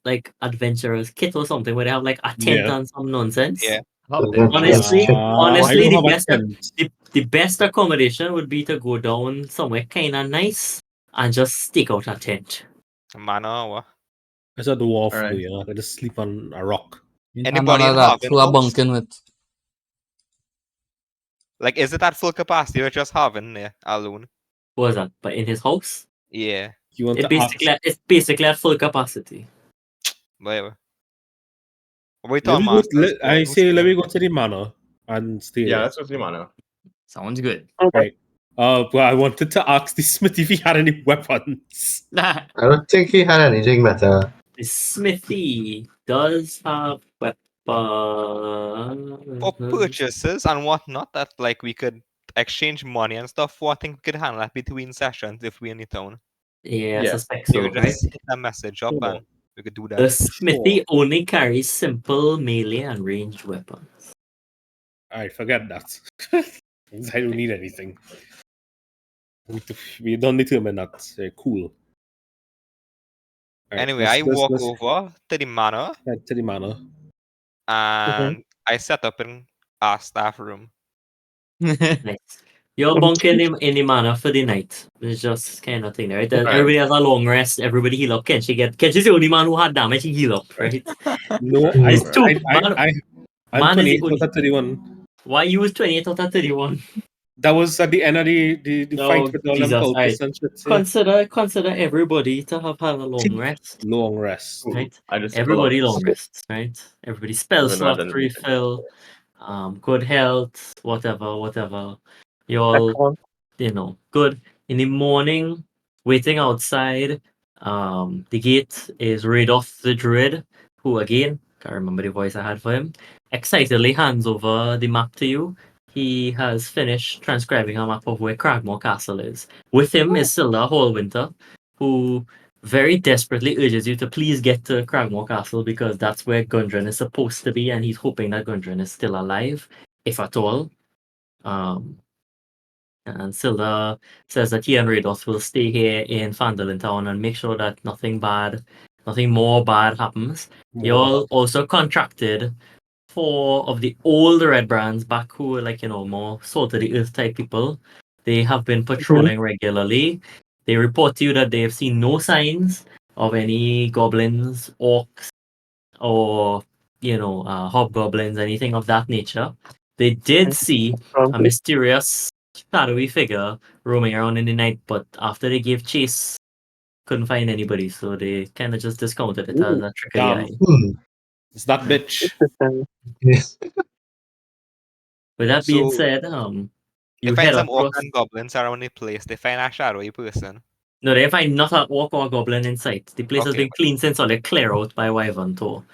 like adventurers kit or something where they have like a tent Yeah. and some nonsense. Yeah. Honestly, I the don't have a best tent. the best accommodation would be to go down somewhere kind of nice and just stick out a tent. Manor or what? It's a dwarf, Alright. though, you know. I just sleep on a rock. And Anybody none in of that. Harvin Who are house? bunking with? Like, is it at full capacity or just Harvin there alone? What was that? But in his house, Yeah. You want to ask? it's basically at full capacity. Whatever. We Let town me go, masters. I say, let me go to the manor and stay yeah, there. that's what the manor. Sounds good. Right. But I wanted to ask the Smith if he had any weapons. I don't think he had anything better. The smithy does have weapons. For purchases and whatnot that like we could exchange money and stuff for, I think we could handle that between sessions if we're in the town. Yeah, I Yeah. suspect You so, would right? just hit a message up Sure. and we could do The that. smithy only carries simple melee and ranged weapons. Alright, forget that. I don't need anything. We don't determine that. Cool. Alright, Anyway, I walk over to the manor head to the manor. and I set up in our staff room. Nice. You're bunking in the manor for the night. It's just kind of thing, right? Okay. Everybody has a long rest. Everybody heal up. Kenji's the only man who had damage. He heal up, right? No, It's two. I'm Man is the 28 only. out of 31. Why you was 28 out of 31? That was at the end of the No, fight with all them Jesus, cultists and shit. Consider everybody to have had a long rest. Long rest. Cool. Right? I just Everybody pull up. long rests, right? Everybody spell Even though I slots didn't need it. refill, good health, whatever. You all, good. In the morning, waiting outside, the gate is Radoth the Druid, who again, can't remember the voice I had for him, excitedly hands over the map to you. He has finished transcribing a map of where Cragmore Castle is. With him is Silda Hallwinter, who very desperately urges you to please get to Cragmore Castle because that's where Gundren is supposed to be, and he's hoping that Gundren is still alive, if at all. And Silda says that he and Rados will stay here in Fandolin Town and make sure that nothing more bad happens. You all also contracted 4 of the old Red Brands back who are more salt of the earth type people. They have been patrolling regularly. They report to you that they have seen no signs of any goblins, orcs, or hobgoblins, anything of that nature. They did see a mysterious shadowy figure roaming around in the night, but after they gave chase, couldn't find anybody, so they kind of just discounted it as a trick of the Damn. eye. It's that bitch. Yes. With that being So, said, They you find head some across. orc and goblins around the place. They find a shadowy person. No, they find not an orc or a goblin in sight. The place has Okay. been cleaned since all the clear out by Wyvern Tour.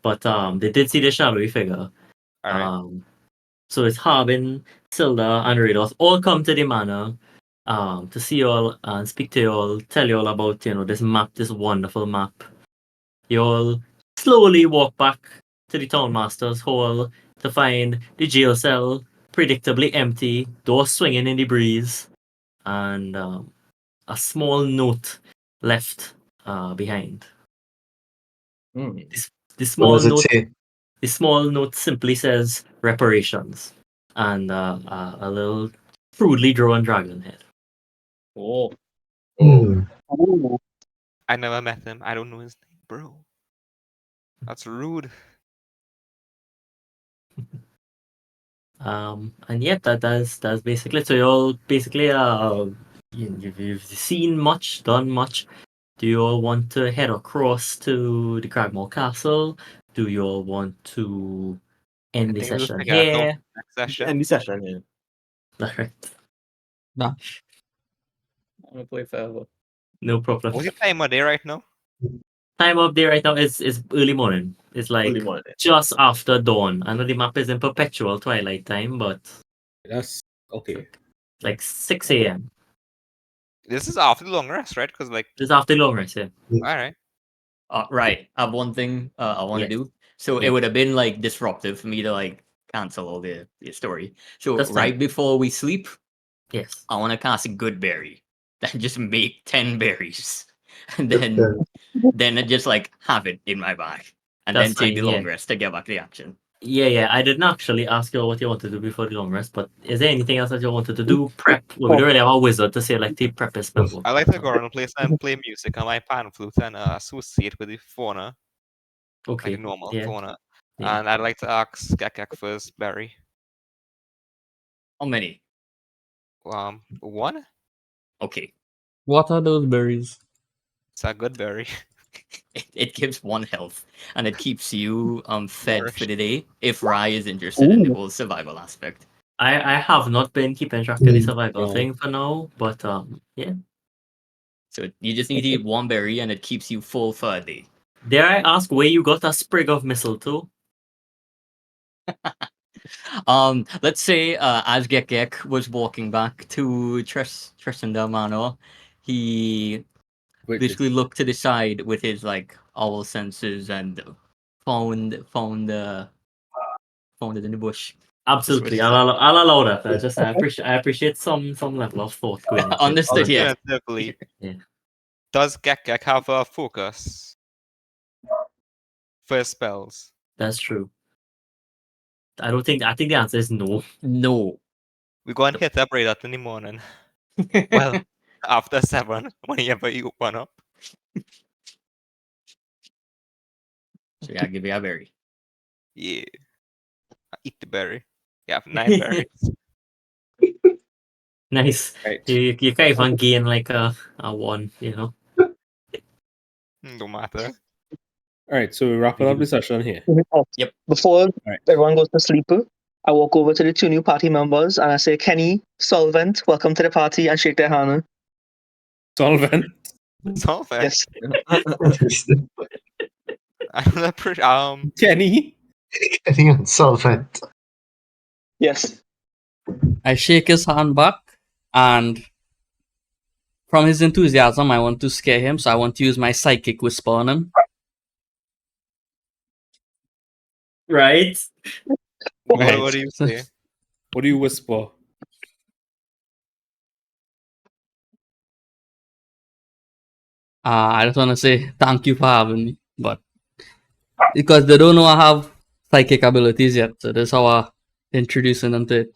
But they did see the shadowy figure. Alright. So it's Harbin, Silda, and Rados all come to the manor to see you all and speak to you all, tell you all about this map, this wonderful map. You all slowly walk back to the townmaster's hall to find the jail cell predictably empty, doors swinging in the breeze, and a small note left behind. Hmm. The What small does it note. say? The small note simply says reparations and a little crudely drawn dragon head. Oh. Hmm. I never met him. I don't know his name, bro. That's rude. And yeah, that's basically it. So you're basically you've seen much, done much. Do you all want to head across to the Cragmore Castle? Do you all want to I end the think we'll session figure that out here? next session. End the session, yeah. Alright, Nah. I'm gonna play forever. no problem. What's the time of day right now? time of day right now is early morning. It's like Early morning. just after dawn. I know the map is in perpetual twilight time, but That's okay. like 6 a.m. This is after the long rest, right? Because like, It's after long rest, yeah. all right. Right. I have one thing I want to Yes. do. So Yeah. it would have been like disruptive for me to like cancel all the story. So That's right fine. before we sleep, Yes. I want to cast a good berry. Then just make 10 berries. And Just, then I just like have it in my bag. And That's then take the fine, yeah. long rest to get back the action. Yeah. I didn't actually ask you what you wanted to do before the long rest, but is there anything else that you wanted to do? Prep. Well, we don't really have a wizard to say like the prep is spell book. I like to go around the place and play music on my pan flute and associate with the fauna, Okay. like normal Yeah. fauna. Yeah. And I'd like to ask Gekek for his berry. How many? One? Okay. What are those berries? It's a good berry. It gives 1 health. And it keeps you fed for Nourished. the day if Rai is interested in the whole survival aspect. I have not been keeping track of the survival No. thing for now, but yeah. So you just need to eat 1 berry and it keeps you full for a day. Dare I ask where you got a sprig of mistletoe? Let's say as Gekek was walking back to Tristan Manor, he Wait, basically looked to the side with his like owl senses and found it in the bush. Absolutely, Just I'll allow that. I appreciate some level of thought going into it. Understood, yeah. Alternatively, Yeah. does Gekek have a focus for his spells? That's true. I think the answer is no. No. We go and hit up right up in the morning. Well, after 7, whenever you open up. So yeah, give you a berry. Yeah. Eat the berry. You have 9 berries. Nice. Right. You can't even gain like a one, you know. Don't matter. All right, so we're wrapping up the session here. Yep. Before Right. everyone goes to sleep, I walk over to the 2 new party members and I say, Kenny, Solvent, welcome to the party, and shake their hand. Solvent. So fair. Yes. Interesting. I'm not pretty, Kenny. Getting insolvent. Yes. I shake his hand back, and from his enthusiasm, I want to scare him, so I want to use my psychic whisper on him. Right? what do you say? What do you whisper? I just want to say thank you for having me, but because they don't know I have psychic abilities yet, so that's how I introducing them to it.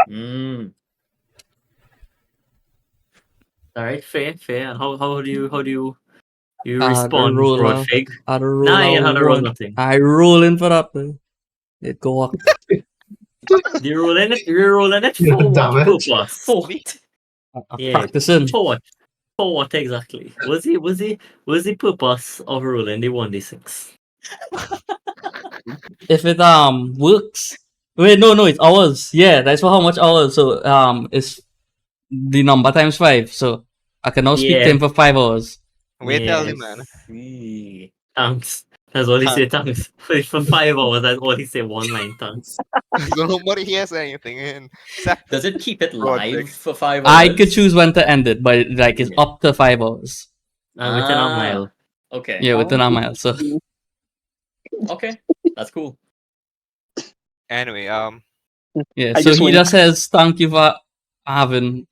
Mm. All right, fair. And how do you I respond, roll a- Broadfig? I roll Nah, you had a to roll one. nothing. I roll in for that. It go up. Do you roll in it? You're rolling it Yeah, for what damn it. purpose? For what? I'm Yeah. practicing. For what? For what exactly? Was the purpose of rolling the 1d6? If it works. Wait, no, it's hours. Yeah, that's for how much hours. So it's the number times 5. So I can now speak to Yeah. him for 5 hours. Wait, tell the man. See. Thanks. That's all he say, thanks. For 5 hours, that's all he say, one line, thanks. So nobody hears anything. And Does it keep it Broadfig. live for 5 hours? I could choose when to end it, but like it's Yeah. up to 5 hours. Within a mile. Okay. Yeah, within a mile. So Okay. That's cool. Anyway, yeah, I so just he wink. just says thank you for having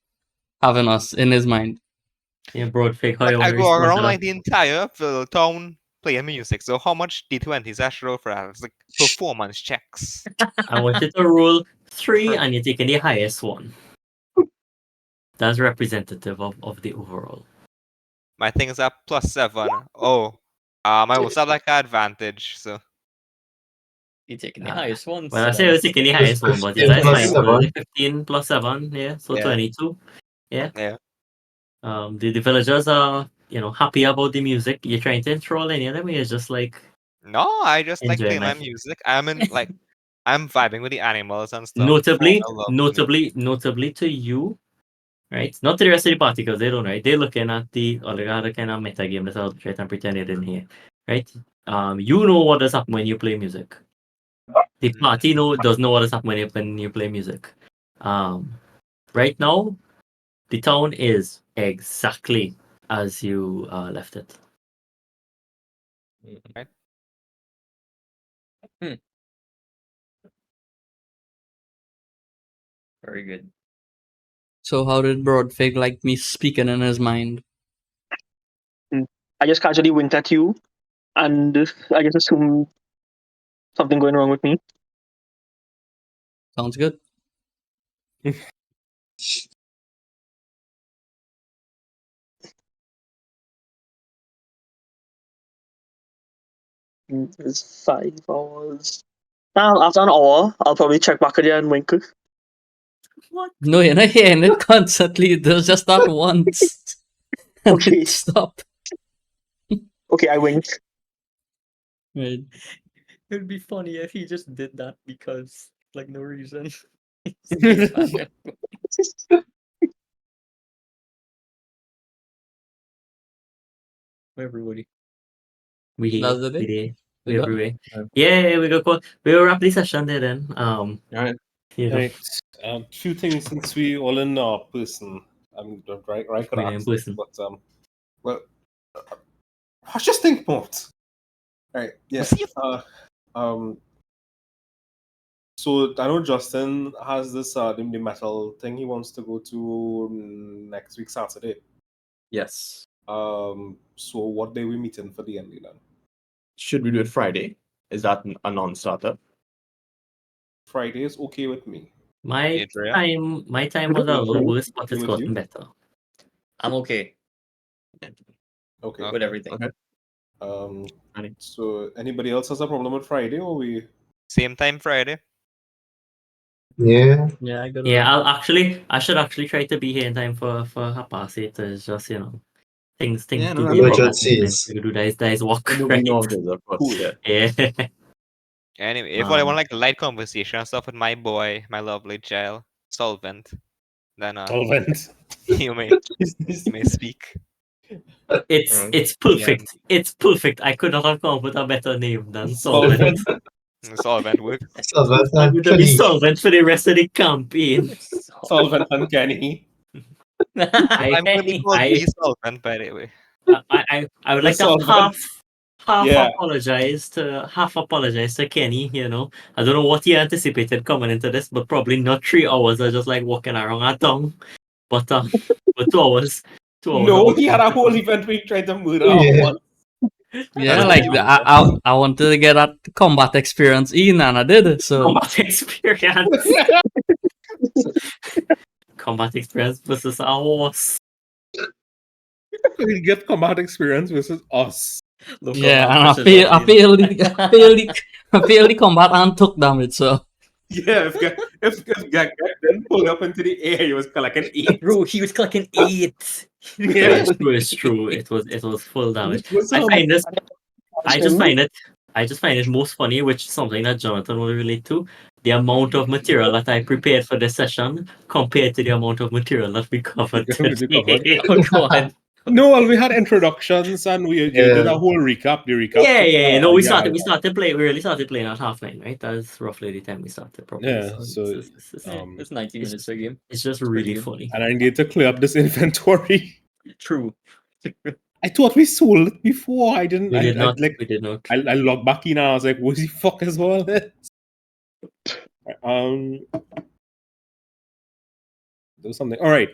us in his mind. Yeah, Broadfig, how you I want to go respond to around that? like the entire town playing music. So how much D20s I should roll for that? It's like performance checks. I want you to roll 3 and you're taking the highest one. That's representative of the overall. My things are +7. Oh, I also have like an advantage. So You're taking the highest one. Well, I so say I was that's- taking the highest one, but yeah, 15 that's plus fine. So 7. the 15 plus 7, yeah, so Yeah. 22. Yeah. Yeah. The villagers are, happy about the music. You're trying to enthrall any of them, or you're just like, no, I just like Enjoy playing my life. music. I'm vibing with the animals and stuff. notably Fauna loves me. notably to you, right? Not to the rest of the party because they don't, right? They're looking at the other kind of meta game that's out, right? And pretend they didn't hear. right? You know what does happen when you play music. The party does know what does happen when you play music. Right now, the town is exactly as you left it. Right. Very good. So how did Broadfig like me speaking in his mind? I just casually winked at you, and I just assumed something going wrong with me. Sounds good. It's 5 hours. Now, after an hour, I'll probably check back again and wink. What? No, you're not hearing it constantly. There's just that once. And Okay. it stopped. Okay, I wink. Right. It'd be funny if he just did that because, like, no reason. Everybody. We That's the here. day. We there. We We got- everywhere. Alright. Yeah, we got we will wrap the session there then. Alright. You know, Right. Few things since we all in person. I'm right could we in ask this, person. but well, I just think about. Right. Yeah. See if- Um. So I know Justin has this the metal thing he wants to go to next week Saturday. Yes. So what day we meeting for the ending then? Should we do it Friday? Is that a non-starter? Friday is okay with me. My Adrian? my time was a little worse, but it's With gotten you? better. I'm okay Okay. with everything. Okay. Um. Honey. So anybody else has a problem with Friday, or we? Same time Friday. Yeah. Yeah, I got Yeah, I should actually try to be here in time for 8:30. It's just things Yeah, no, do that's go wrong fine. at midnight. Emergencies. We could do dice walk, And we right? know of this, of course. Cool. Yeah. Yeah. Anyway, if I Um, want like light conversation and stuff with my boy, my lovely child, Solvent, then Solvent. you may speak. It's Alright. perfect. It's perfect. I could not have come up with a better name than Solvent. Solvent works. Solvent I'm and going to be Kenny. Solvent for the rest of the campaign. Solvent and Kenny. I I'm gonna be called I the Solvent, by the way. I would The like to Solvent. half Yeah. apologize to Kenny. I don't know what he anticipated coming into this, but probably not 3 hours. I just like walking around our tongue, but 2 hours. 2 hours. No, he had a whole event where he tried to murder Yeah. one. Yeah, That's like what you I wanted to get that combat experience in, and I did. So Combat experience. Combat experience versus a horse. We get combat experience versus us. Look yeah, how and that pushes up I failed the combat and took damage. So Yeah, if Gag then pulled up into the air, he was collecting 8. Bro, he was clicking 8. Yeah. It's true. It was full damage. Which was, I find this. I just Him? find it most funny, which is something that Jonathan will relate to. The amount of material that I prepared for this session compared to the amount of material that we covered We covered. today. Oh god. No, well, we had introductions and you did a whole recap. The recap. Yeah. No, we yeah, started playing. We really started playing at 9:30, right? That's roughly the time we started. Probably. Yeah, so It's 90 minutes a game. It's just pretty really good. funny. and I need to clear up this inventory. True. I thought we sold it before. I didn't. We did not. Like, We did not. I logged back in and I was like, what the fuck is all this? There was something. All right.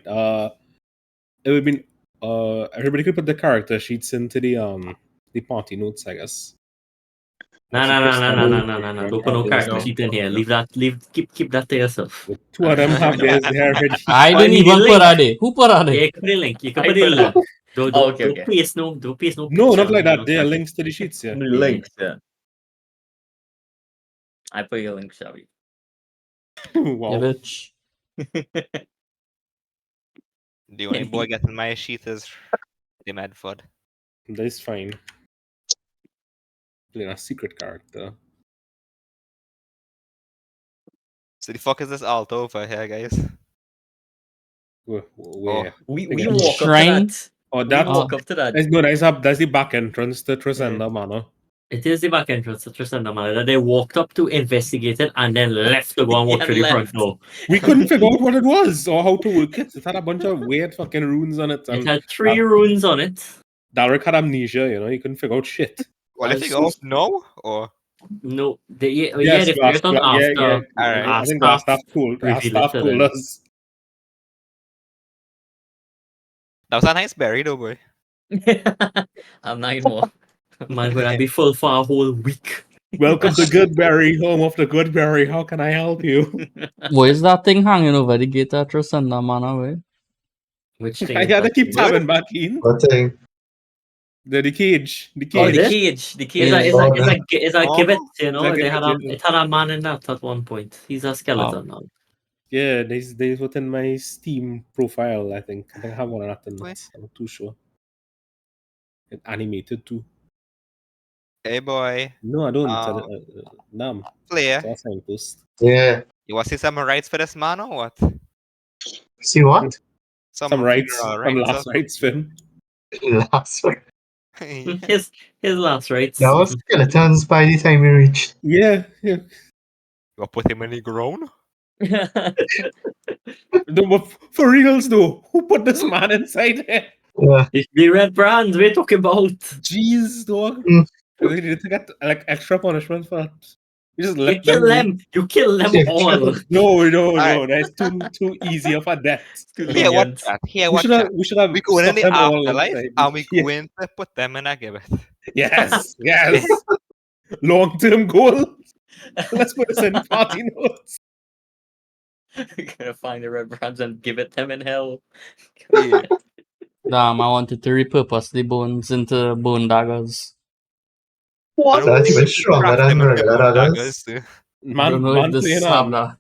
It would be everybody could put the character sheets into the party notes, I guess. No. Don't put no character sheet in here. Leave that. Keep that to yourself. The two of them have theirs there already. I Oh, didn't I need even a put link. that there. Who put that Yeah, there? you can put a link. You can I put a put a link. link. Don't Okay. paste no. Don't paste no. No, not picture like on that. There are character links to the sheets, yeah. The links, yeah. I put your link, Shabby. Wow. Yeah, bitch. The only boy getting my sheet is the Medford. That's fine. Playing a secret character. So the fuck is this altar over here, guys? Where? Oh. We Again. walk up to Shrine? that. Oh, We that walk up to that. that's the back entrance to Tresenda Manor. It is the back entrance to Tristan Manor that they walked up to investigate it and then left to go and walk Yeah, through the front left. door. We couldn't figure out what it was or how to work it. It had a bunch of weird fucking runes on it. It And had 3 runes on it. Dalric had amnesia, he couldn't figure out shit. Well, if As you go no, or No, they Yes, they figured it out yeah, after. yeah. Alright. I think our staff told revealed it to them. us. that was a nice berry though, boy. I'm 9 more. Man, would I be full for a whole week? Welcome to Goodberry, home of the Goodberry. How can I help you? Why is that thing hanging over the gate at Trisenda Manor way? Which thing? I is gotta that? keep tabbing back in. What thing? The cage. The Oh, cage. is it? cage. The Is cage. that, Yeah. is that, Oh, is that, is that Oh. give it? You know, Is that they give had it, a, yeah. it had a man in that at one point. He's a skeleton now. Yeah, there's within my Steam profile, I think. I think I have one of that in Wait. it. I'm not too sure. It animated too. Hey boy, No, I don't. Nam. player, It's a signpost. Yeah. you want to see some rights for this man or what? See what? Some rights. funeral Some rights last or rights film. Last one. something? Yeah. His last rights. That was skeletons by the time we reached. Yeah. You want to put him in the ground? No, but for reals though, who put this man inside there? Yeah. It's the red brands we're talking about. Jeez, dog. Mm. They need to get like extra punishment for that. You just You let kill them. them. You kill them Yeah, all. No. Alright. That's too easy of a death. Too Here, what lenient. chat? Here, We what should have. chat? We should have We go in stuck the them all afterlife inside. and we Yeah. go in to put them in a gibbet. Yes. Long-term goal. Let's put this in party notes. Gonna find the red brands and give it them in hell. Yeah. Damn, I wanted to repurpose the bones into bone daggers. What? That's even You stronger craft than them into regular bone daggers. daggers, too. I don't know if this playing have that.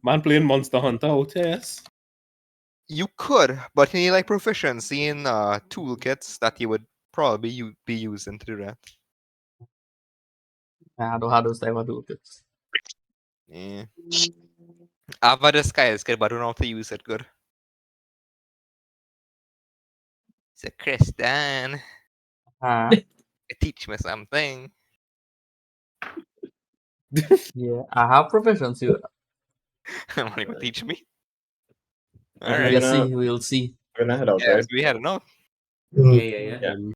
man playing Monster Hunter out here. Yes. You could, but you need like proficiency in toolkits that you would probably be using to do that. I don't have those type of toolkits. Yeah. I've a disguise kit, but I don't know how to use it good. So Christian, Ah, teach me something. yeah, I have proficiency with that. Want to teach me? Okay. Alright. We'll see. We'll see. We're gonna head out, Yes, right? we had enough. Mm. Yeah. Um,